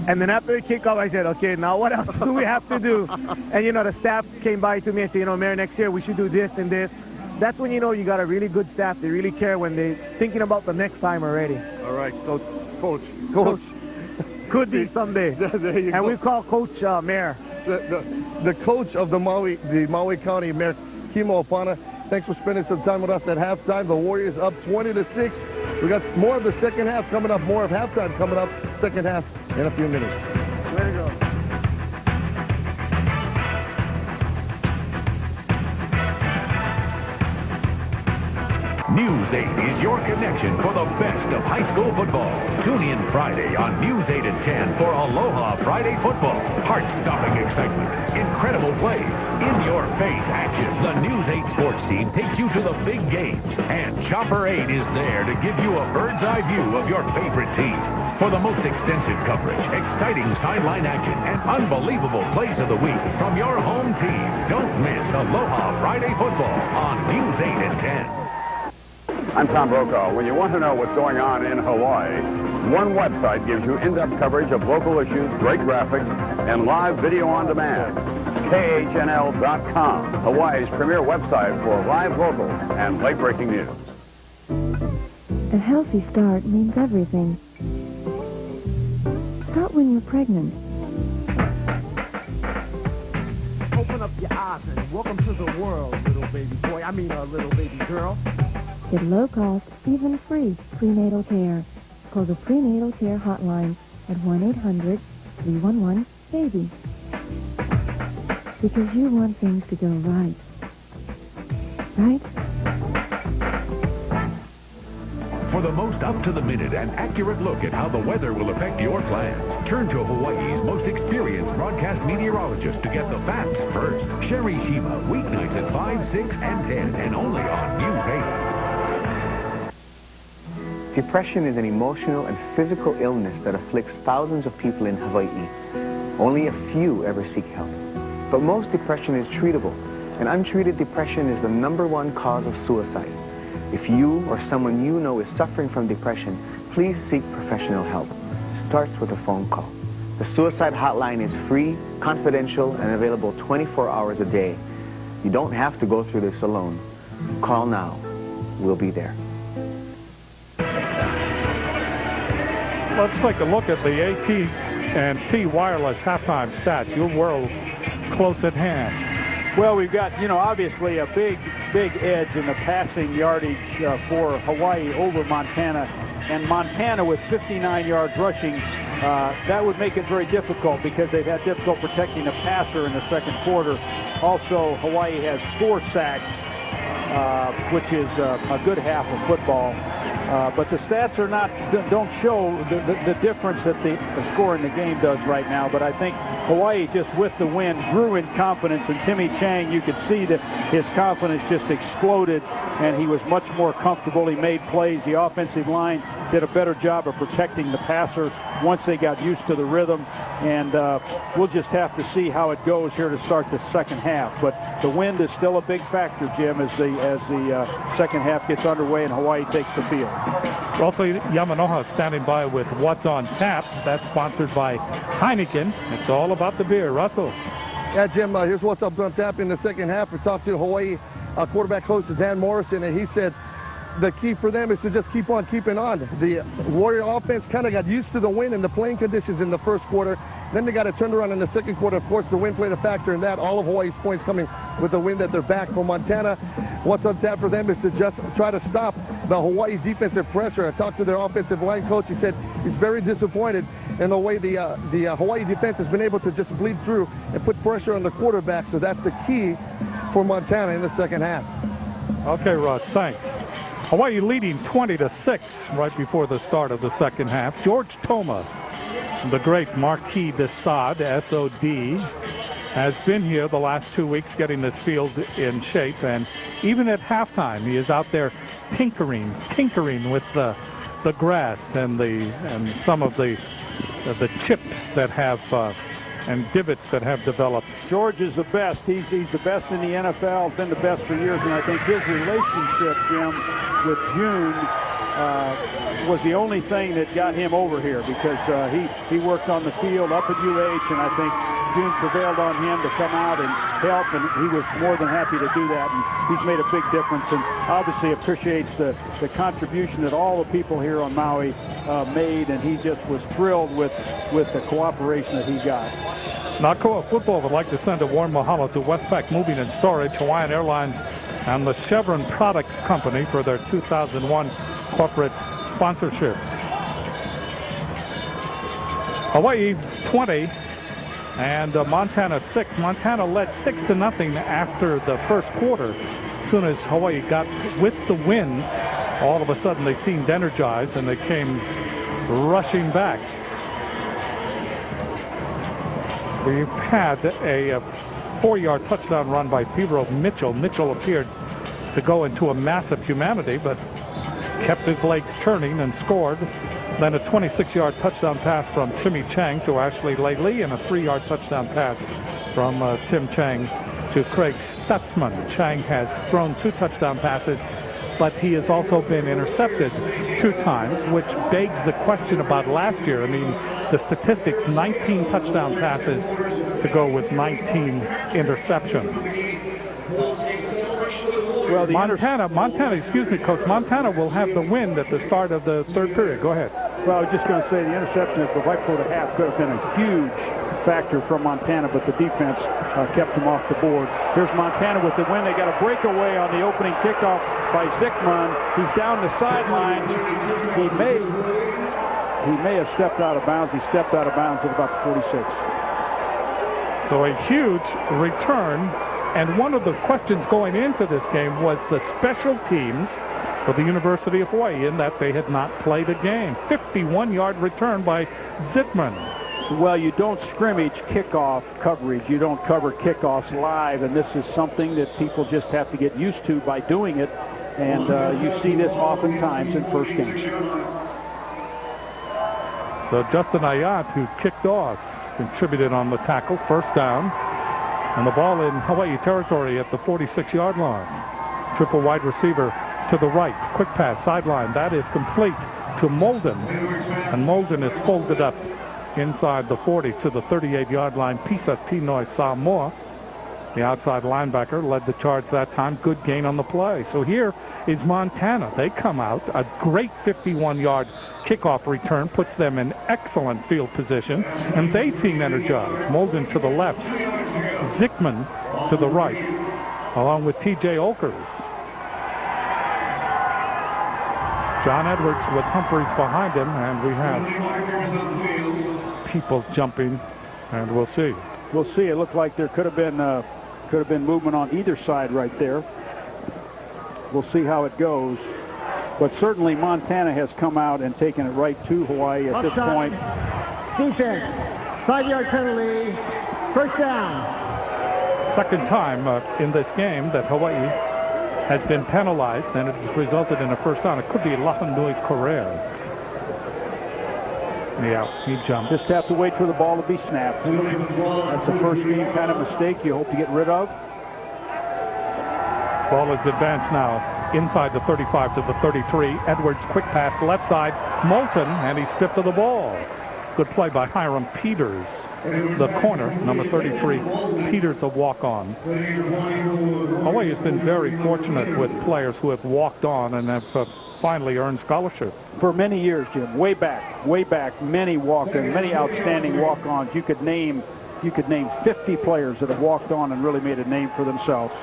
And then after the kickoff, I said, okay, now what else do we have to do? And, you know, the staff came by to me and said, you know, Mayor, next year we should do this and this. That's when you know you got a really good staff. They really care when they're thinking about the next time already. All right, Coach. Could be someday. And we call Coach Mayor. The coach of the Maui County, Mayor Kimo Apana. Thanks for spending some time with us at halftime. The Warriors up 20-6. We got more of the second half coming up, more of halftime coming up, second half in a few minutes. There you go. News 8 is your connection for the best of high school football. Tune in Friday on News 8 at 10 for Aloha Friday football. Heart-stopping excitement, incredible plays, in-your-face action. The News 8 sports team takes you to the big games, and Chopper 8 is there to give you a bird's-eye view of your favorite team. For the most extensive coverage, exciting sideline action, and unbelievable plays of the week from your home team. Don't miss Aloha Friday football on News 8 at 10. I'm Tom Brokaw. When you want to know what's going on in Hawaii, one website gives you in-depth coverage of local issues, great graphics, and live video on demand. KHNL.com, Hawaii's premier website for live local and late-breaking news. A healthy start means everything. Start when you're pregnant. Open up your eyes and welcome to the world, little baby boy. I mean, little baby girl. Get low-cost, even free prenatal care. Call the prenatal care hotline at 1-800-311-BABY. Because you want things to go right. Right? For the most up-to-the-minute and accurate look at how the weather will affect your plans, turn to Hawaii's most experienced broadcast meteorologist to get the facts first. Sherry Shima, weeknights at 5, 6, and 10, and only on News 8. Depression is an emotional and physical illness that afflicts thousands of people in Hawaii. Only a few ever seek help. But most depression is treatable, and untreated depression is the #1 cause of suicide. If you or someone you know is suffering from depression, please seek professional help. Starts with a phone call. The suicide hotline is free, confidential, and available 24 hours a day. You don't have to go through this alone. Call now. We'll be there. Let's take a look at the AT&T Wireless halftime stats. Your world close at hand. Well, we've got, obviously a big edge in the passing yardage for Hawaii over Montana. And Montana with 59 yards rushing, that would make it very difficult because they've had difficulty protecting the passer in the second quarter. Also, Hawaii has 4 sacks, which is a good half of football. But the stats don't show the difference that the score in the game does right now. But I think Hawaii, just with the win, grew in confidence. And Timmy Chang, you could see that his confidence just exploded, and he was much more comfortable. He made plays. The offensive line did a better job of protecting the passer once they got used to the rhythm. And we'll just have to see how it goes here to start the second half. But the wind is still a big factor, Jim, as the second half gets underway and Hawaii takes the field. Also, Yamanoha standing by with What's on Tap. That's sponsored by Heineken. It's all about the beer. Russell. Yeah, Jim, here's What's Up on Tap in the second half. We talked to Hawaii quarterback coach Dan Morrison, and he said the key for them is to just keep on keeping on. The Warrior offense kind of got used to the wind and the playing conditions in the first quarter. Then they got it turned around in the second quarter. Of course, the wind played a factor in that. All of Hawaii's points coming with the wind at their back. For Montana, what's on tap for them is to just try to stop the Hawaii defensive pressure. I talked to their offensive line coach. He said he's very disappointed in the way the Hawaii defense has been able to just bleed through and put pressure on the quarterback. So that's the key for Montana in the second half. Okay, Russ, thanks. Hawaii leading 20-6 right before the start of the second half. George Toma, the great Marquis de Sade, S-O-D, has been here the last 2 weeks getting this field in shape. And even at halftime, he is out there tinkering with the grass and some of the chips that have and divots that have developed. George is the best. He's the best in the NFL, been the best for years, and I think his relationship, Jim, with June was the only thing that got him over here, because he worked on the field up at UH, and I think June prevailed on him to come out and help, and he was more than happy to do that, and he's made a big difference, and obviously appreciates the contribution that all the people here on Maui made, and he just was thrilled with the cooperation that he got. Nakoa Football would like to send a warm mahalo to Westpac Moving and Storage, Hawaiian Airlines, and the Chevron Products Company for their 2001 corporate sponsorship. Hawaii 20 and Montana 6. Montana led 6-0 after the first quarter. As soon as Hawaii got with the wind, all of a sudden they seemed energized and they came rushing back. We've had a 4-yard touchdown run by Piro Mitchell. Mitchell appeared to go into a mass of humanity, but kept his legs churning and scored. Then a 26-yard touchdown pass from Timmy Chang to Ashley Laley, and a 3-yard touchdown pass from Tim Chang to Craig Stutzman. Chang has thrown 2 touchdown passes but he has also been intercepted 2 times, which begs the question about last year. I mean, the statistics, 19 touchdown passes to go with 19 interceptions. Well, Montana, excuse me, Coach, Montana will have the wind at the start of the 3rd period. Go ahead. Well, I was just going to say the interception at the right before the half could have been a huge factor from Montana, but the defense kept him off the board. Here's Montana with the win. They got a breakaway on the opening kickoff by Zickman. He's down the sideline. He may have stepped out of bounds. He stepped out of bounds at about the 46. So a huge return. And one of the questions going into this game was the special teams for the University of Hawaii, in that they had not played a game. 51-yard return by Zickman. Well, you don't scrimmage kickoff coverage. You don't cover kickoffs live, and this is something that people just have to get used to by doing it. And you see this oftentimes in first games. So Justin Ayat, who kicked off, contributed on the tackle. First down. And the ball in Hawaii territory at the 46-yard line. Triple wide receiver to the right. Quick pass sideline. That is complete to Molden. And Molden is folded up inside the 40 to the 38-yard line. Pisa Tinoi Samoa, the outside linebacker, led the charge that time. Good gain on the play. So here is Montana. They come out. A great 51-yard kickoff return puts them in excellent field position. And they seem energized. Molden to the left. Zickman to the right, along with T.J. Olkers. John Edwards with Humphreys behind him, and we have people jumping, and we'll see. We'll see. It looked like there could have been movement on either side right there. We'll see how it goes. But certainly Montana has come out and taken it right to Hawaii at this point. Defense, 5-yard penalty, first down. Second time in this game that Hawaii has been penalized, and it has resulted in a first down. It could be Lahanui Correa. Yeah, he jumped. Just have to wait for the ball to be snapped. That's a first game kind of mistake you hope to get rid of. Ball is advanced now inside the 35 to the 33. Edwards, quick pass left side. Moulton, and he's stiff to the ball. Good play by Hiram Peters. The corner, number 33, Peters, a walk-on. Hawaii has been very fortunate with players who have walked on and have finally earned scholarship. For many years, Jim, way back, many walk-ins, many outstanding walk-ons. You could name 50 players that have walked on and really made a name for themselves.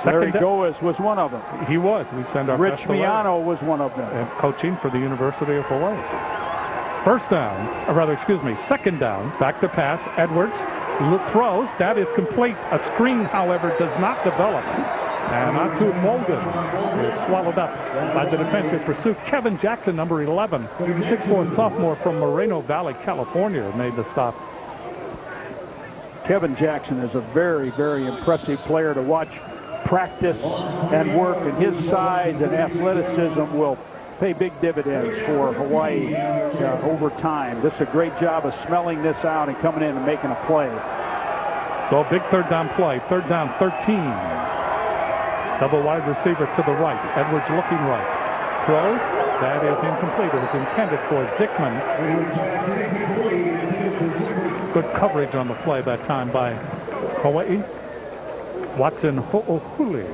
Larry Goes was one of them. He was. We send our Rich Miano was one of them. And coaching for the University of Hawaii. First down, or rather, excuse me, second down, back to pass. Edwards throws. That is complete. A screen, however, does not develop. And Atu Molden is swallowed up by the defensive pursuit. Kevin Jackson, number 11, 6'4" sophomore from Moreno Valley, California, made the stop. Kevin Jackson is a very, very impressive player to watch practice and work, and his size and athleticism will pay big dividends for Hawaii over time. This is a great job of smelling this out and coming in and making a play. So a big third down play. Third down, 13. Double wide receiver to the right. Edwards looking right. Throws. That is incomplete. It was intended for Zickman. Good coverage on the play that time by Hawaii. Watson Ho'ohuli.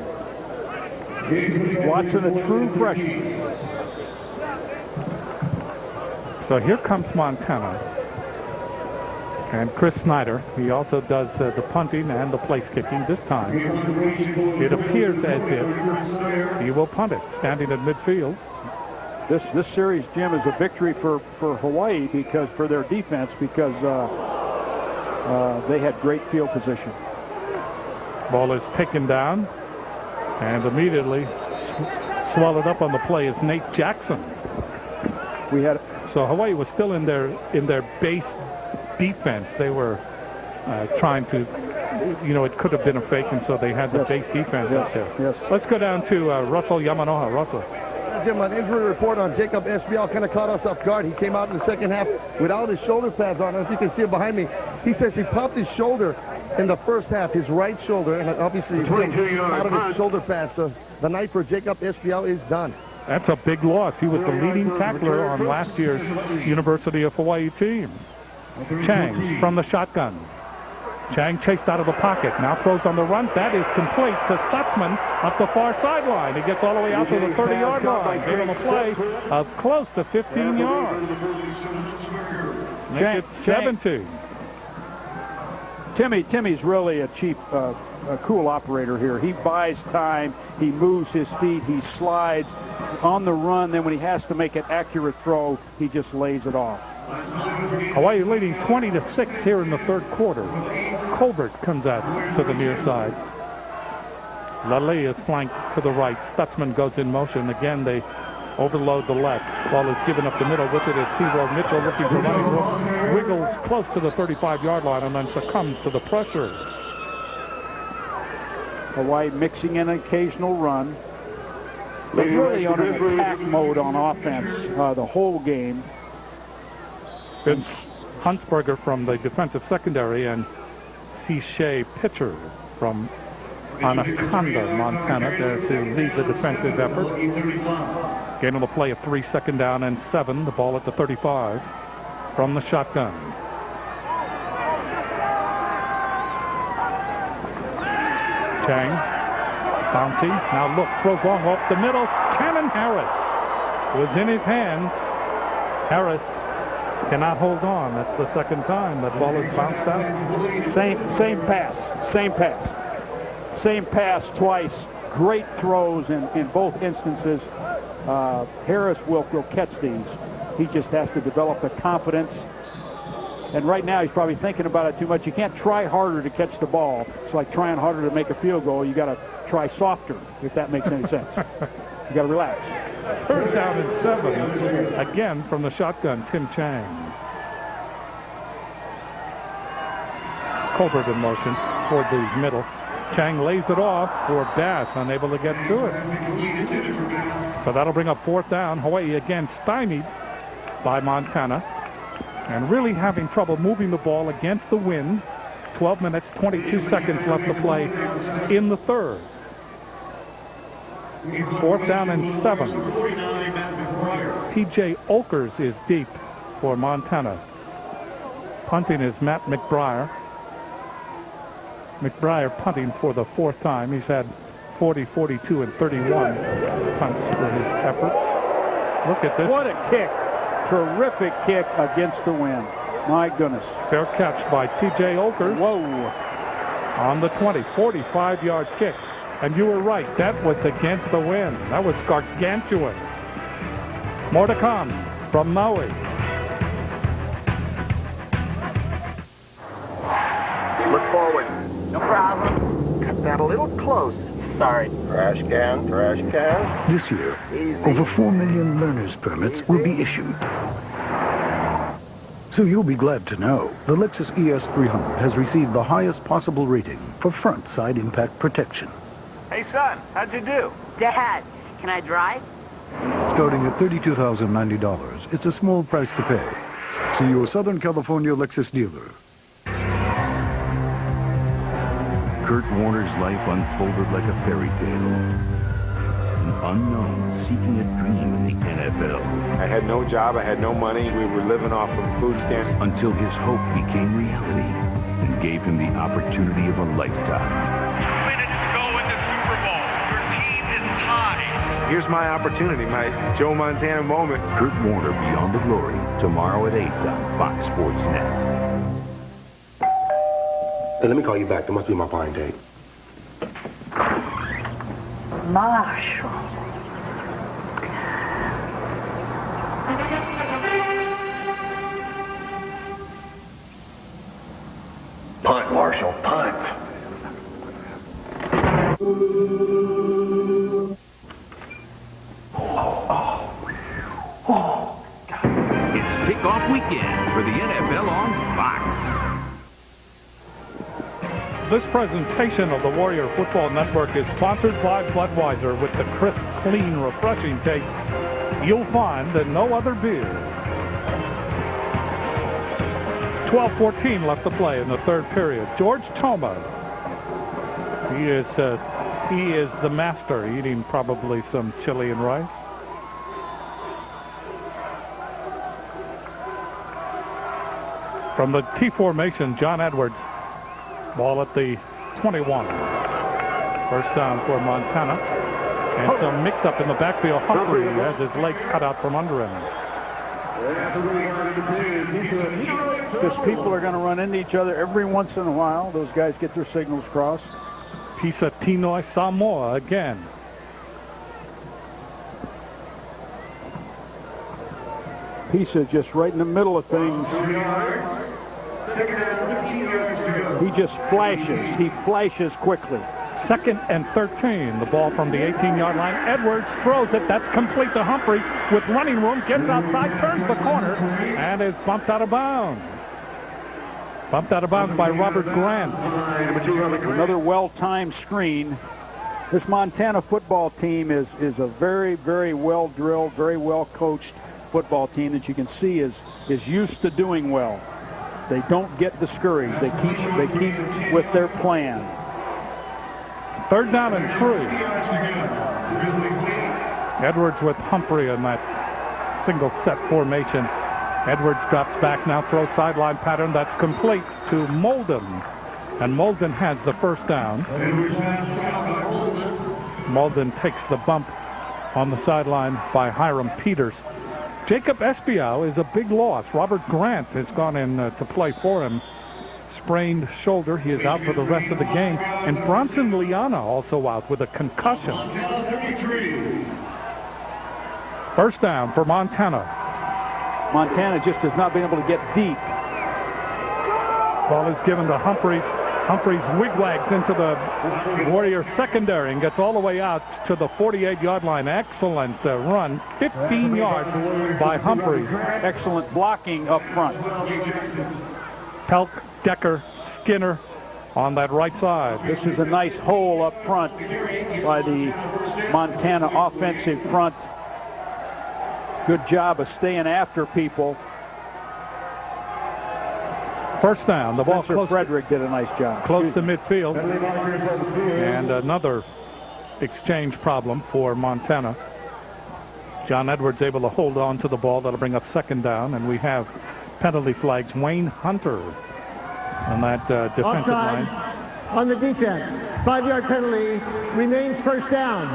Watson, a true freshman. So here comes Montana. And Chris Snyder, he also does the punting and the place kicking this time. It appears as if he will punt it, standing at midfield. This series, Jim, is a victory for Hawaii because for their defense, because they had great field position. Ball is taken down, and immediately swallowed up on the play is Nate Jackson. So Hawaii was still in their base defense. They were trying to, it could have been a fake, and so they had the base defense out there. Yes. Let's go down to Russell Yamanoha. Russell. Jim, an injury report on Jacob Esbial kind of caught us off guard. He came out in the second half without his shoulder pads on. As you can see it behind me, he says he popped his shoulder in the first half. His right shoulder, and obviously you see out of his shoulder pads. So the night for Jacob Espial is done. That's a big loss. He was the leading tackler on last year's University of Hawaii team. Chang from the shotgun. Chang chased out of the pocket. Now throws on the run. That is complete to Stutzman up the far sideline. He gets all the way out to the 30-yard line. Gave him a play of close to 15 yards. Make it 17. Timmy's really a cool operator here. He buys time. He moves his feet. He slides on the run. Then when he has to make an accurate throw, he just lays it off. Hawaii leading 20-6 here in the third quarter. Colbert comes out to the near side. Lally is flanked to the right. Stutzman goes in motion. Again, they overload the left. Ball is given up the middle. With it is T-Row Mitchell looking for running room. Wiggles close to the 35-yard line and then succumbs to the pressure. Hawaii mixing in an occasional run. But really on an attack mode on offense the whole game. Vince Huntsberger from the defensive secondary and C. Pitcher from Anaconda, Montana, to lead the defensive effort. Gain on the play of 3, 2nd down and 7. The ball at the 35 from the shotgun. Chang, bouncy. Now look, throws long off the middle. Cannon Harris was in his hands. Harris cannot hold on. That's the second time that ball is bounced out. Same pass twice. Great throws in both instances. Harris will catch these. He just has to develop the confidence. And right now he's probably thinking about it too much. You can't try harder to catch the ball. It's like trying harder to make a field goal. You got to try softer, if that makes any sense. You got to relax. 3rd down and 7. Again from the shotgun, Tim Chang. Colbert in motion toward the middle. Chang lays it off for Bass, unable to get to it. So that'll bring up 4th down. Hawaii again stymied by Montana and really having trouble moving the ball against the wind. 12 minutes, 22 seconds left to play in the third. 4th down and 7. T.J. Olkers is deep for Montana. Punting is Matt McBriar. McBriar punting for the 4th time. He's had 40, 42, and 31 punts for his efforts. Look at this. What a kick. Terrific kick against the wind. My goodness. Fair catch by T.J. Olkers. Whoa. On the 20, 45-yard kick. And you were right. That was against the wind. That was gargantuan. More to come from Maui. Look forward. No problem. Cut that a little close. Sorry. Trash can, trash can. This year, over 4 million learner's permits will be issued. So you'll be glad to know the Lexus ES300 has received the highest possible rating for front side impact protection. Hey, son, how'd you do? Dad, can I drive? Starting at $32,090, it's a small price to pay. See your Southern California Lexus dealer. Kurt Warner's life unfolded like a fairy tale. An unknown seeking a dream in the NFL. I had no job, I had no money, we were living off of food stamps. Until his hope became reality and gave him the opportunity of a lifetime. 2 minutes to go in the Super Bowl. Your team is tied. Here's my opportunity, my Joe Montana moment. Kurt Warner Beyond the Glory, tomorrow at 8 on Fox Sports Net. Hey, let me call you back. There must be my blind date. Marshall. Punt, Marshall, punt. It's kickoff weekend for the NFL on Fox. This presentation of the Warrior Football Network is sponsored by Budweiser with the crisp, clean, refreshing taste you'll find in no other beer. 12:14 left to play in the third period. George Toma. He is the master, eating probably some chili and rice. From the T formation, John Edwards. Ball at the 21. First down for Montana. And some mix-up in the backfield. Humphrey has his legs cut out from under him. Because people are going to run into each other every once in a while. Those guys get their signals crossed. Pisa Tinoi Samoa again. Pisa just right in the middle of things. He just flashes. He flashes quickly. 2nd and 13. The ball from the 18-yard line. Edwards throws it. That's complete to Humphreys with running room. Gets outside, turns the corner, and is bumped out of bounds. Bumped out of bounds by Robert Grant. Another well-timed screen. This Montana football team is a very, very well-drilled, very well-coached football team that you can see is used to doing well. They don't get discouraged. They keep with their plan. 3rd down and 3. Edwards with Humphrey in that single set formation. Edwards drops back now, throws sideline pattern. That's complete to Molden. And Molden has the first down. Molden takes the bump on the sideline by Hiram Peters. Jacob Espiau is a big loss. Robert Grant has gone in to play for him. Sprained shoulder. He is out for the rest of the game. And Bronson Liana also out with a concussion. First down for Montana. Montana just has not been able to get deep. Ball is given to Humphreys. Humphreys wigwags into the Warrior secondary and gets all the way out to the 48-yard line. Excellent run. 15 yards by Humphreys. Excellent blocking up front. Pelk, Decker, Skinner on that right side. This is a nice hole up front by the Montana offensive front. Good job of staying after people. First down. The ball close. Frederick did a nice job. Close to midfield. And another exchange problem for Montana. John Edwards able to hold on to the ball. That'll bring up 2nd down. And we have penalty flags. Wayne Hunter on that defensive Offside line. On the defense. 5-yard penalty. Remains first down.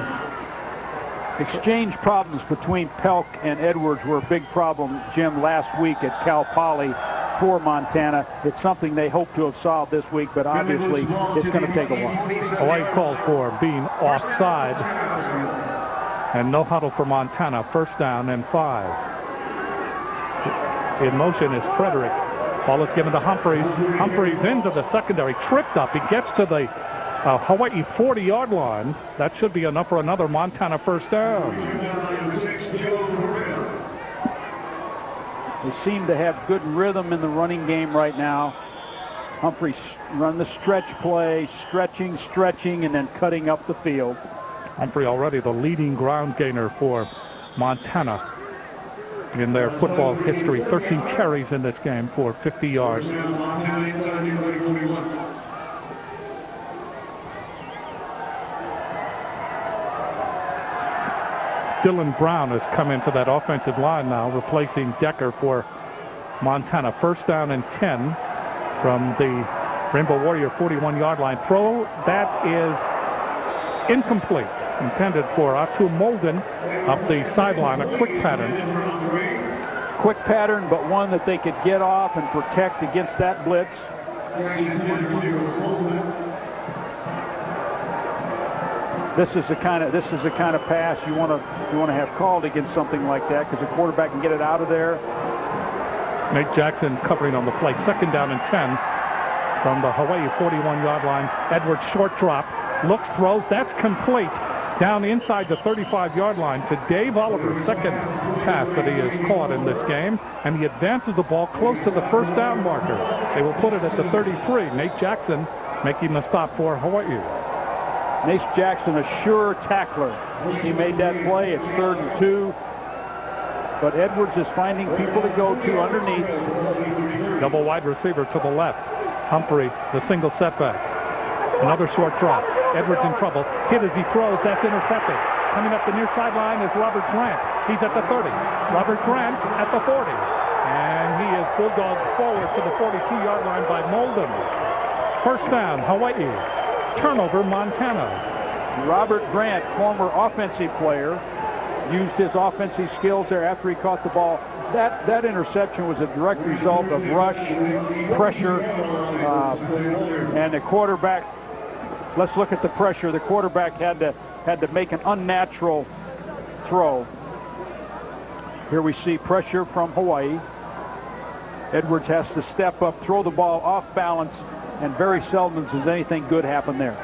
Exchange problems between Pelk and Edwards were a big problem, Jim, last week at Cal Poly for Montana. It's something they hope to have solved this week, but obviously it's going to take a while. Hawaii called for being offside. And no huddle for Montana. First down and 5. In motion is Frederick. Ball is given to Humphreys. Humphreys into the secondary. Tripped up. He gets to the Hawaii 40-yard line. That should be enough for another Montana first down. They seem to have good rhythm in the running game right now. Humphreys run the stretch play, stretching, and then cutting up the field. Humphrey already the leading ground gainer for Montana in their football history. 13 carries in this game for 50 yards. Dylan Brown has come into that offensive line now, replacing Decker for Montana. First down and 10 from the Rainbow Warrior 41-yard line. Throw that is incomplete. Intended for Atu Molden up the sideline. A quick pattern. Quick pattern, but one that they could get off and protect against that blitz. This is the kind of pass you want to have called against something like that, because the quarterback can get it out of there. Nate Jackson covering on the play. Second down and 10 from the Hawaii 41-yard line. Edwards short drop. Looks, throws. That's complete. Down inside the 35-yard line to Dave Oliver. Second pass that he has caught in this game. And he advances the ball close to the first down marker. They will put it at the 33. Nate Jackson making the stop for Hawaii. Nate Jackson, a sure tackler. He made that play. It's 3rd and 2. But Edwards is finding people to go to underneath. Double wide receiver to the left. Humphrey, the single setback. Another short drop. Edwards in trouble. Hit as he throws. That's intercepted. Coming up the near sideline is Robert Grant. He's at the 30. Robert Grant at the 40. And he is bulldogged forward to the 42-yard line by Molden. First down, Hawaii. Turnover, Montana. Robert Grant, former offensive player, used his offensive skills there after he caught the ball. That interception was a direct result of rush, pressure, and the quarterback. Let's look at the pressure. The quarterback had to make an unnatural throw. Here we see pressure from Hawaii. Edwards has to step up, throw the ball off balance, and very seldom does anything good happen there.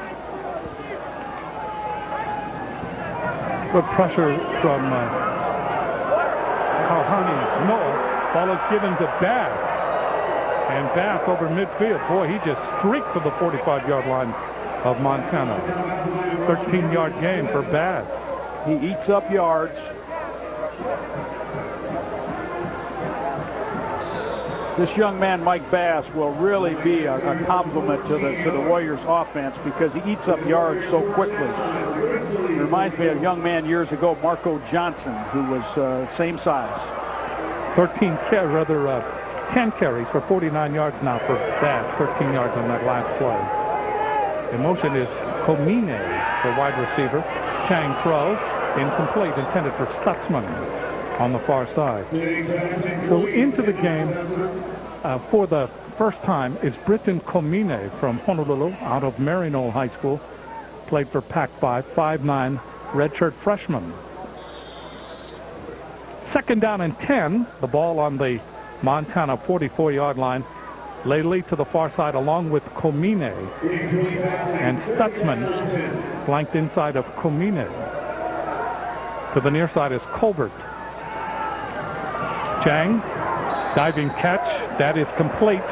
Good pressure from Noah. Ball is given to Bass. And Bass over midfield. Boy, he just streaked to the 45-yard line of Montana. 13-yard gain for Bass. He eats up yards. This young man, Mike Bass, will really be a compliment to the Warriors offense because he eats up yards so quickly. It reminds me of a young man years ago, Marco Johnson, who was same size. 10 carries for 49 yards now for Bass. 13 yards on that last play. In motion is Komine, the wide receiver. Chang throws. Incomplete, intended for Stutzman on the far side. So into the game for the first time is Britton Komine from Honolulu out of Maryknoll High School. Played for Pac-5, 5'9", redshirt freshman. Second down and 10. The ball on the Montana 44-yard line. Laley to the far side along with Komine. And Stutzman flanked inside of Komine. To the near side is Colbert. Chang, diving catch. That is complete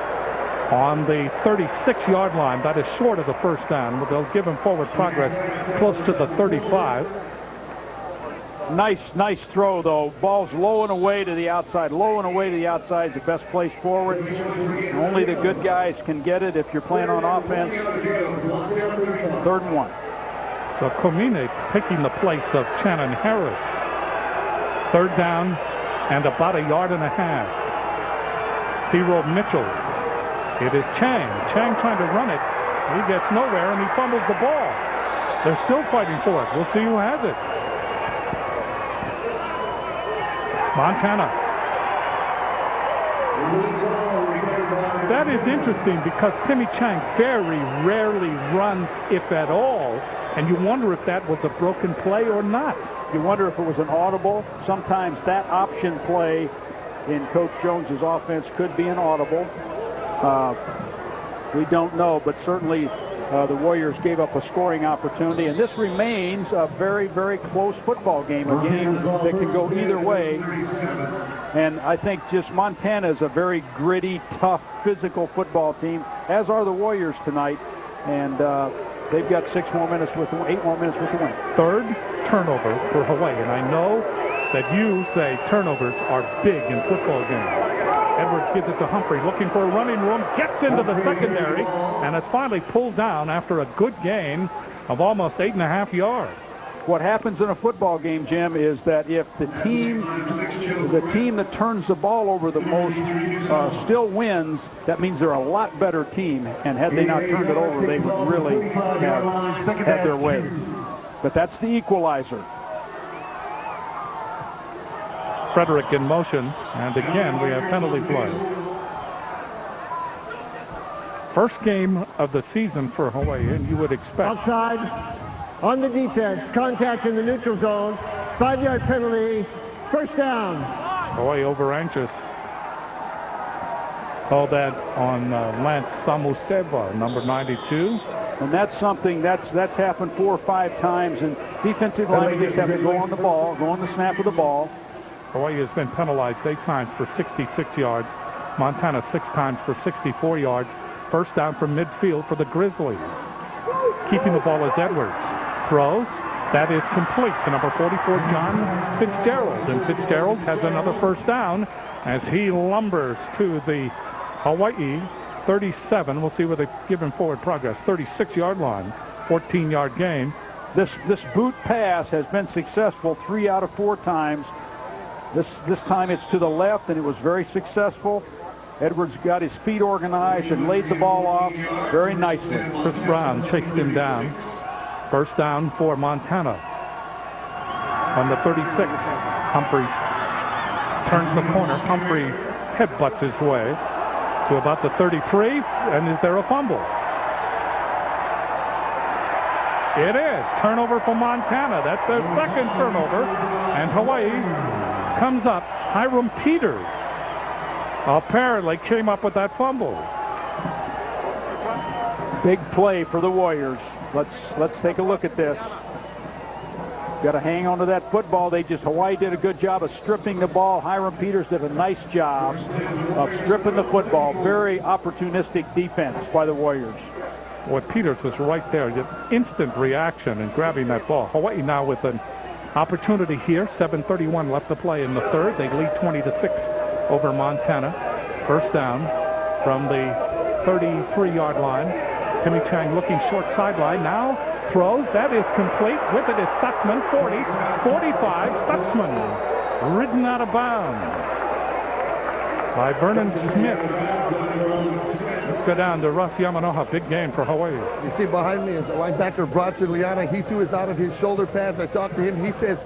on the 36-yard line. That is short of the first down. They'll give him forward progress close to the 35. Nice throw, though. Ball's low and away to the outside. Low and away to the outside is the best place forward. Only the good guys can get it if you're playing on offense. 3rd and 1. So Komine taking the place of Shannon Harris. 3rd down and about 1.5 yards. T-Row Mitchell. It is Chang. Chang trying to run it. He gets nowhere and he fumbles the ball. They're still fighting for it. We'll see who has it. Montana. That is interesting because Timmy Chang very rarely runs, if at all, and you wonder if that was a broken play or not. You wonder if it was an audible. Sometimes that option play in Coach Jones's offense could be an audible. We don't know, but certainly the Warriors gave up a scoring opportunity, and this remains a very, very close football game, a game that can go either way. And I think just Montana is a very gritty, tough, physical football team, as are the Warriors tonight. And they've got 8 more minutes with the win. 3rd turnover for Hawaii, and I know that you say turnovers are big in football games. Edwards gives it to Humphrey, looking for a running room, gets into the secondary, and it's finally pulled down after a good gain of almost 8.5 yards. What happens in a football game, Jim, is that if the team that turns the ball over the most still wins, that means they're a lot better team. And had they not turned it over, they would really have had their way. But that's the equalizer. Frederick in motion, and again we have penalty play. First game of the season for Hawaii, and you would expect. Outside on the defense, contact in the neutral zone, 5-yard penalty, first down. Hawaii over anxious. Call that on Lance Samuseva, number 92. And that's something that's happened 4 or 5 times, and defensive linemen just have to go on the ball, go on the snap of the ball. Hawaii has been penalized 8 times for 66 yards. Montana 6 times for 64 yards. First down from midfield for the Grizzlies. Keeping the ball is Edwards. Throws. That is complete to number 44, John Fitzgerald. And Fitzgerald has another first down as he lumbers to the Hawaii 37. We'll see where they give him forward progress. 36-yard line, 14-yard gain. This boot pass has been successful 3 out of 4 times. This time it's to the left, and it was very successful. Edwards got his feet organized and laid the ball off very nicely. Chris Brown chased him down. First down for Montana. On the 36, Humphrey turns the corner. Humphrey headbutts his way to about the 33, and is there a fumble? It is. Turnover for Montana. That's their second turnover, and Hawaii comes up. Hiram Peters apparently came up with that fumble. Big play for the Warriors. Let's take a look at this. Got to hang on to that football. Hawaii did a good job of stripping the ball. Hiram Peters did a nice job of stripping the football. Very opportunistic defense by the Warriors. Well, Peters was right there. Just instant reaction and grabbing that ball. Hawaii now with an opportunity here. 7:31 left to play in the third. They lead 20-6 over Montana. First down from the 33-yard line. Timmy Chang looking short sideline. Now throws. That is complete. With it is Stutzman. 40, 45. Stutzman ridden out of bounds by Vernon Smith. Let's go down to Russ Yamanoha. Big game for Hawaii. You see behind me is the linebacker Bronson Liana. He too is out of his shoulder pads. I talked to him. He says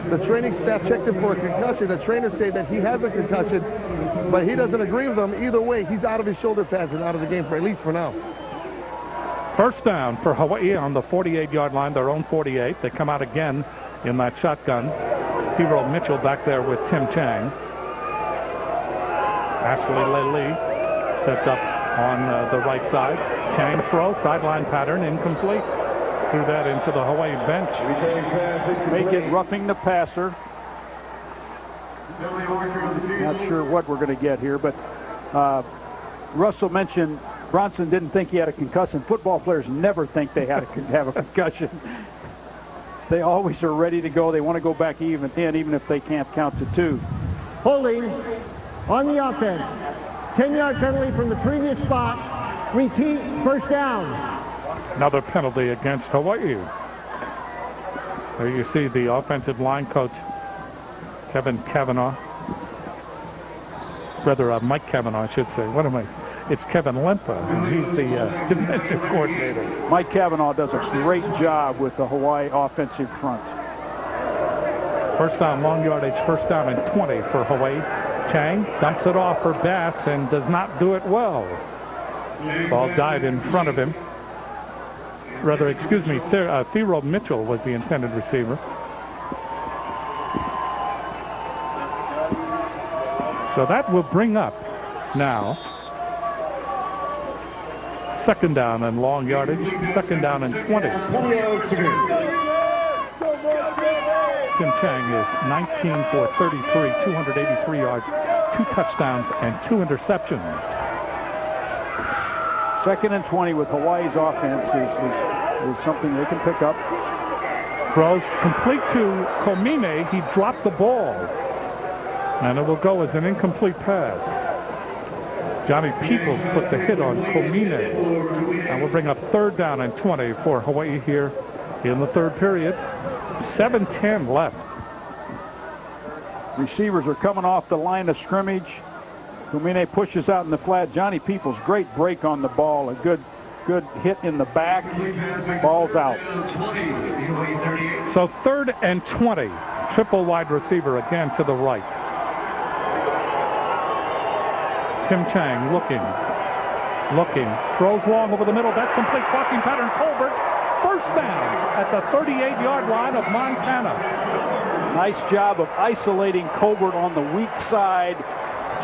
the training staff checked him for a concussion. The trainers say that he has a concussion, but he doesn't agree with them. Either way, he's out of his shoulder pads and out of the game for at least for now. First down for Hawaii on the 48-yard line, their own 48. They come out again in that shotgun. Hero Mitchell back there with Tim Chang. Ashley Lely sets up on the right side. Chang throw, sideline pattern, incomplete. Threw that into the Hawaii bench. Make it roughing the passer. Not sure what we're going to get here, but Russell mentioned Bronson didn't think he had a concussion. Football players never think they have a concussion. They always are ready to go. They want to go back even if they can't count to 2. Holding on the offense. 10-yard penalty from the previous spot. Repeat, first down. Another penalty against Hawaii. There you see the offensive line coach, Kevin Kavanaugh. Rather, Mike Kavanaugh, I should say. What am I? It's Kevin Lempa, and he's the defensive coordinator. Mike Kavanaugh does a great job with the Hawaii offensive front. First down, long yardage, first down and 20 for Hawaii. Chang dumps it off for Bass and does not do it well. Ball died in front of him. Rather, excuse me, Theo Mitchell was the intended receiver. So that will bring up now second down and long yardage, second down and 20. Tim Chang is 19 for 33, 283 yards, 2 touchdowns, and 2 interceptions. Second and 20 with Hawaii's offense is something they can pick up. Throws complete to Komine. He dropped the ball. And it will go as an incomplete pass. Johnny Peoples put the hit on Komine. And we'll bring up third down and 20 for Hawaii here in the third period. 7:10 left. Receivers are coming off the line of scrimmage. Komine pushes out in the flat. Johnny Peoples, great break on the ball. A good hit in the back. Ball's out. So third and 20. Triple wide receiver again to the right. Tim Chang looking, throws long over the middle. That's complete. Crossing pattern. Colbert. First down at the 38-yard line of Montana. Nice job of isolating Colbert on the weak side.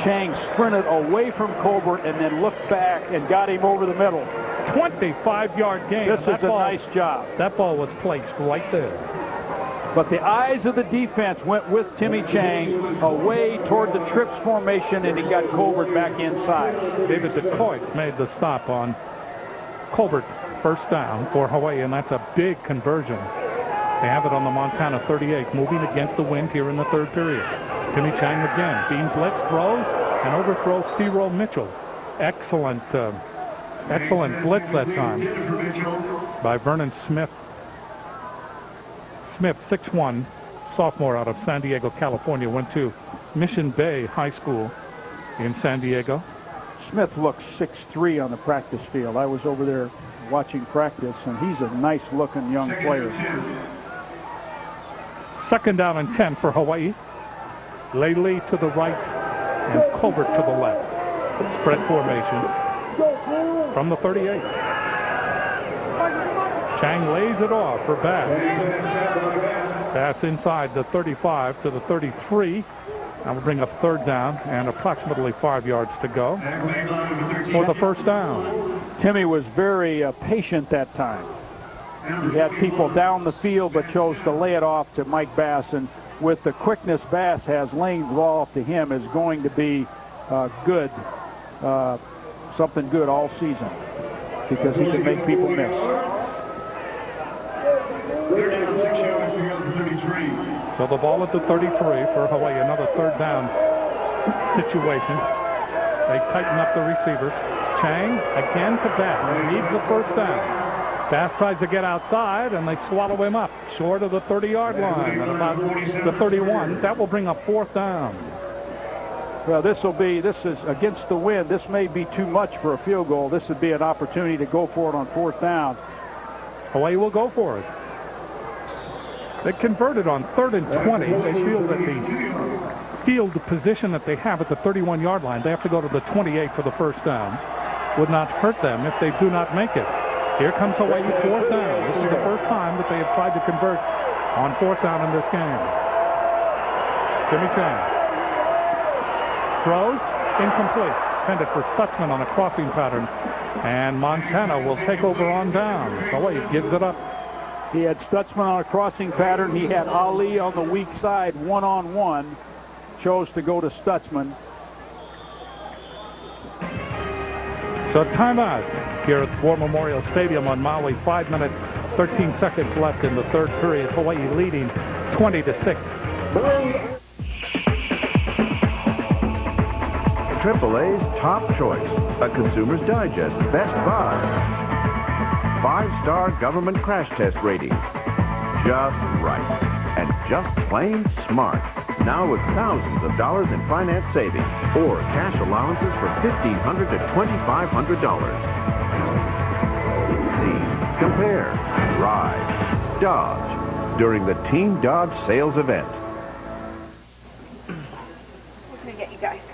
Chang sprinted away from Colbert and then looked back and got him over the middle. 25-yard gain. This is a nice job. That ball was placed right there. But the eyes of the defense went with Timmy Chang away toward the trips formation, and he got Colbert back inside. David DeCoit made the stop on Colbert. First down for Hawaii, and that's a big conversion. They have it on the Montana 38, moving against the wind here in the third period. Timmy Chang again, being blitzed, throws, and overthrows Theo Mitchell. excellent blitz that time by Vernon Smith. Smith, 6'1", sophomore out of San Diego, California, went to Mission Bay High School in San Diego. Smith looks 6'3" on the practice field. I was over there watching practice, and he's a nice-looking young player. Second down and 10 for Hawaii. Laley to the right and Colbert to the left. Spread formation from the 38. Chang lays it off for Bass. Bass inside the 35 to the 33. That will bring up third down and approximately 5 yards to go for the first down. Timmy was very patient that time. He had people down the field but chose to lay it off to Mike Bass, and with the quickness Bass has, laying the ball off to him is going to be good, something good all season, because he can make people miss. So the ball at the 33 for Hawaii, another third down situation. They tighten up the receivers. Chang again to Bass. He needs the first down. Bass tries to get outside, and they swallow him up short of the 30-yard line at about the 31. That will bring up fourth down. Well, this is against the wind. This may be too much for a field goal. This would be an opportunity to go for it on fourth down. Hawaii will go for it. They converted on 3rd and 20. They feel that the field position that they have at the 31-yard line, they have to go to the 28 for the first down. Would not hurt them if they do not make it. Here comes Hawaii, fourth down. This is the first time that they have tried to convert on fourth down in this game. Jimmy Chang throws, incomplete. Intended for Stutzman on a crossing pattern. And Montana will take over on down. Hawaii gives it up. He had Stutzman on a crossing pattern. He had Ali on the weak side, one-on-one. Chose to go to Stutzman. So timeout here at War Memorial Stadium on Maui. 5 minutes, 13 seconds left in the third period. Hawaii leading 20-6. AAA's Top Choice, a Consumer's Digest Best Buy. 5-star government crash test rating. Just right. And just plain smart. Now with thousands of dollars in finance savings or cash allowances for $1,500 to $2,500. See, compare, ride, Dodge during the Team Dodge sales event. What can I get you guys?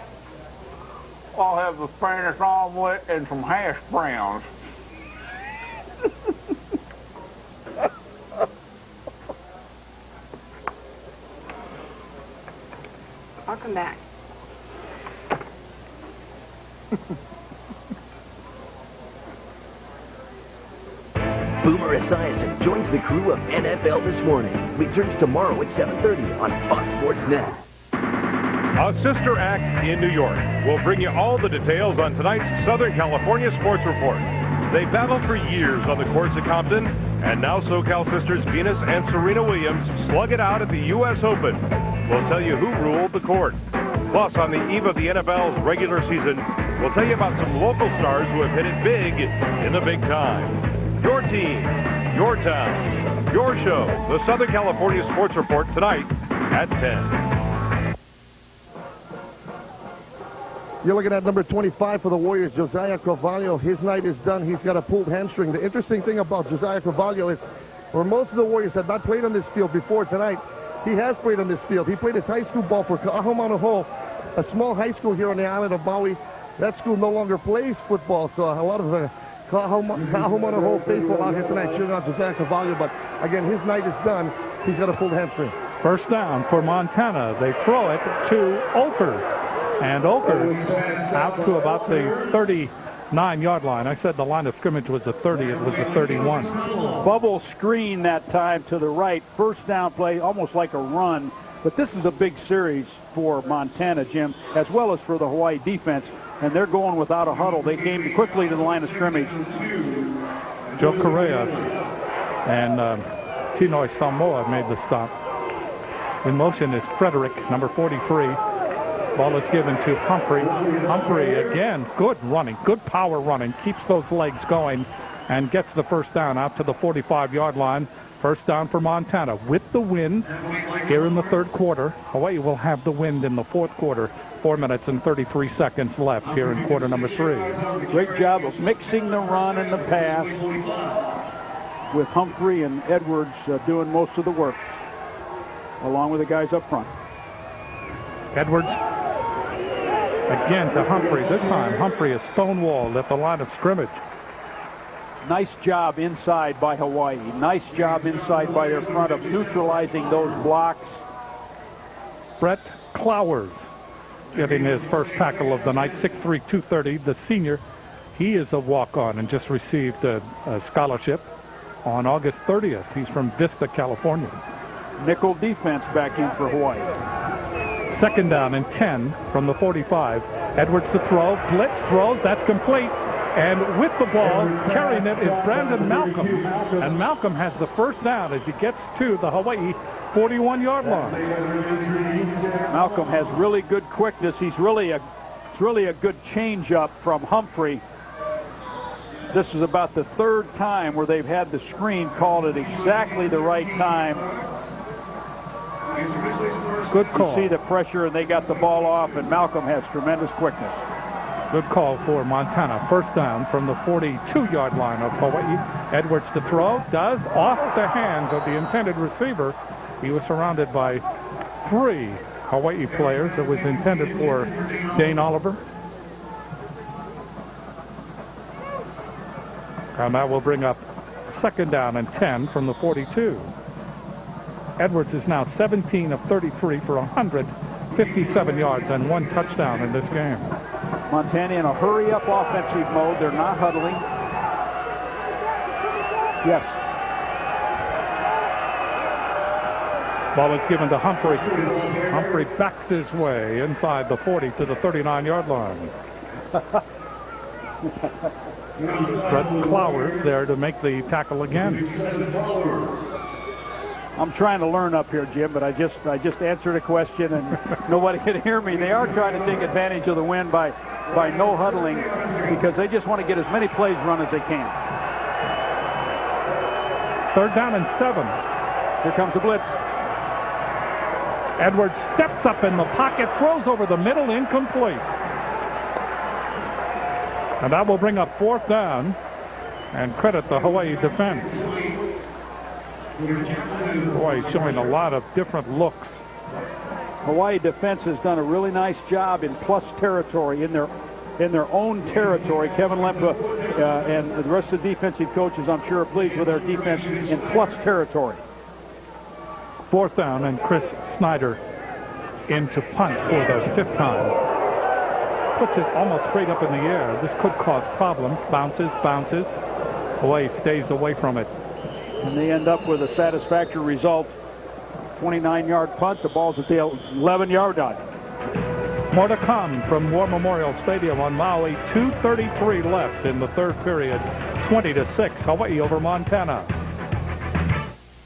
I'll have the Spanish omelet and some hash browns. I'll come back. Boomer Esiason joins the crew of NFL This Morning. Returns tomorrow at 7:30 on Fox Sports Net. A sister act in New York will bring you all the details on tonight's Southern California Sports Report. They battled for years on the courts at Compton, and now SoCal sisters Venus and Serena Williams slug it out at the U.S. Open. We'll tell you who ruled the court. Plus, on the eve of the NFL's regular season, we'll tell you about some local stars who have hit it big in the big time. Your team, your town, your show. The Southern California Sports Report tonight at 10. You're looking at number 25 for the Warriors, Josiah Carvalho. His night is done. He's got a pulled hamstring. The interesting thing about Josiah Carvalho is where most of the Warriors had not played on this field before tonight, he has played on this field. He played his high school ball for Kahumanoho, a small high school here on the island of Maui. That school no longer plays football, so a lot of the Kahumanoho faithful out here tonight cheering on Josiah Carvalho. But again, his night is done. He's got a pulled hamstring. First down for Montana. They throw it to Olkers. And Olkers out to about the 39-yard line. I said the line of scrimmage was the 30. It was the 31. Bubble screen that time to the right. First down play, almost like a run. But this is a big series for Montana, Jim, as well as for the Hawaii defense. And they're going without a huddle. They came quickly to the line of scrimmage. Joe Correa and Tinoy Samoa made the stop. In motion is Frederick, number 43. Ball is given to Humphrey. Humphrey again, good running, good power running, keeps those legs going and gets the first down out to the 45-yard line. First down for Montana with the wind here in the third quarter. Hawaii will have the wind in the fourth quarter. 4 minutes and 33 seconds left here in quarter number 3. Great job of mixing the run and the pass with Humphrey and Edwards doing most of the work, along with the guys up front. Edwards again to Humphrey. This time Humphrey is stonewalled at the line of scrimmage. Nice job inside by Hawaii. Nice job inside by their front of neutralizing those blocks. Brett Clowers getting his first tackle of the night, 6'3", 230. The senior, he is a walk-on and just received a scholarship on August 30th. He's from Vista, California. Nickel defense back in for Hawaii. Second down and 10 from the 45. Edwards to throw. Blitz throws. That's complete. And with the ball, carrying it is Brandon Malcolm. And Malcolm has the first down as he gets to the Hawaii 41-yard line. Malcolm has really good quickness. It's really a good change-up from Humphrey. This is about the third time where they've had the screen called at exactly the right time. Good call. You see the pressure, and they got the ball off, and Malcolm has tremendous quickness. Good call for Montana. First down from the 42-yard line of Hawaii. Edwards to throw. Does off the hands of the intended receiver. He was surrounded by 3 Hawaii players. It was intended for Dane Oliver. And that will bring up second down and 10 from the 42. Edwards is now 17 of 33 for 157 yards and 1 touchdown in this game. Montana in a hurry-up offensive mode. They're not huddling. Yes. Ball is given to Humphrey. Humphrey backs his way inside the 40 to the 39-yard line. Brett Clowers there to make the tackle again. I'm trying to learn up here, Jim, but I just answered a question and nobody could hear me. They are trying to take advantage of the wind by no huddling because they just want to get as many plays run as they can. Third down and 7. Here comes the blitz. Edwards steps up in the pocket, throws over the middle, incomplete. And that will bring up fourth down and credit the Hawaii defense. Hawaii showing a lot of different looks. Hawaii defense has done a really nice job in plus territory, in their own territory. Kevin Lempa and the rest of the defensive coaches, I'm sure, are pleased with their defense in plus territory. Fourth down, and Chris Snyder into punt for the 5th time. Puts it almost straight up in the air. This could cause problems. Bounces. Hawaii stays away from it. And they end up with a satisfactory result. 29-yard punt. The ball's at the 11-yard line. More to come from War Memorial Stadium on Maui. 2:33 left in the third period. 20-6. Hawaii over Montana.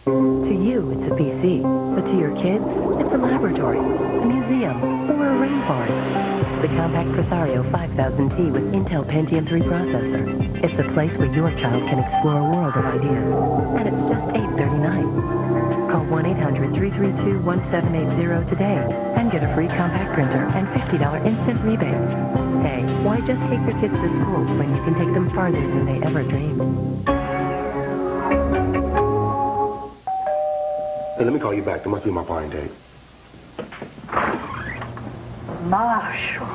To you, it's a PC, but to your kids, it's a laboratory, a museum, or a rainforest. The compact Presario 5000T with Intel Pentium 3 processor. It's a place where your child can explore a world of ideas. And it's just $839. Call 1-800-332-1780 today and get a free compact printer and $50 instant rebate. Hey, why just take your kids to school when you can take them farther than they ever dreamed? Hey, let me call you back. There must be my blind date. Marshall.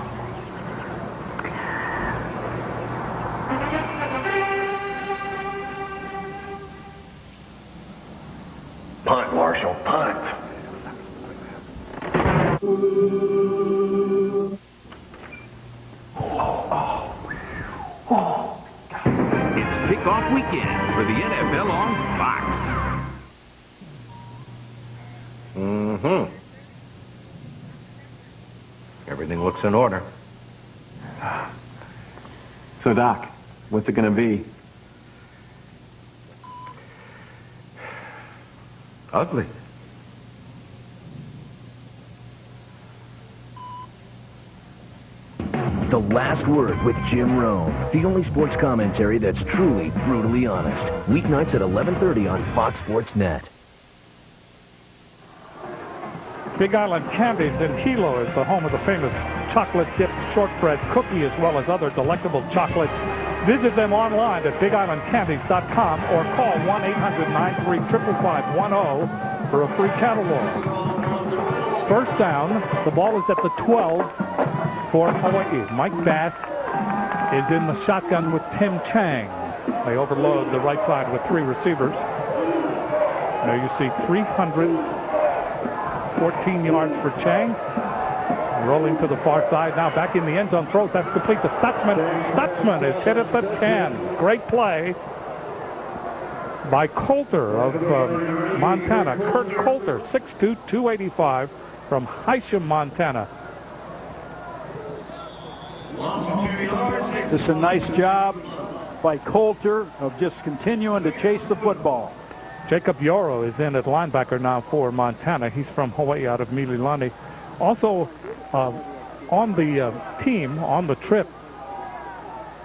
Punt, Marshall, punt. It's kickoff weekend for the NFL on Fox. Everything looks in order. So, Doc, what's it going to be? Ugly. The Last Word with Jim Rome. The only sports commentary that's truly brutally honest. Weeknights at 11:30 on Fox Sports Net. Big Island Candies in Hilo is the home of the famous chocolate-dipped shortbread cookie as well as other delectable chocolates. Visit them online at BigIslandCandies.com or call 1-800-935-5510 for a free catalog. First down, the ball is at the 12 for Hawaii. Mike Bass is in the shotgun with Tim Chang. They overload the right side with 3 receivers. Now you see 314 yards for Chang. Rolling to the far side. Now back in the end zone. Throws. That's complete to Stutzman. Stutzman is hit at the 10. Great play by Coulter of Montana. Kurt Coulter, 6'2", 285 from Hysham, Montana. This is a nice job by Coulter of just continuing to chase the football. Jacob Yoro is in at linebacker now for Montana. He's from Hawaii out of Mililani. Also on the team, on the trip,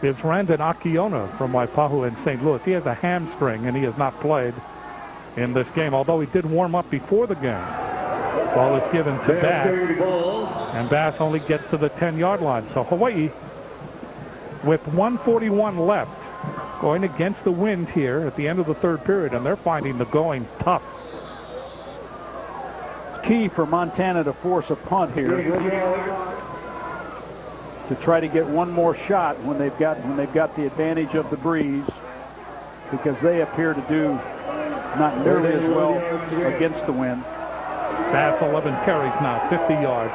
is Randon Akiona from Waipahu in St. Louis. He has a hamstring and he has not played in this game, although he did warm up before the game. Ball is given to Bass, and Bass only gets to the 10-yard line. So Hawaii, with 1:41 left, going against the wind here at the end of the third period, and they're finding the going tough. It's key for Montana to force a punt here to try to get one more shot when they've got the advantage of the breeze, because they appear to do not nearly as well against the wind. Bass 11 carries now, 50 yards.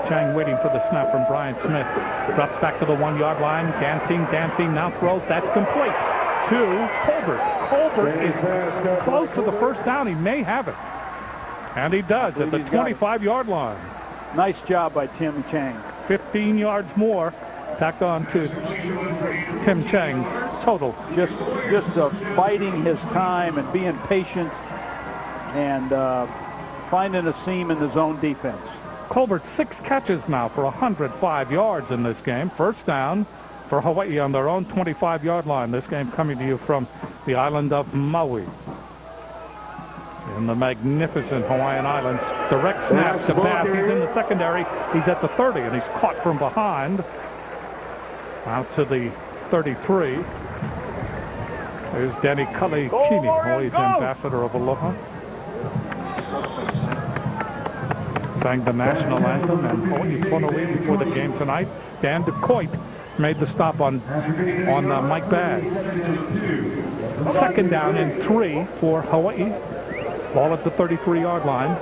Chang waiting for the snap from Brian Smith. Drops back to the 1-yard line. Dancing, now throws. That's complete to Colbert. Colbert is close to the first down. He may have it. And he does at the 25-yard line. Nice job by Tim Chang. 15 yards more tacked on to Tim Chang's total. Just biding his time and being patient and finding a seam in the zone defense. Colbert 6 catches now for 105 yards in this game. First down for Hawaii on their own 25-yard line. This game coming to you from the island of Maui. In the magnificent Hawaiian Islands. Direct snap to Bass. He's in the secondary. He's at the 30, and he's caught from behind. Out to the 33. There's Danny Kalikini, Hawaii's ambassador of Aloha. Sang the national anthem, and Hawaii's Pono'i before the game tonight. Dan DeCoit made the stop on Mike Bass. Second down and 3 for Hawaii. Ball at the 33-yard line.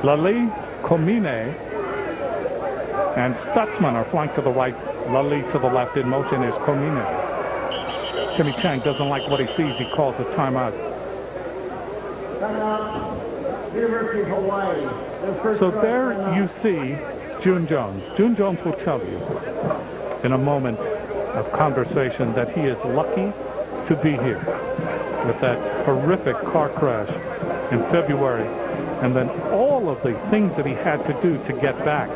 Lali, Komine, and Stutzman are flanked to the right. Lali to the left. In motion is Komine. Timmy Chang doesn't like what he sees. He calls a timeout. University of Hawaii. So there you see June Jones. June Jones will tell you in a moment of conversation that he is lucky to be here with that horrific car crash in February, and then all of the things that he had to do to get back.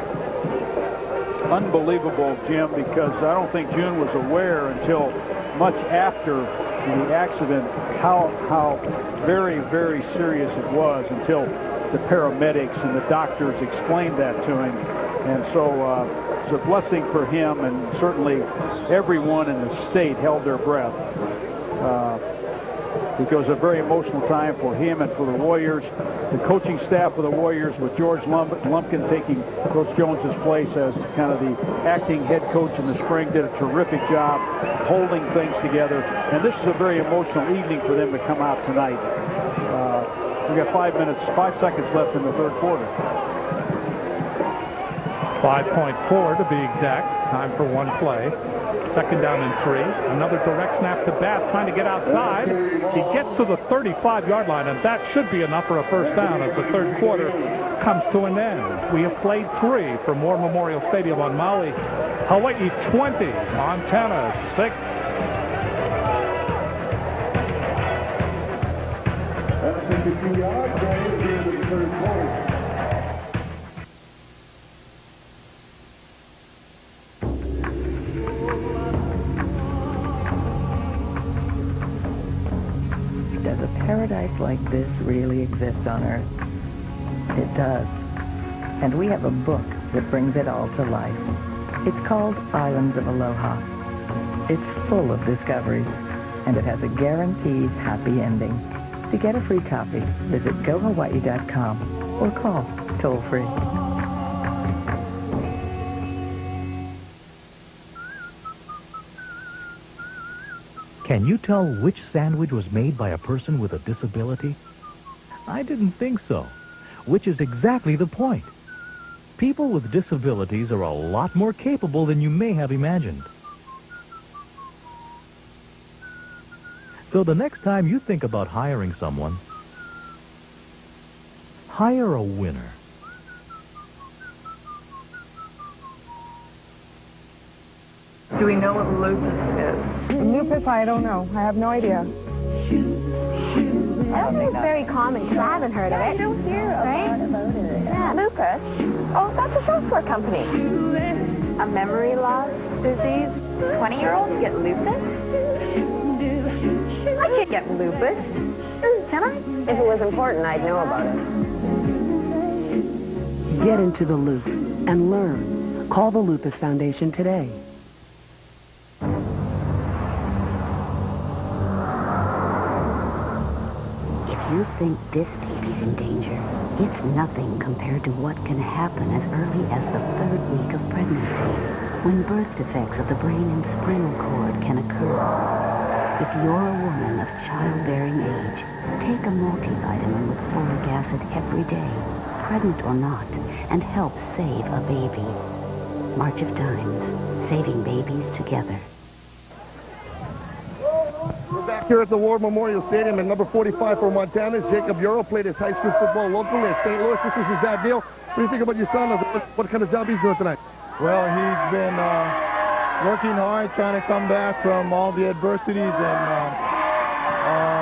Unbelievable, Jim, because I don't think June was aware until much after the accident how very, very serious it was, until the paramedics and the doctors explained that to him. And so it's a blessing for him, and certainly everyone in the state held their breath. Because a very emotional time for him and for the Warriors. The coaching staff of the Warriors, with George Lumpkin taking Coach Jones's place as kind of the acting head coach in the spring, did a terrific job holding things together. And this is a very emotional evening for them to come out tonight. We got 5 seconds left in the third quarter. 5.4 to be exact. Time for one play. Second down and 3. Another direct snap to Bass, trying to get outside. He gets to the 35-yard line, and that should be enough for a first down as the third quarter comes to an end. We have played 3 from War Memorial Stadium on Maui. Hawaii 20, Montana 6. yards. That is the end of the third quarter. Paradise like this really exists on Earth? It does. And we have a book that brings it all to life. It's called Islands of Aloha. It's full of discoveries, and it has a guaranteed happy ending. To get a free copy, visit gohawaii.com or call toll-free. Can you tell which sandwich was made by a person with a disability? I didn't think so, which is exactly the point. People with disabilities are a lot more capable than you may have imagined. So the next time you think about hiring someone, hire a winner. Do we know what lupus is? Lupus, I don't know. I have no idea. I don't think it's very common because I haven't heard of it. I don't hear about it. Yeah, lupus. Oh, that's a software company. A memory loss disease. 20-year-olds get lupus? I can't get lupus. Can I? If it was important, I'd know about it. Get into the loop and learn. Call the Lupus Foundation today. If you think this baby's in danger, it's nothing compared to what can happen as early as the 3rd week of pregnancy, when birth defects of the brain and spinal cord can occur. If you're a woman of childbearing age, take a multivitamin with folic acid every day, pregnant or not, and help save a baby. March of Dimes, saving babies together. We're back here at the War Memorial Stadium, and number 45 for Montana, Jacob Euro, played his high school football locally at St. Louis. This is his dad, Neil. What do you think about your son? What kind of job he's doing tonight? Well, he's been working hard, trying to come back from all the adversities and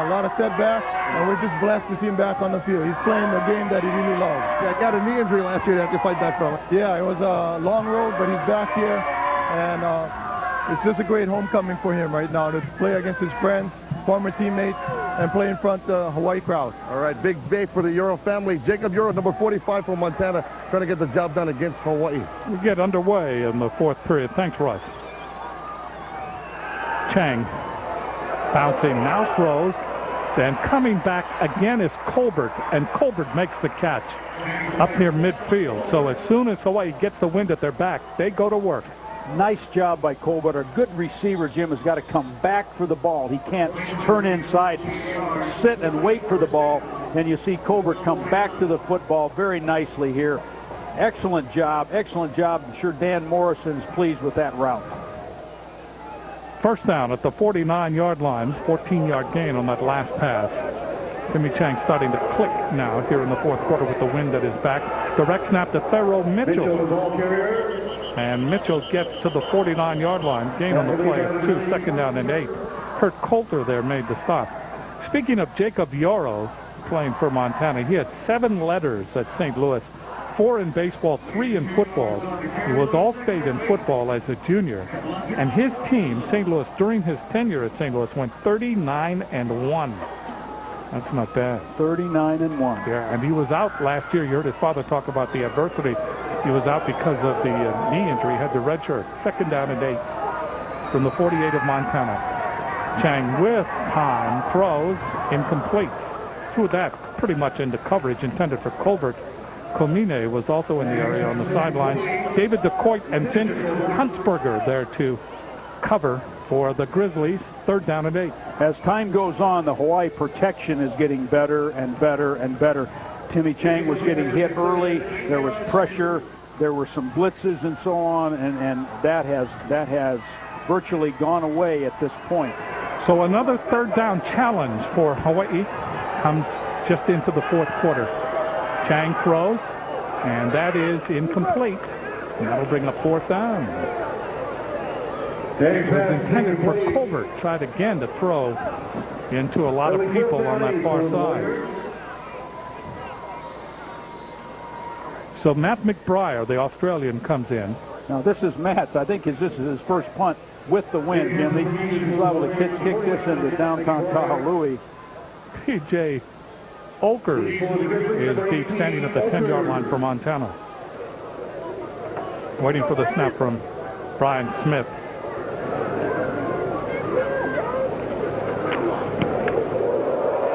a lot of setbacks, and we're just blessed to see him back on the field. He's playing the game that he really loves. Yeah, got a knee injury last year to have to fight back from it. Yeah, it was a long road, but he's back here, and it's just a great homecoming for him right now to play against his friends, former teammates, and play in front of the Hawaii crowd. All right, big day for the Euro family. Jacob Euro, number 45 from Montana, trying to get the job done against Hawaii. We get underway in the 4th period. Thanks, Russ. Chang bouncing, now throws, then coming back again is Colbert, and Colbert makes the catch up near midfield. So as soon as Hawaii gets the wind at their back, they go to work. Nice job by Colbert. A good receiver, Jim, has got to come back for the ball. He can't turn inside, sit and wait for the ball. And you see Colbert come back to the football very nicely here. Excellent job, excellent job. I'm sure Dan Morrison's pleased with that route. First down at the 49-yard line, 14-yard gain on that last pass. Timmy Chang starting to click now here in the 4th quarter with the wind at his back. Direct snap to Thero Mitchell. And Mitchell gets to the 49-yard line. Gain on the play of 2, 2nd down and 8. Kurt Coulter there made the stop. Speaking of Jacob Yoro playing for Montana, he had 7 letters at St. Louis, 4 in baseball, 3 in football. He was All-State in football as a junior. And his team, St. Louis, during his tenure at St. Louis, went 39-1. That's not bad. 39-1. Yeah, and he was out last year. You heard his father talk about the adversity. He was out because of the knee injury. He had the red shirt. 2nd down and 8 from the 48 of Montana. Chang with time, throws, incomplete. Threw that pretty much into coverage intended for Colbert. Komine was also in the area on the sideline. David DeCoit and Vince Huntsberger there to cover for the Grizzlies. 3rd down and 8. As time goes on, the Hawaii protection is getting better and better and better. Timmy Chang was getting hit early. There was pressure. There were some blitzes and so on, and that has virtually gone away at this point. So another 3rd down challenge for Hawaii comes just into the 4th quarter. Chang throws, and that is incomplete. And that'll bring up 4th down. It was intended for Colbert. Tried again to throw into a lot of people on that far side. So Matt McBriar, the Australian, comes in. Now this is Matt's. I think this is his first punt with the wind. Jim, he's able to kick this into downtown Kahului. P.J. Olkers is deep, standing at the 10-yard line for Montana. Waiting for the snap from Brian Smith.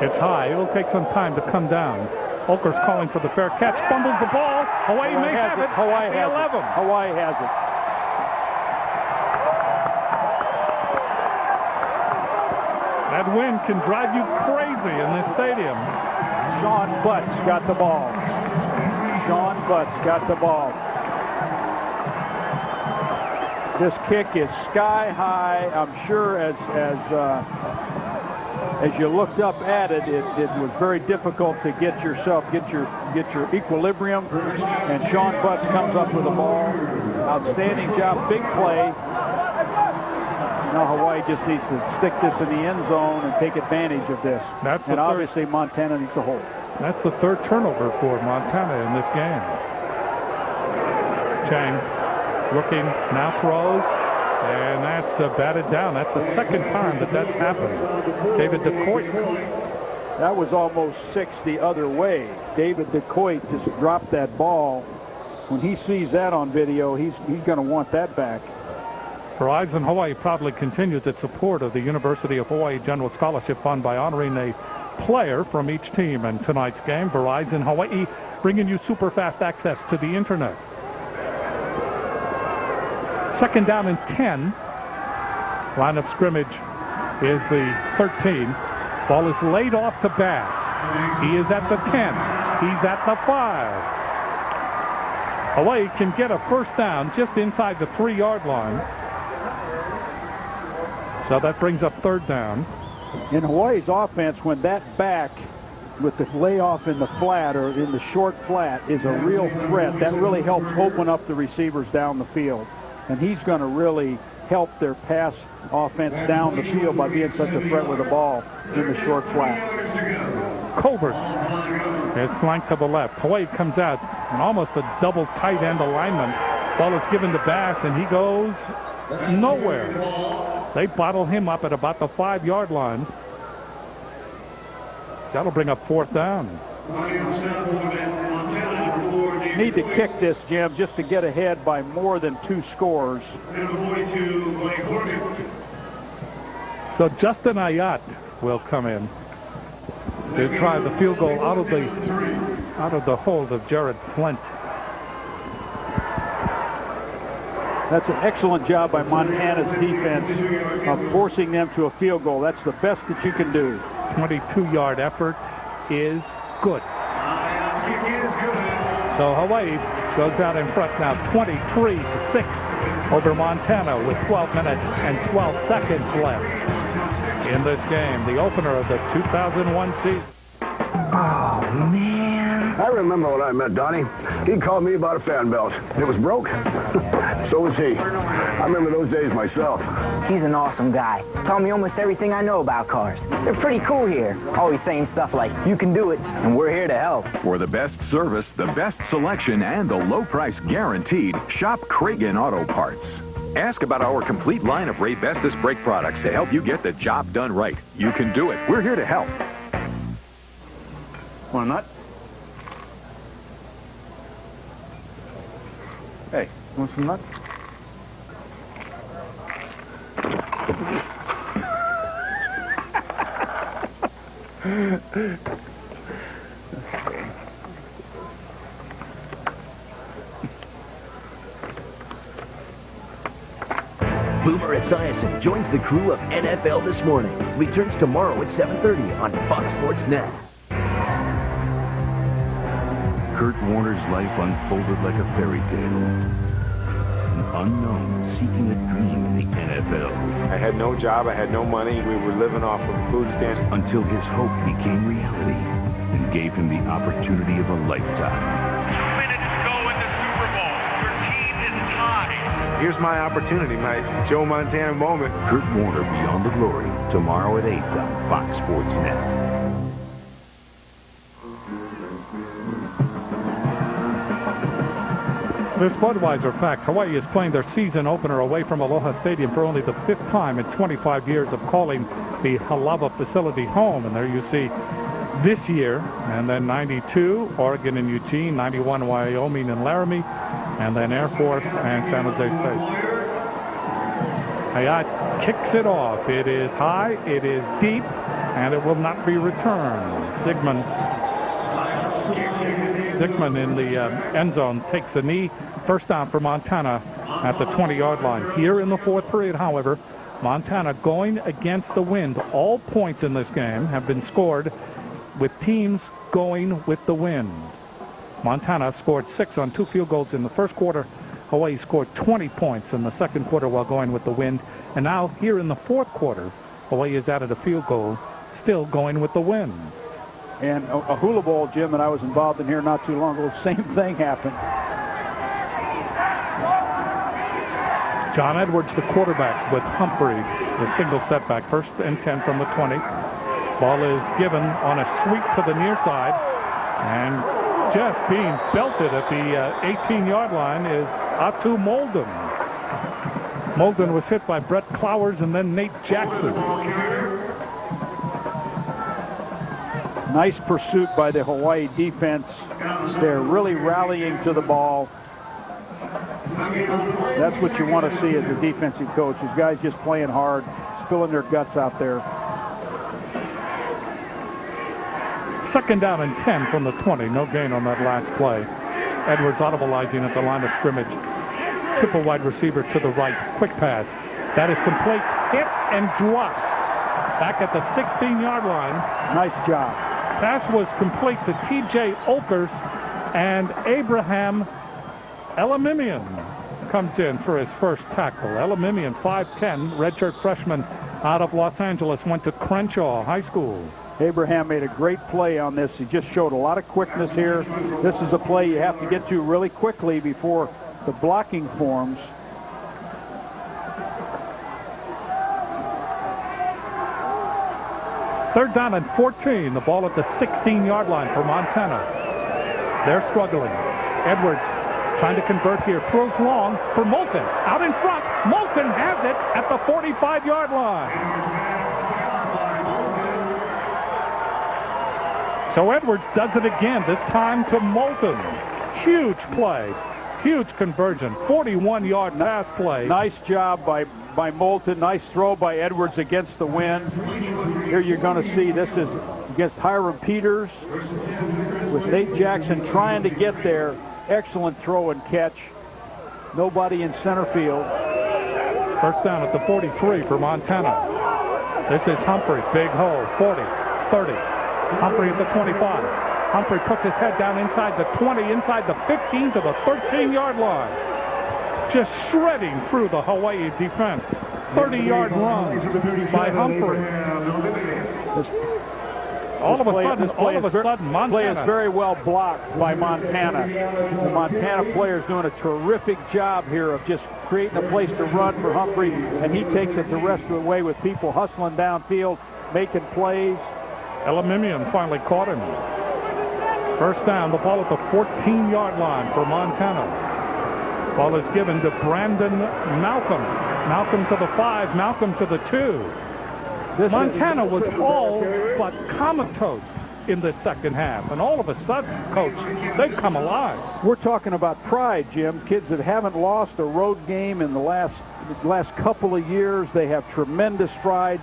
It's high. It'll take some time to come down. Olkers calling for the fair catch. Fumbles the ball. Hawaii may have it. Hawaii has 11. it. Hawaii has it. That wind can drive you crazy in this stadium. Sean Butts got the ball. Sean Butts got the ball. This kick is sky high. I'm sure as you looked up at it, it was very difficult to get your equilibrium. And Sean Butts comes up with the ball. Outstanding job, big play. Now Hawaii just needs to stick this in the end zone and take advantage of this. And obviously Montana needs to hold. That's the third turnover for Montana in this game. Chang looking, now throws, and that's batted down. That's the second time that's happened. David DeCoit. That was almost 6 the other way. David DeCoit just dropped that ball. When he sees that on video, he's going to want that back. Verizon Hawaii proudly continues its support of the University of Hawaii General Scholarship Fund by honoring a player from each team. In tonight's game, Verizon Hawaii bringing you super fast access to the internet. Second down and 10. Line of scrimmage is the 13. Ball is laid off to Bass. He is at the 10. He's at the 5. Hawaii can get a first down just inside the 3-yard line. So that brings up third down. In Hawaii's offense, when that back with the layoff in the flat or in the short flat is a real threat, that really helps open up the receivers down the field. And he's going to really help their pass offense down the field by being such a threat with the ball in the short flat. Colbert is flanked to the left. Hawaii comes out in almost a double tight end alignment. Ball is given to Bass, and he goes nowhere. They bottle him up at about the 5-yard line. That'll bring up fourth down. Need to kick this, Jim, just to get ahead by more than 2 scores. So Justin Ayat will come in to try the field goal out of the hold of Jared Flint. That's an excellent job by Montana's defense of forcing them to a field goal. That's the best that you can do. 22-yard effort is good. So Hawaii goes out in front now 23-6 over Montana with 12 minutes and 12 seconds left in this game. The opener of the 2001 season. Oh, man. I remember when I met Donnie. He called me about a fan belt. It was broke. So was he. I remember those days myself. He's an awesome guy. Taught me almost everything I know about cars. They're pretty cool here. Always saying stuff like, you can do it, and we're here to help. For the best service, the best selection, and the low price guaranteed, shop Cragen Auto Parts. Ask about our complete line of Ray Vestas brake products to help you get the job done right. You can do it. We're here to help. Want a nut? Hey, want some nuts? Boomer Esiason joins the crew of NFL This Morning. Returns tomorrow at 7:30 on Fox Sports Net. Kurt Warner's life unfolded like a fairy tale. An unknown seeking a dream in the NFL. I had no job, I had no money, we were living off of food stamps. Until his hope became reality and gave him the opportunity of a lifetime. 2 minutes to go in the Super Bowl. Your team is tied. Here's my opportunity, my Joe Montana moment. Kurt Warner Beyond the Glory, tomorrow at 8 on Fox Sports Net. This Budweiser fact, Hawaii is playing their season opener away from Aloha Stadium for only the 5th time in 25 years of calling the Halava facility home. And there you see this year. And then 92, Oregon and Eugene, 91, Wyoming and Laramie, and then Air Force and San Jose State. Hayat kicks it off. It is high, it is deep, and it will not be returned. Zygmunt in the end zone takes a knee. First down for Montana at the 20-yard line. Here in the fourth period, however, Montana going against the wind. All points in this game have been scored with teams going with the wind. Montana scored 6 on 2 field goals in the first quarter. Hawaii scored 20 points in the second quarter while going with the wind. And now here in the fourth quarter, Hawaii has added a field goal, still going with the wind. And a hula bowl, Jim, that I was involved in here not too long ago, same thing happened. John Edwards, the quarterback, with Humphrey, the single setback. First and 10 from the 20. Ball is given on a sweep to the near side. And just being belted at the 18-yard line is Atu Molden. Molden was hit by Brett Clowers and then Nate Jackson. Nice pursuit by the Hawaii defense. They're really rallying to the ball. That's what you want to see as a defensive coach. These guys just playing hard, spilling their guts out there. Second down and 10 from the 20. No gain on that last play. Edwards audibleizing at the line of scrimmage. Triple wide receiver to the right. Quick pass. That is complete. Hit and dropped. Back at the 16-yard line. Nice job. Pass was complete to T.J. Olkers, and Abraham Elamimian comes in for his first tackle. Elamimian, 5'10", redshirt freshman out of Los Angeles, went to Crenshaw High School. Abraham made a great play on this. He just showed a lot of quickness here. This is a play you have to get to really quickly before the blocking forms. Third down and 14. The ball at the 16-yard line for Montana. They're struggling. Edwards trying to convert here. Throws long for Moulton. Out in front. Moulton has it at the 45-yard line. So Edwards does it again, this time to Moulton. Huge play. Huge conversion. 41-yard pass play. Nice job by Moulton. Nice throw by Edwards against the wind. Here you're going to see this is against Hiram Peters with Nate Jackson trying to get there. Excellent throw and catch. Nobody in center field. First down at the 43 for Montana. This is Humphrey. Big hole. 40, 30. Humphrey at the 25. Humphrey puts his head down inside the 20, inside the 15 to the 13-yard line. Just shredding through the Hawaii defense. 30-yard run by Humphrey. All of a sudden, Montana. Play is very well blocked by Montana. The Montana player is doing a terrific job here of just creating a place to run for Humphrey, and he takes it the rest of the way with people hustling downfield, making plays. Elamimian finally caught him. First down, the ball at the 14-yard line for Montana. Ball is given to Brandon Malcolm. Malcolm to the 5, Malcolm to the 2. Montana was all but comatose in the second half. And all of a sudden, Coach, they've come alive. We're talking about pride, Jim. Kids that haven't lost a road game in the last couple of years. They have tremendous pride.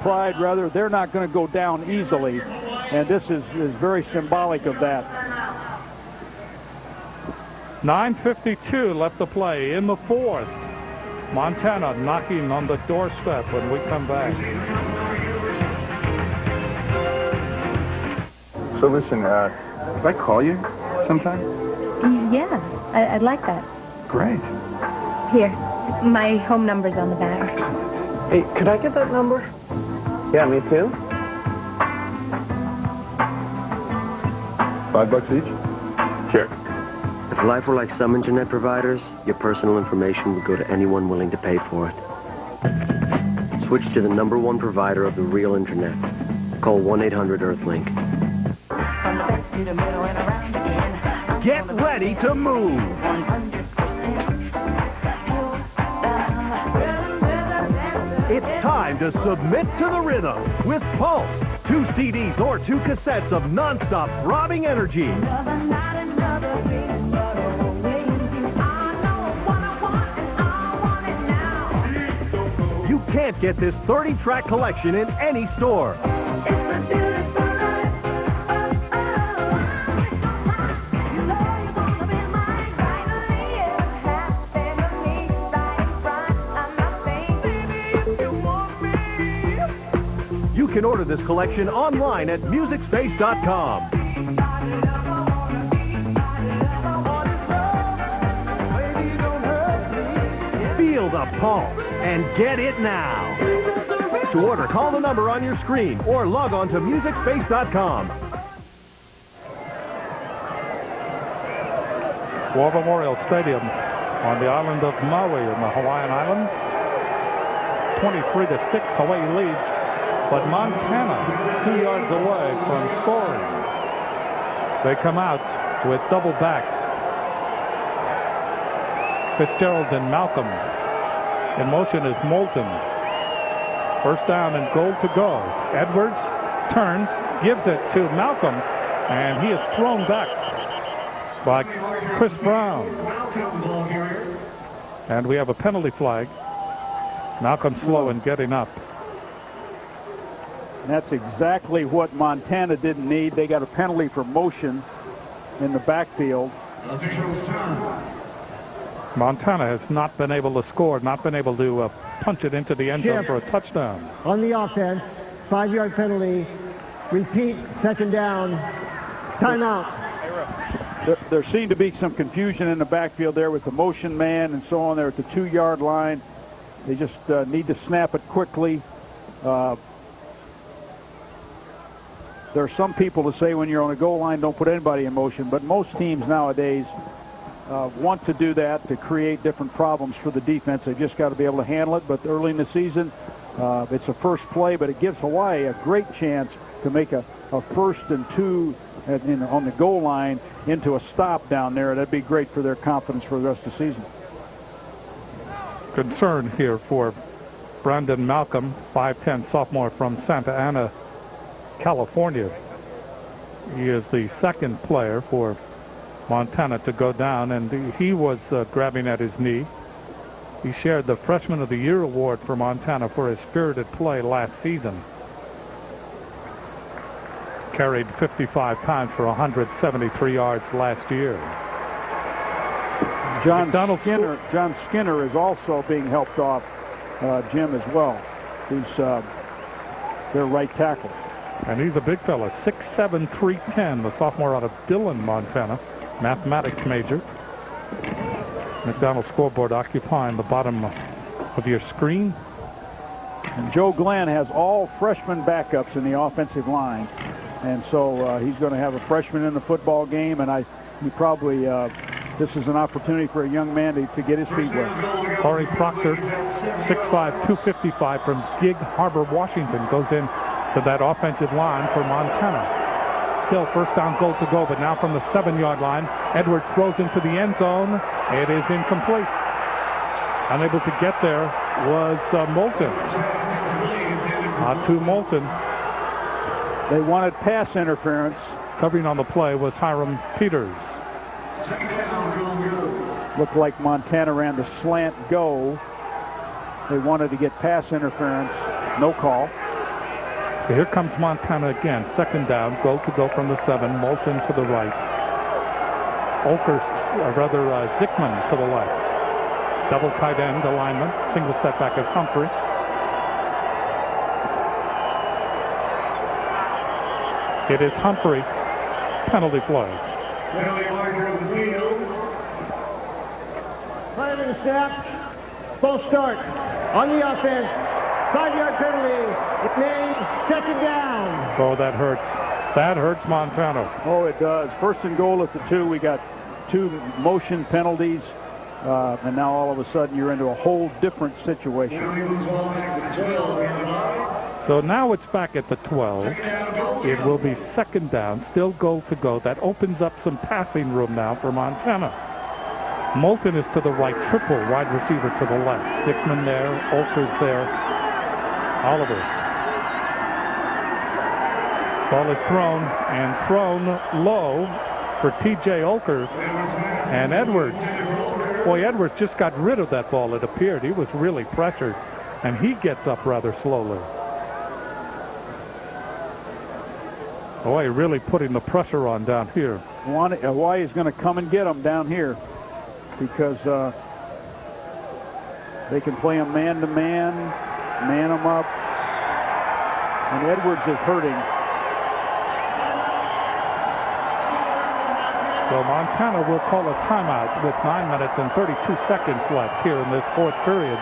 They're not going to go down easily. And this is very symbolic of that. 9:52 left to play in the fourth. Montana knocking on the doorstep when we come back. So listen, could I call you sometime? Yeah, I'd like that. Great. Here, my home number's on the back. Excellent. Hey, could I get that number? Yeah, me too. $5 each? Sure. If life were like some internet providers, your personal information would go to anyone willing to pay for it. Switch to the #1 provider of the real internet. Call 1-800-EARTHLINK. Get ready to move. It's time to submit to the rhythm with Pulse. 2 CDs or 2 cassettes of non-stop throbbing energy. You can't get this 30-track collection in any store. You can order this collection online at MusicSpace.com. Feel the pulse and get it now. To order, call the number on your screen or log on to MusicSpace.com. War Memorial Stadium on the island of Maui in the Hawaiian Islands. 23-6, Hawaii leads. But Montana 2 yards away from scoring. They come out with double backs. Fitzgerald and Malcolm. In motion is Moulton. First down and goal to go. Edwards turns, gives it to Malcolm, and he is thrown back by Chris Brown. And we have a penalty flag. Malcolm slow in getting up. And that's exactly what Montana didn't need. They got a penalty for motion in the backfield. Montana has not been able to score, not been able to punch it into the end zone for a touchdown. On the offense, 5-yard penalty. Repeat, second down. Timeout. There seemed to be some confusion in the backfield there with the motion man and so on there at the 2-yard line. They just need to snap it quickly. There are some people to say when you're on a goal line, don't put anybody in motion, but most teams nowadays want to do that to create different problems for the defense. They've just got to be able to handle it. But early in the season, it's a first play, but it gives Hawaii a great chance to make a 1st and 2 on the goal line into a stop down there. That'd be great for their confidence for the rest of the season. Concern here for Brandon Malcolm, 5'10" sophomore from Santa Ana, California. He is the second player for Montana to go down, and he was grabbing at his knee. He shared the Freshman of the Year award for Montana for his spirited play last season. Carried 55 pounds for 173 yards last year. John Skinner is also being helped off, Jim, as well. Who's their right tackle. And he's a big fella, 6'7", 310, the sophomore out of Dillon, Montana, mathematics major. McDonald's scoreboard occupying the bottom of your screen. And Joe Glenn has all freshman backups in the offensive line. And so he's going to have a freshman in the football game, and this is an opportunity for a young man to get his feet wet. Corey Proctor, 6'5", 255 from Gig Harbor, Washington, goes in to that offensive line for Montana. Still first down, goal to go, but now from the 7-yard line, Edwards throws into the end zone. It is incomplete. Unable to get there was Moulton. To Moulton. They wanted pass interference. Covering on the play was Hiram Peters. Looked like Montana ran the slant go. They wanted to get pass interference. No call. So here comes Montana again. Second down, goal to go from the 7. Moulton to the right. Zickman to the left. Double tight end alignment. Single setback is Humphrey. It is Humphrey. Penalty flag. Fire in the snap. Full start. On the offense. 5-yard penalty. It means second down. Oh, that hurts. That hurts Montana. Oh, it does. First and goal at the 2. We got 2 motion penalties. And now all of a sudden you're into a whole different situation. So now it's back at the 12. It will be second down, still goal to go. That opens up some passing room now for Montana. Moulton is to the right, triple wide receiver to the left. Zickman there, Olker's there, Oliver. Ball is thrown low for T.J. Olkers. And Edwards, boy, Edwards just got rid of that ball, it appeared. He was really pressured, and he gets up rather slowly. Hawaii really putting the pressure on down here. Hawaii is going to come and get them down here because they can play them man-to-man, man them up, and Edwards is hurting. So Montana will call a timeout with 9 minutes and 32 seconds left here in this fourth period.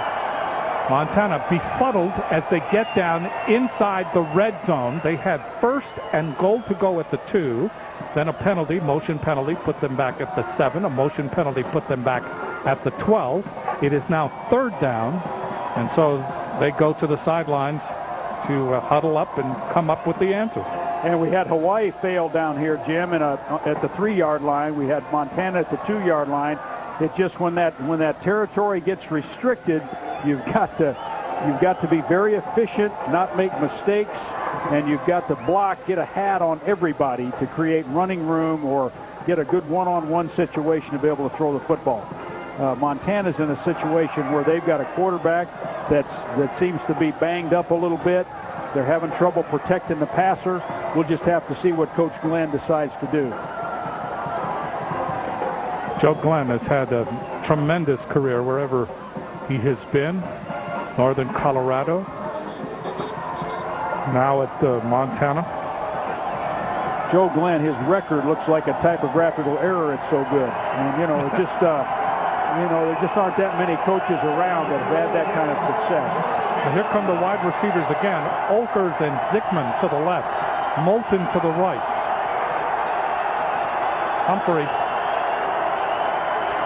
Montana befuddled as they get down inside the red zone. They had 1st and goal to go at the 2. Then a penalty, motion penalty, put them back at the 7. A motion penalty put them back at the 12. It is now 3rd down. And so they go to the sidelines to huddle up and come up with the answer. And we had Hawaii fail down here, Jim, at the 3-yard line. We had Montana at the 2-yard line. It just when that territory gets restricted, you've got to be very efficient, not make mistakes, and you've got to block, get a hat on everybody to create running room or get a good one-on-one situation to be able to throw the football. Montana's in a situation where they've got a quarterback that seems to be banged up a little bit. They're having trouble protecting the passer. We'll just have to see what Coach Glenn decides to do. Joe Glenn has had a tremendous career wherever he has been. Northern Colorado. Now at Montana. Joe Glenn, his record looks like a typographical error. It's so good. And, you know, it just, there just aren't that many coaches around that have had that kind of success. And here come the wide receivers again. Olkers and Zickman to the left. Moulton to the right. Humphrey.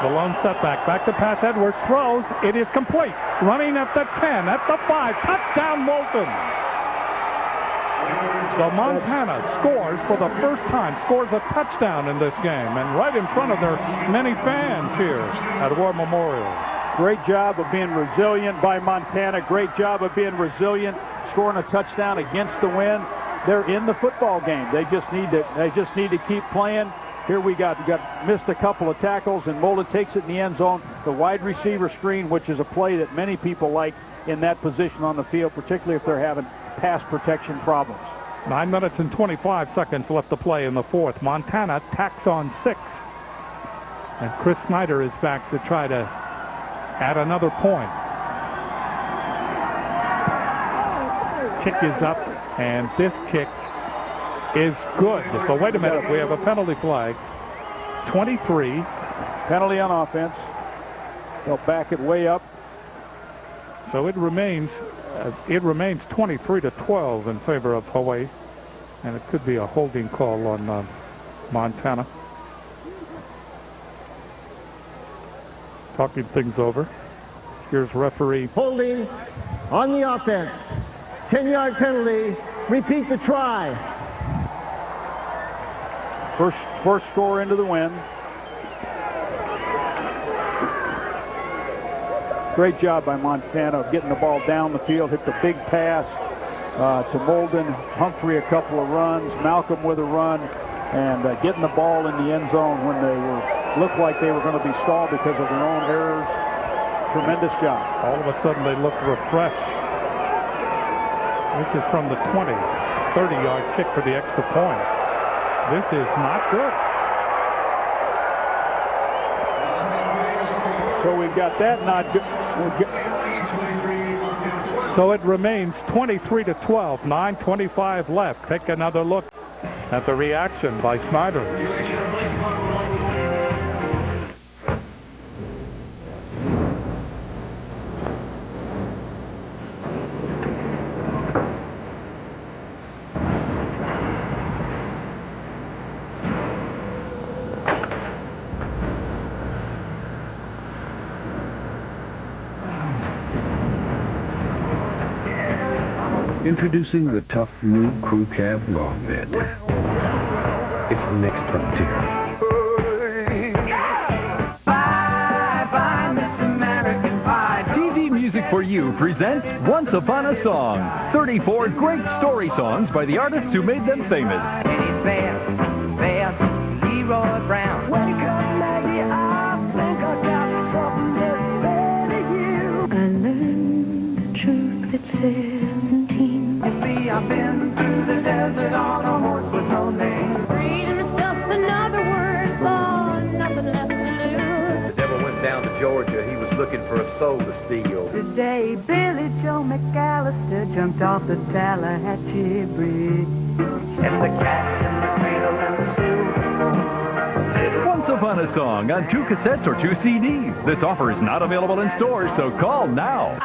The lone setback. Back to pass. Edwards throws. It is complete. Running at the 10, at the 5. Touchdown, Moulton. So Montana scores for the first time. Scores a touchdown in this game. And right in front of their many fans here at War Memorial. Great job of being resilient by Montana. Great job of being resilient, scoring a touchdown against the wind. They're in the football game. They just need to keep playing. Here we got missed a couple of tackles, and Moulton takes it in the end zone. The wide receiver screen, which is a play that many people like in that position on the field, particularly if they're having pass protection problems. 9 minutes and 25 seconds left to play in the fourth. Montana tacks on 6. And Chris Snyder is back to try to add another point. Kick is up, and this kick is good. But wait a minute, we have a penalty flag. 23. Penalty on offense. They'll back it way up. So it remains 23-12 in favor of Hawaii. And it could be a holding call on Montana. Talking things over. Here's referee. Holding on the offense. 10-yard penalty. Repeat the try. First score into the wind. Great job by Montana of getting the ball down the field. Hit the big pass to Molden. Humphrey a couple of runs. Malcolm with a run. And getting the ball in the end zone when they looked like they were going to be stalled because of their own errors. Tremendous job. All of a sudden they look refreshed. This is from the 20. 30-yard kick for the extra point. This is not good. So we've got that not good. So it remains 23-12. 9:25 left. Take another look at the reaction by Snyder. Introducing the tough new crew cab long bed. It's the next frontier. Bye, bye, Miss American Pie. TV music for You presents Once Upon a Song. 34 great story songs by the artists who made them famous. Leroy Brown. Wake up, Maggie, I think I got something to say to you. I learned the truth at 17. You see, I've been through the desert on a horse with no name. Freedom is just another word for nothing left to lose. The devil went down to Georgia. He was looking for a soul to steal. Today, Billy Joe McAllister jumped off the Tallahatchie Bridge. And the cats in the cradle and the silver. Once Upon a Song on 2 cassettes or 2 CDs. This offer is not available in stores, so call now.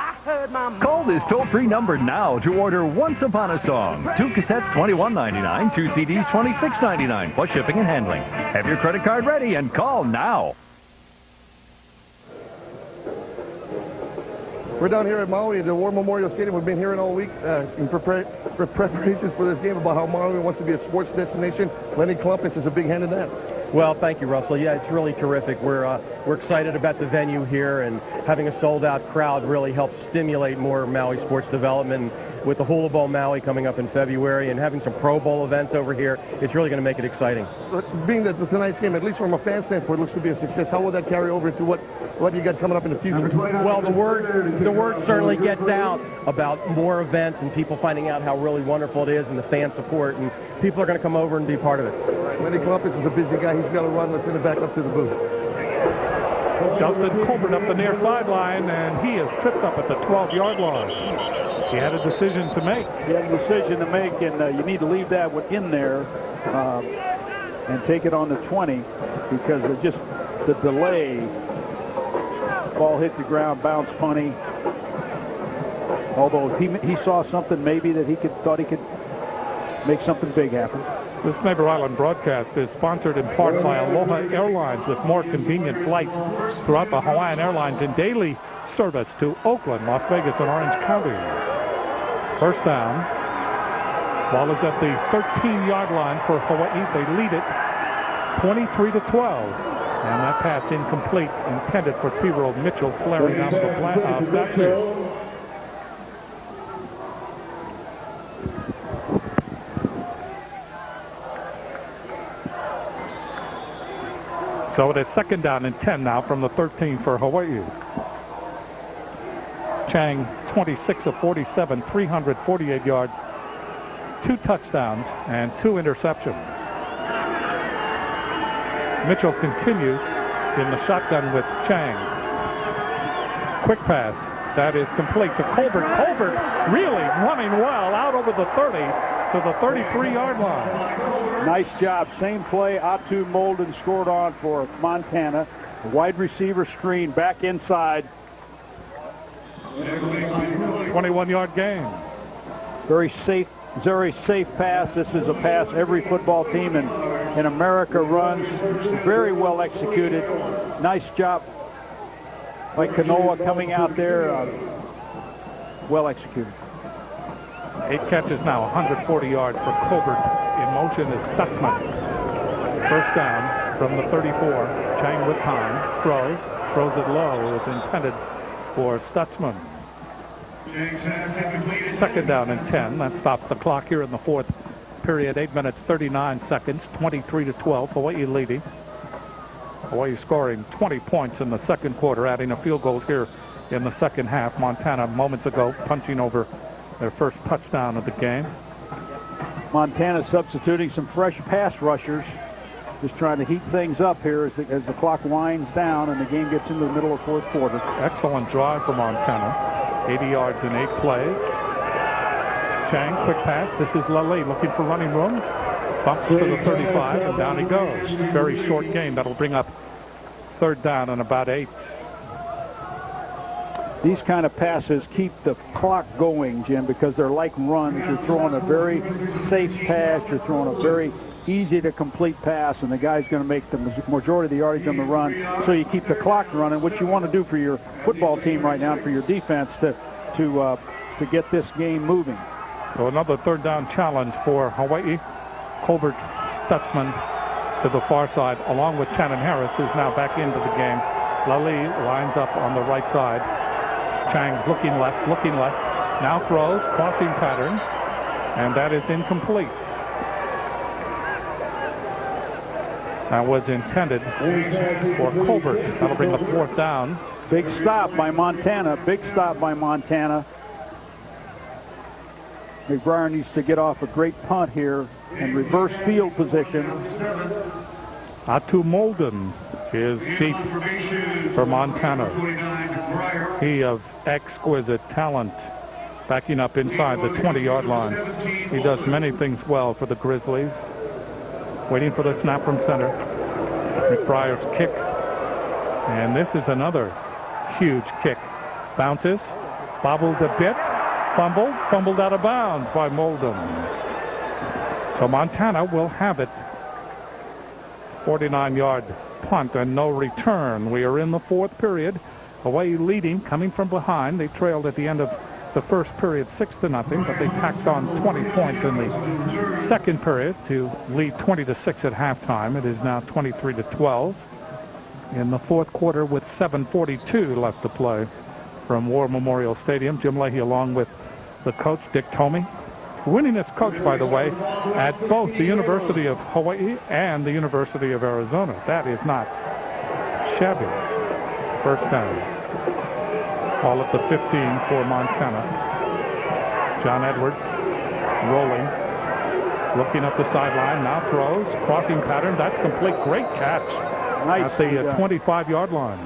Call this toll-free number now to order Once Upon a Song. 2 cassettes, $21.99. 2 CDs, $26.99. Plus shipping and handling. Have your credit card ready and call now. We're down here at Maui at the War Memorial Stadium. We've been hearing all week in preparations for this game about how Maui wants to be a sports destination. Lenny Klumpus is a big hand in that. Well, thank you, Russell. Yeah, it's really terrific. We're excited about the venue here, and having a sold-out crowd really helps stimulate more Maui sports development. With the Hula Bowl Maui coming up in February and having some Pro Bowl events over here, it's really going to make it exciting. Being that tonight's game, at least from a fan standpoint, looks to be a success, how will that carry over into what you got coming up in the future? Well, the word certainly gets out about more events and people finding out how really wonderful it is and the fan support, and people are going to come over and be part of it. Lenny Klumpus is a busy guy. He's got to run. Let's send it back up to the booth. Justin Colbert up the near sideline, and he is tripped up at the 12-yard line. He had a decision to make. He had a decision to make, and you need to leave that one in there and take it on the 20 because of just the delay. Ball hit the ground, bounced funny. Although he saw something maybe that thought he could make something big happen. This Neighbor Island broadcast is sponsored in part by Aloha Airlines with more convenient flights throughout the Hawaiian Airlines and daily service to Oakland, Las Vegas, and Orange County. First down. Ball is at the 13-yard line for Hawaii. They lead it 23-12. And that pass incomplete, intended for 3-year-old Mitchell flaring out of the backfield. So it is 2nd down and 10 now from the 13 for Hawaii. Chang, 26 of 47, 348 yards, 2 touchdowns, and 2 interceptions. Mitchell continues in the shotgun with Chang. Quick pass. That is complete to Colbert. Colbert really running well out over the 30 to the 33-yard line. Nice job. Same play. Atu Molden scored on for Montana. The wide receiver screen back inside. 21-yard gain. Very safe pass. This is a pass every football team in America runs. Very well executed. Nice job by Kanoa coming out there. Well executed. 8 catches now, 140 yards for Colbert. In motion is Stutzman. First down from the 34. Chang with time. Throws it low. It was intended for Stutzman. 2nd down and 10. That stops the clock here in the 4th period. 8 minutes, 39 seconds. 23-12. Hawaii leading. Hawaii scoring 20 points in the 2nd quarter, adding a field goal here in the 2nd half. Montana moments ago punching over their first touchdown of the game. Montana substituting some fresh pass rushers, just trying to heat things up here as the clock winds down and the game gets into the middle of 4th quarter. Excellent drive for Montana. 80 yards in 8 plays. Chang, quick pass. This is Lale looking for running room. Bumps to the 35 and down he goes. Very short game. That'll bring up 3rd down and about 8. These kind of passes keep the clock going, Jim, because they're like runs. You're throwing a very safe pass. You're throwing a very easy to complete pass, and the guy's going to make the majority of the yardage on the run. So you keep the clock running, what you want to do for your football team right now, for your defense to get this game moving. So another 3rd down challenge for Hawaii. Colbert, Stutzman to the far side, along with Shannon Harris, who's now back into the game. Lally lines up on the right side. Chang looking left. Now throws, crossing pattern, and that is incomplete. That was intended for Colbert. That'll bring the 4th down. Big stop by Montana. Big stop by Montana. McBriar needs to get off a great punt here and reverse field position. Out to Molden is deep for Montana. He of exquisite talent, backing up inside the 20-yard line. He does many things well for the Grizzlies. Waiting for the snap from center. McBriar's kick. And this is another huge kick. Bounces, bobbled a bit, fumbled out of bounds by Molden. So Montana will have it. 49-yard punt and no return. We are in the 4th period. Hawaii leading, coming from behind. They trailed at the end of the first period 6-0, but they tacked on 20 points in the 2nd period to lead 20-6 at halftime. It is now 23-12 in the 4th quarter with 7:42 left to play from War Memorial Stadium. Jim Leahy along with the coach, Dick Tomey. Winningest coach, by the way, at both the University of Hawaii and the University of Arizona. That is not shabby. First down. Ball at the 15 for Montana. John Edwards rolling. Looking up the sideline. Now throws. Crossing pattern. That's complete. Great catch. Nice. At the 25-yard line.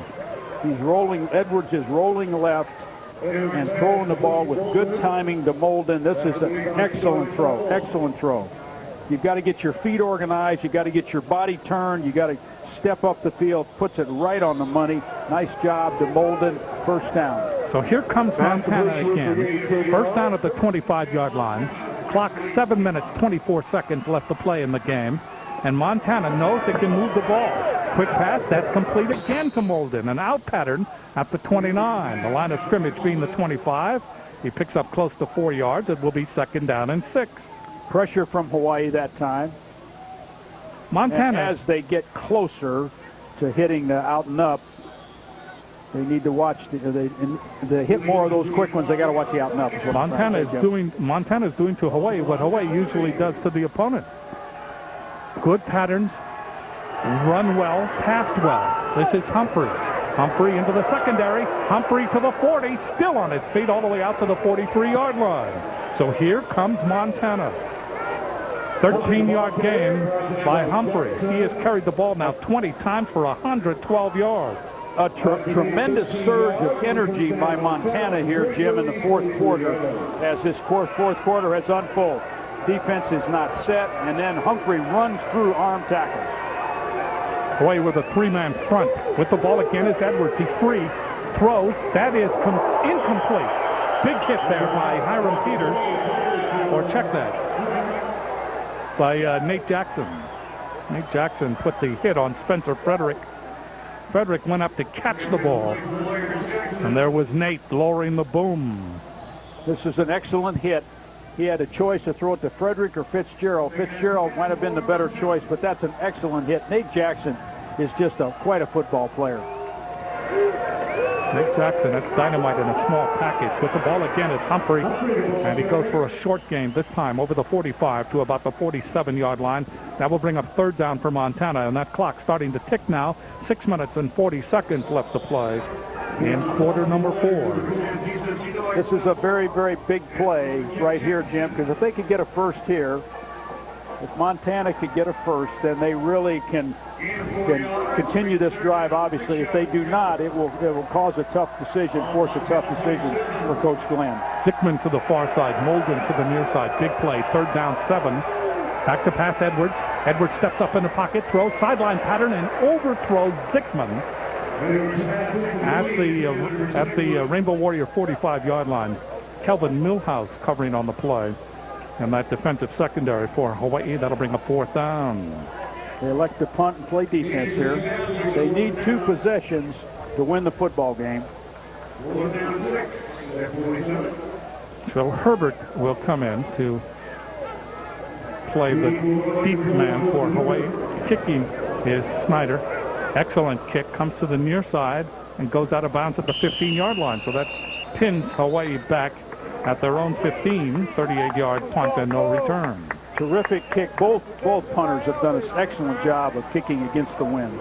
He's rolling. Edwards is rolling left and throwing the ball with good timing to Molden. This is an excellent throw. Excellent throw. You've got to get your feet organized. You've got to get your body turned. You've got to step up the field. Puts it right on the money. Nice job to Molden. First down. So here comes Montana again. First down at the 25-yard line. Clock 7 minutes, 24 seconds left to play in the game. And Montana knows they can move the ball. Quick pass, that's complete again to Molden. An out pattern at the 29. The line of scrimmage being the 25. He picks up close to 4 yards. It will be 2nd down and 6. Pressure from Hawaii that time. Montana. And as they get closer to hitting the out and up, they need to watch they hit more of those quick ones. They got to watch the out and up. Montana is doing to Hawaii what Hawaii usually does to the opponent. Good patterns, run well, passed well. This is Humphrey. Humphrey into the secondary. Humphrey to the 40, still on his feet all the way out to the 43-yard line. So here comes Montana. 13-yard gain by Humphrey. He has carried the ball now 20 times for 112 yards. A tremendous surge of energy by Montana here, Jim, in the 4th quarter as this 4th quarter has unfolded. Defense is not set, and then Humphrey runs through arm tackles. Hawaii with a 3-man front. With the ball again is Edwards. He's free. Throws. That is incomplete. Big hit there by Hiram Peters. Or check that. By Nate Jackson. Nate Jackson put the hit on Spencer Frederick. Frederick went up to catch the ball. And there was Nate lowering the boom. This is an excellent hit. He had a choice to throw it to Frederick or Fitzgerald. Fitzgerald might have been the better choice, but that's an excellent hit. Nate Jackson is just quite a football player. Nate Jackson, that's dynamite in a small package. With the ball again is Humphrey, and he goes for a short gain this time over the 45 to about the 47-yard line. That will bring up 3rd down for Montana, and that clock starting to tick now. 6 minutes and 40 seconds left to play in quarter number 4. This is a very, very big play right here, Jim, because if they could get a first here, if Montana could get a first, then they really can continue this drive. Obviously, if they do not, it will cause a tough decision, force a tough decision for Coach Glenn. Zickman to the far side, Molden to the near side. Big play, 3rd down, 7. Back to pass Edwards. Edwards steps up in the pocket, throws, sideline pattern, and overthrows Zickman at the Rainbow Warrior 45-yard line. Kelvin Milhouse covering on the play. And that defensive secondary for Hawaii, that'll bring a 4th down. They elect to punt and play defense here. They need 2 possessions to win the football game. So Herbert will come in to play the deep man for Hawaii. Kicking is Snyder. Excellent kick, comes to the near side and goes out of bounds at the 15-yard line. So that's pins Hawaii back at their own 15, 38-yard punt and no return. Terrific kick. Both punters have done an excellent job of kicking against the wind.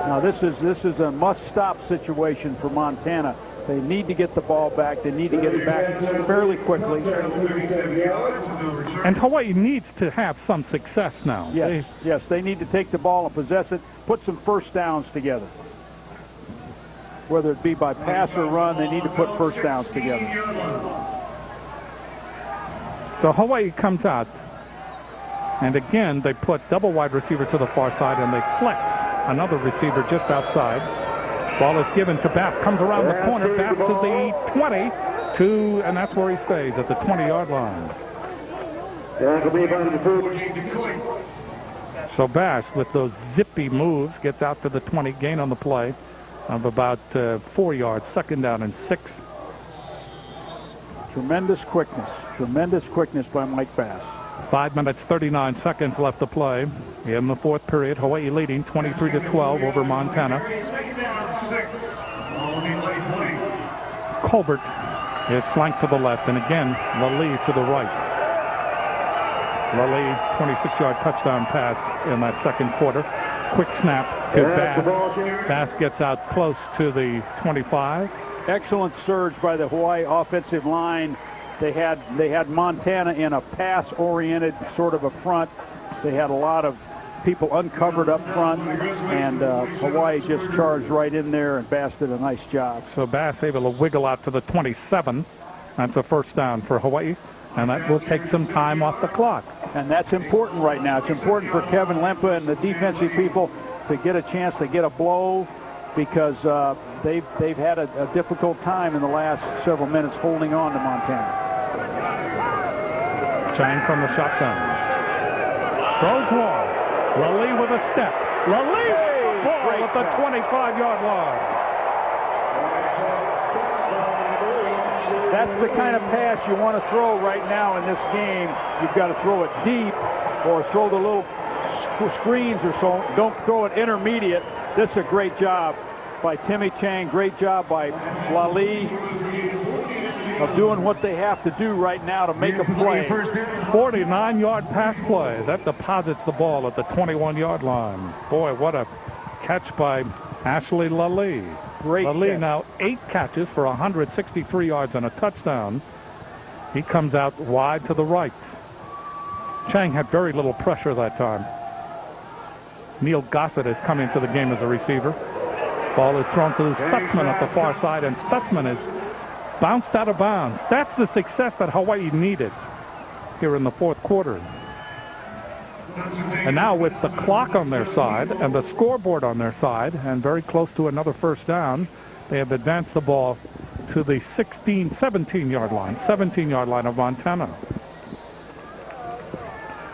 Now this is a must-stop situation for Montana. They need to get the ball back. They need to get it back fairly quickly. And Hawaii needs to have some success now. Yes, they need to take the ball and possess it, put some first downs together. Whether it be by pass or run, they need to put first downs together. So Hawaii comes out, and again they put double wide receiver to the far side, and they flex another receiver just outside. Ball is given to Bass, comes around the corner, Bass to the 20, and that's where he stays, at the 20-yard line. So Bass, with those zippy moves, gets out to the 20, gain on the play of about 4 yards, 2nd down and 6. Tremendous quickness by Mike Bass. 5 minutes, 39 seconds left to play in the 4th period. Hawaii leading 23-12 over Montana. Colbert is flanked to the left, and again, Lally to the right. Lally, 26-yard touchdown pass in that 2nd quarter. Quick snap to Bass. Bass gets out close to the 25. Excellent surge by the Hawaii offensive line. They had Montana in a pass-oriented sort of a front. They had a lot of people uncovered up front, and Hawaii just charged right in there, and Bass did a nice job. So Bass able to wiggle out to the 27. That's a first down for Hawaii, and that will take some time off the clock. And that's important right now. It's important for Kevin Lempa and the defensive people to get a chance to get a blow, because they've had a difficult time in the last several minutes holding on to Montana. Chang from the shotgun. Throws long. Lally with a step. Lally ball at the 25-yard line. That's the kind of pass you want to throw right now in this game. You've got to throw it deep or throw the little screens or so. Don't throw it intermediate. This is a great job by Timmy Chang. Great job by Lally of doing what they have to do right now to make a play. 49-yard pass play. That deposits the ball at the 21-yard line. Boy, what a catch by Ashley Lally. Great Lally catch. now 8 catches for 163 yards and a touchdown. He comes out wide to the right. Chang had very little pressure that time. Neil Gossett is coming to the game as a receiver. Ball is thrown to Stutzman at the far side, and Stutzman is bounced out of bounds. That's the success that Hawaii needed here in the 4th quarter. And now with the clock on their side and the scoreboard on their side and very close to another first down, they have advanced the ball to the 17-yard line, 17-yard line of Montana.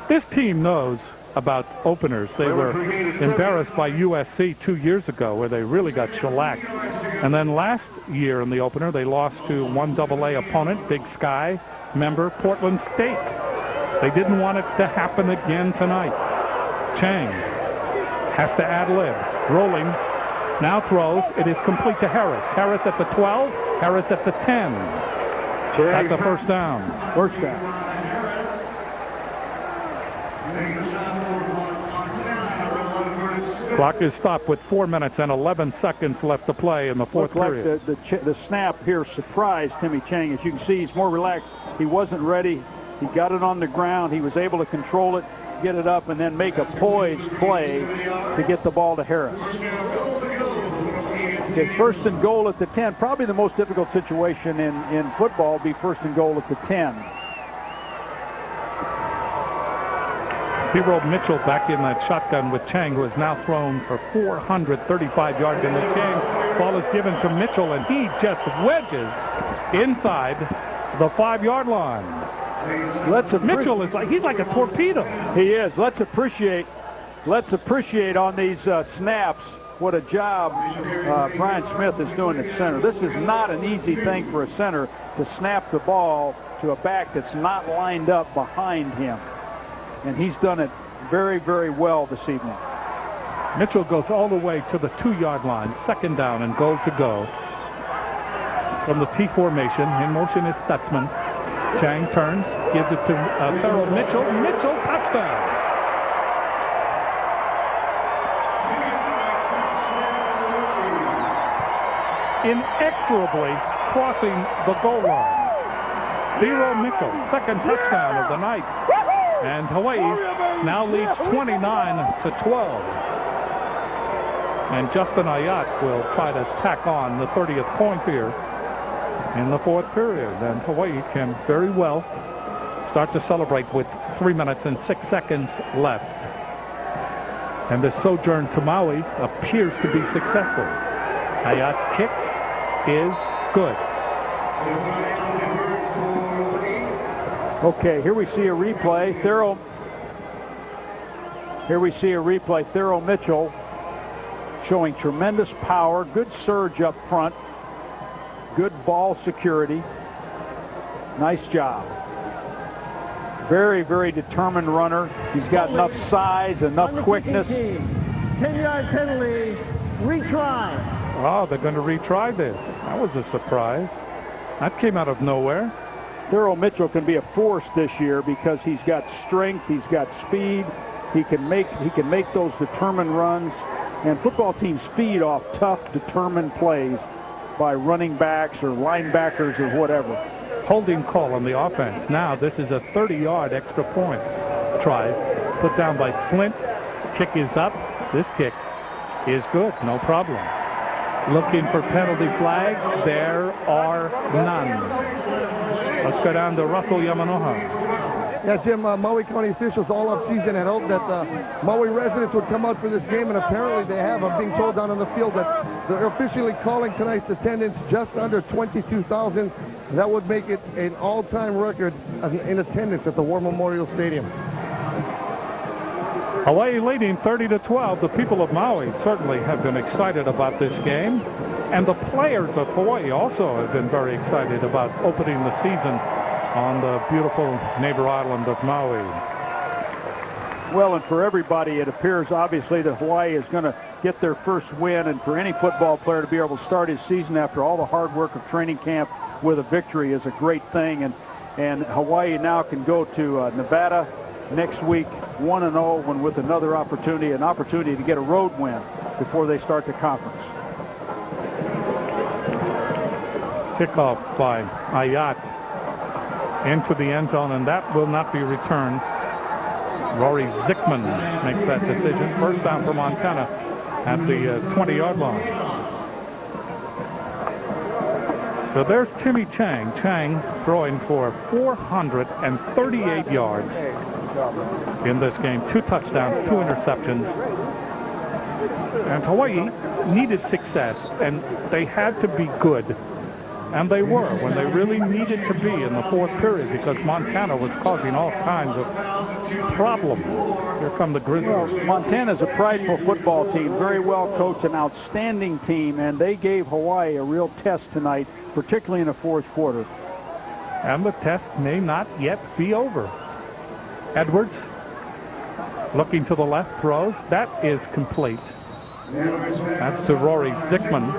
This team knows about openers. They were embarrassed by USC 2 years ago, where they really got shellacked. And then last year in the opener, they lost to 1AA opponent, Big Sky member Portland State. They didn't want it to happen again tonight. Chang has to ad-lib. Rolling, now throws. It is complete to Harris. Harris at the 12, Harris at the 10. That's a first down. First down. Clock is stopped with 4 minutes and 11 seconds left to play in the 4th period. The snap here surprised Timmy Chang. As you can see, he's more relaxed. He wasn't ready. He got it on the ground. He was able to control it, get it up, and then make a poised play to get the ball to Harris. Okay, 1st and goal at the 10. Probably the most difficult situation in football would be 1st and goal at the 10. Hero Mitchell back in that shotgun with Chang, who has now thrown for 435 yards in this game. Ball is given to Mitchell, and he just wedges inside the 5-yard line. Mitchell is he's like a torpedo. He is. Let's appreciate on these snaps what a job Brian Smith is doing at center. This is not an easy thing for a center to snap the ball to a back that's not lined up behind him. And he's done it very, very well this evening. Mitchell goes all the way to the 2-yard line. 2nd down and goal to go. from the T formation. In motion is Stutzman. Chang turns, gives it to Thurl Mitchell. Mitchell, touchdown. Inexorably crossing the goal line. Thurl Mitchell, second touchdown of the night. And Hawaii now leads 29-12. And Justin Ayat will try to tack on the 30th point here in the fourth period. And Hawaii can very well start to celebrate with 3 minutes and 6 seconds left. And the sojourn to Maui appears to be successful. Ayat's kick is good. Okay, here we see a replay. Thurl Mitchell showing tremendous power, good surge up front, good ball security. Nice job. Very, very determined runner. He's got enough size, enough quickness. 10-yard penalty, retry. Oh, they're going to retry this. That was a surprise. That came out of nowhere. Thurl Mitchell can be a force this year because he's got strength, he's got speed, he can make those determined runs, and football teams feed off tough, determined plays by running backs or linebackers or whatever. Holding call on the offense. Now this is a 30-yard extra point try put down by Flint. Kick is up. This kick is good, no problem. Looking for penalty flags. There are none. Let's go down to Russell Yamanoha. Yeah, Jim, Maui County officials all off-season had hoped that Maui residents would come out for this game, and apparently they have. I'm being told down on the field that they're officially calling tonight's attendance just under 22,000. That would make it an all-time record in attendance at the War Memorial Stadium. Hawaii leading 30-12. The people of Maui certainly have been excited about this game. And the players of Hawaii also have been very excited about opening the season on the beautiful neighbor island of Maui. Well, and for everybody, it appears obviously that Hawaii is going to get their first win. And for any football player to be able to start his season after all the hard work of training camp with a victory is a great thing. And Hawaii now can go to Nevada next week 1-0 and with another opportunity, an opportunity to get a road win before they start the conference. Kickoff by Ayat into the end zone, and that will not be returned. Rory Zickman makes that decision. First down for Montana at the 20-yard line. So there's Timmy Chang. Chang throwing for 438 yards in this game. 2 touchdowns, 2 interceptions. And Hawaii needed success, and they had to be good. And they were when they really needed to be in the fourth period because Montana was causing all kinds of problems. Here come the Grizzlies. Well, Montana's a prideful football team, very well coached, an outstanding team, and they gave Hawaii a real test tonight, particularly in the fourth quarter. And the test may not yet be over. Edwards looking to the left, throws. That is complete. That's to Rory Zickman,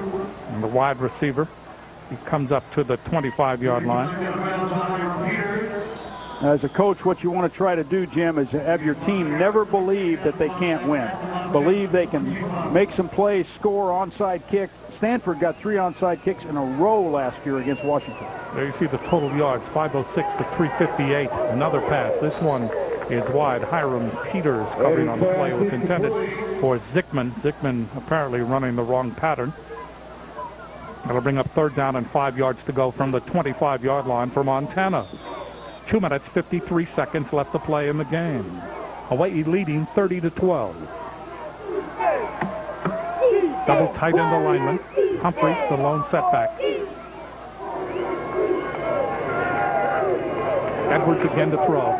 the wide receiver. He comes up to the 25-yard line. As a coach, what you want to try to do, Jim, is have your team never believe that they can't win. Believe they can make some plays, score, onside kick. Stanford got 3 onside kicks in a row last year against Washington. There you see the total yards, 506 to 358. Another pass. This one is wide. Hiram Peters covering on the play. It was intended for Zickman. Zickman apparently running the wrong pattern. That'll bring up 3rd down and 5 yards to go from the 25-yard line for Montana. 2 minutes, 53 seconds left to play in the game. Hawaii leading 30-12. Double tight end alignment. Humphrey, the lone setback. Edwards again to throw.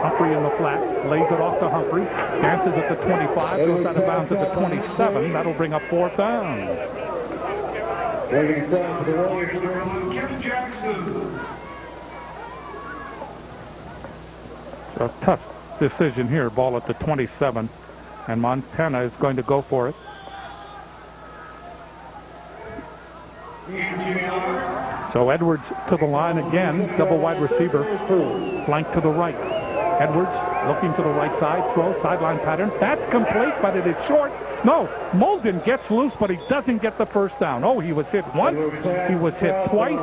Humphrey in the flat, lays it off to Humphrey. Dances at the 25, goes out of bounds at the 27. That'll bring up 4th down. So a tough decision here. Ball at the 27, and Montana is going to go for it. So Edwards to the line again, double wide receiver, flank to the right. Edwards looking to the right side, throw, sideline pattern. That's complete, but it is short. No, Molden gets loose, but he doesn't get the first down. Oh, he was hit once, he was hit twice,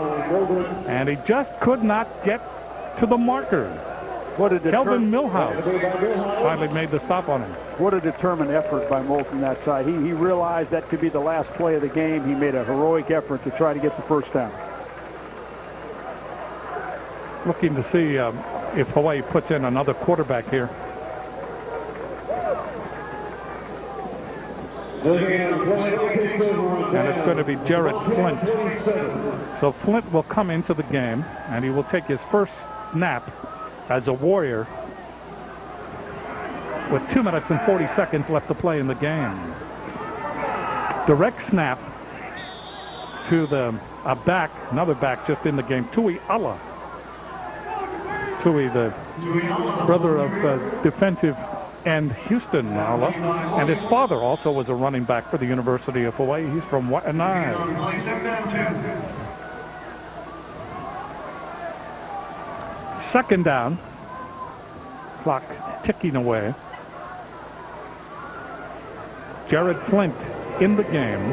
and he just could not get to the marker. Kelvin Milhouse finally made the stop on him. What a determined effort by Moulton that side. He realized that could be the last play of the game. He made a heroic effort to try to get the first down. Looking to see if Hawaii puts in another quarterback here. And it's going to be Jared Flint. So Flint will come into the game, and he will take his first snap as a Warrior with 2 minutes and 40 seconds left to play in the game. Direct snap to another back just in the game, Tui Ala. Tui, the brother of defensive end Houston Ala, and his father also was a running back for the University of Hawaii. He's from Waianae. Second down. Clock ticking away. Jared Flint in the game.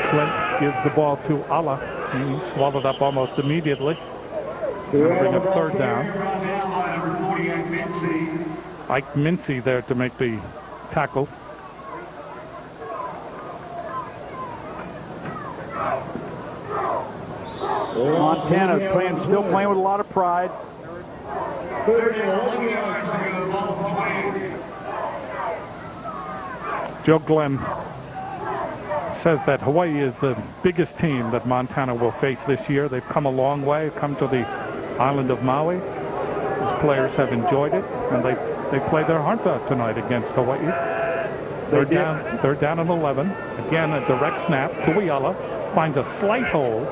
Flint gives the ball to Ala. He swallowed up almost immediately. That'll bring up third down. Ike Mincy there to make the tackle. Montana still playing with a lot of pride. Joe Glenn says that Hawaii is the biggest team that Montana will face this year. They've come a long way, come to the island of Maui. These players have enjoyed it, and they played their hearts out tonight against Hawaii. Third down and 11. Again, a direct snap. Tuiala finds a slight hole,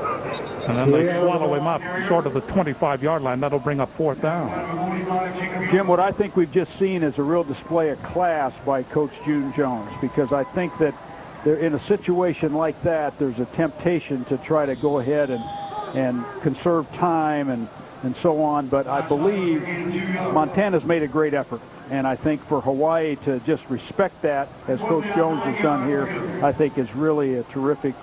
and then they swallow him up short of the 25-yard line. That'll bring up fourth down. Jim, what I think we've just seen is a real display of class by Coach June Jones, because I think that in a situation like that, there's a temptation to try to go ahead and conserve time and so on. But I believe Montana's made a great effort. And I think for Hawaii to just respect that, as Coach Jones has done here, I think is really a terrific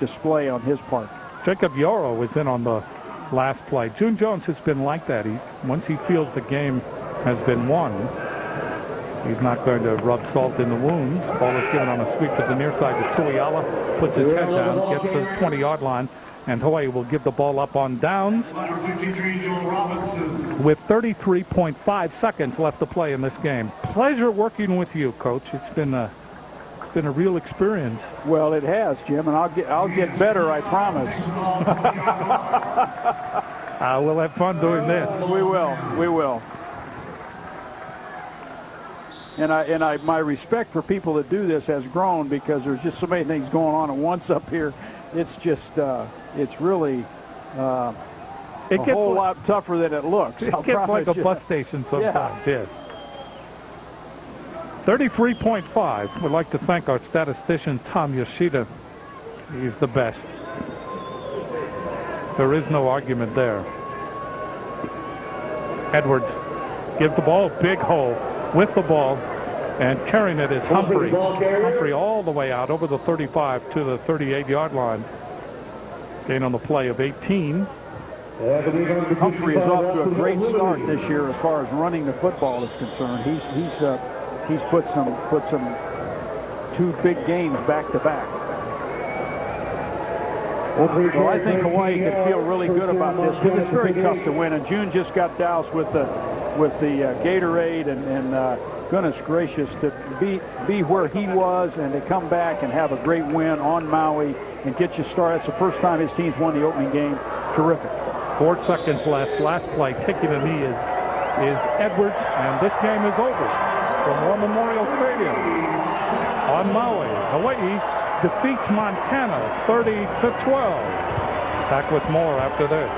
display on his part. Jacob Yoro was in on the last play. June Jones has been like that. Once he feels the game has been won, he's not going to rub salt in the wounds. Ball is given on a sweep to the near side as Tuiala puts his head down, gets to the 20-yard line, and Hawaii will give the ball up on downs with 33.5 seconds left to play in this game. Pleasure working with you, Coach. It's been a real experience. Well, it has, Jim, and I'll get better, I promise. We'll have fun doing this. We will. And my respect for people that do this has grown, because there's just so many things going on at once up here. It's just, it's really a whole lot tougher than it looks. It gets like a bus station sometimes. Yeah. 33.5. We'd like to thank our statistician, Tom Yoshida. He's the best. There is no argument there. Edwards gives the ball, big hole with the ball, and carrying it is Humphrey. Humphrey all the way out over the 35 to the 38-yard line. Gain on the play of 18. Humphrey is off to a great start this year as far as running the football is concerned. He's put some 2 big games back to back. Well, I think Hawaii can feel really good about this, because it's very tough to win. And June just got doused with the Gatorade, and goodness gracious, to be where he was and to come back and have a great win on Maui and get you started. It's the first time his team's won the opening game. Terrific. 4 seconds left. Last play, taking a knee is Edwards, and this game is over from War Memorial Stadium on Maui. Hawaii defeats Montana 30-12. Back with more after this.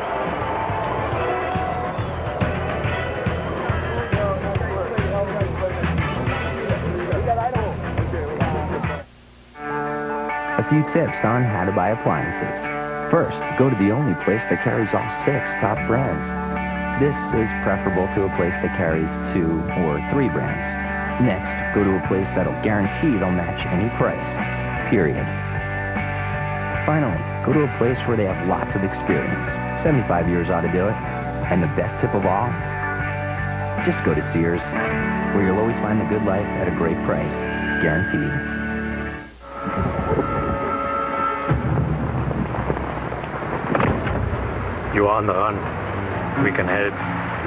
A few tips on how to buy appliances. First, go to the only place that carries all 6 top brands. This is preferable to a place that carries 2 or 3 brands. Next, go to a place that'll guarantee they'll match any price. Period. Finally, go to a place where they have lots of experience. 75 years ought to do it. And the best tip of all, just go to Sears, where you'll always find the good life at a great price. Guaranteed. You are on the run. We can help.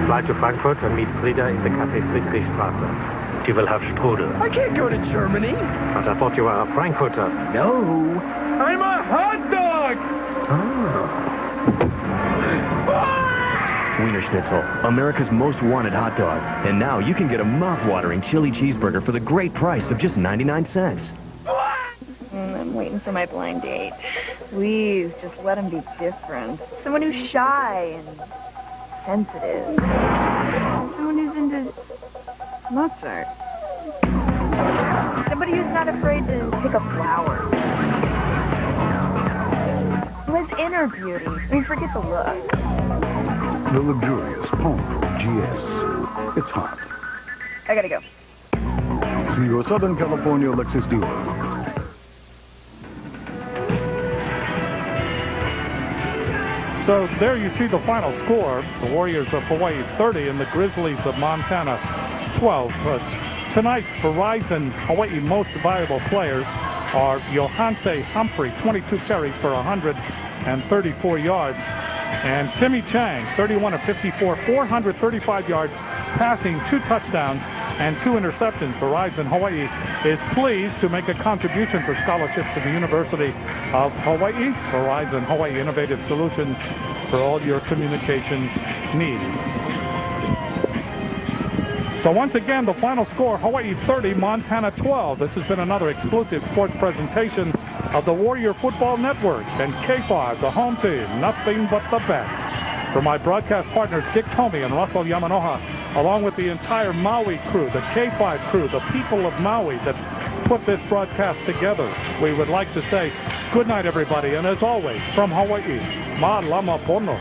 Fly to Frankfurt and meet Frieda in the Café Friedrichstraße. She will have strudel. I can't go to Germany. But I thought you were a Frankfurter. No. I'm a hot dog! Wiener Schnitzel, America's most wanted hot dog. And now you can get a mouth-watering chili cheeseburger for the great price of just 99 cents. I'm waiting for my blind date. Please, just let him be different. Someone who's shy and sensitive. Someone who's into Mozart. Somebody who's not afraid to pick a flower. Who has inner beauty. I mean, forget the look. The luxurious home for GS. It's hot. I gotta go. See your Southern California Lexus dealer. So there you see the final score. The Warriors of Hawaii 30 and the Grizzlies of Montana 12. Tonight's Verizon Hawaii most valuable players are Johanse Humphrey, 22 carries for 134 yards. And Timmy Chang, 31 of 54, 435 yards, passing 2 touchdowns and 2 interceptions. Verizon Hawaii is pleased to make a contribution for scholarships to the University of Hawaii. Verizon Hawaii, innovative solutions for all your communications needs. So once again, the final score, Hawaii 30, Montana 12. This has been another exclusive sports presentation of the Warrior Football Network and K5, the home team, nothing but the best. For my broadcast partners, Dick Tomey and Russell Yamanoha, along with the entire Maui crew, the K5 crew, the people of Maui that put this broadcast together, we would like to say good night, everybody. And as always, from Hawaii, ma lama pono.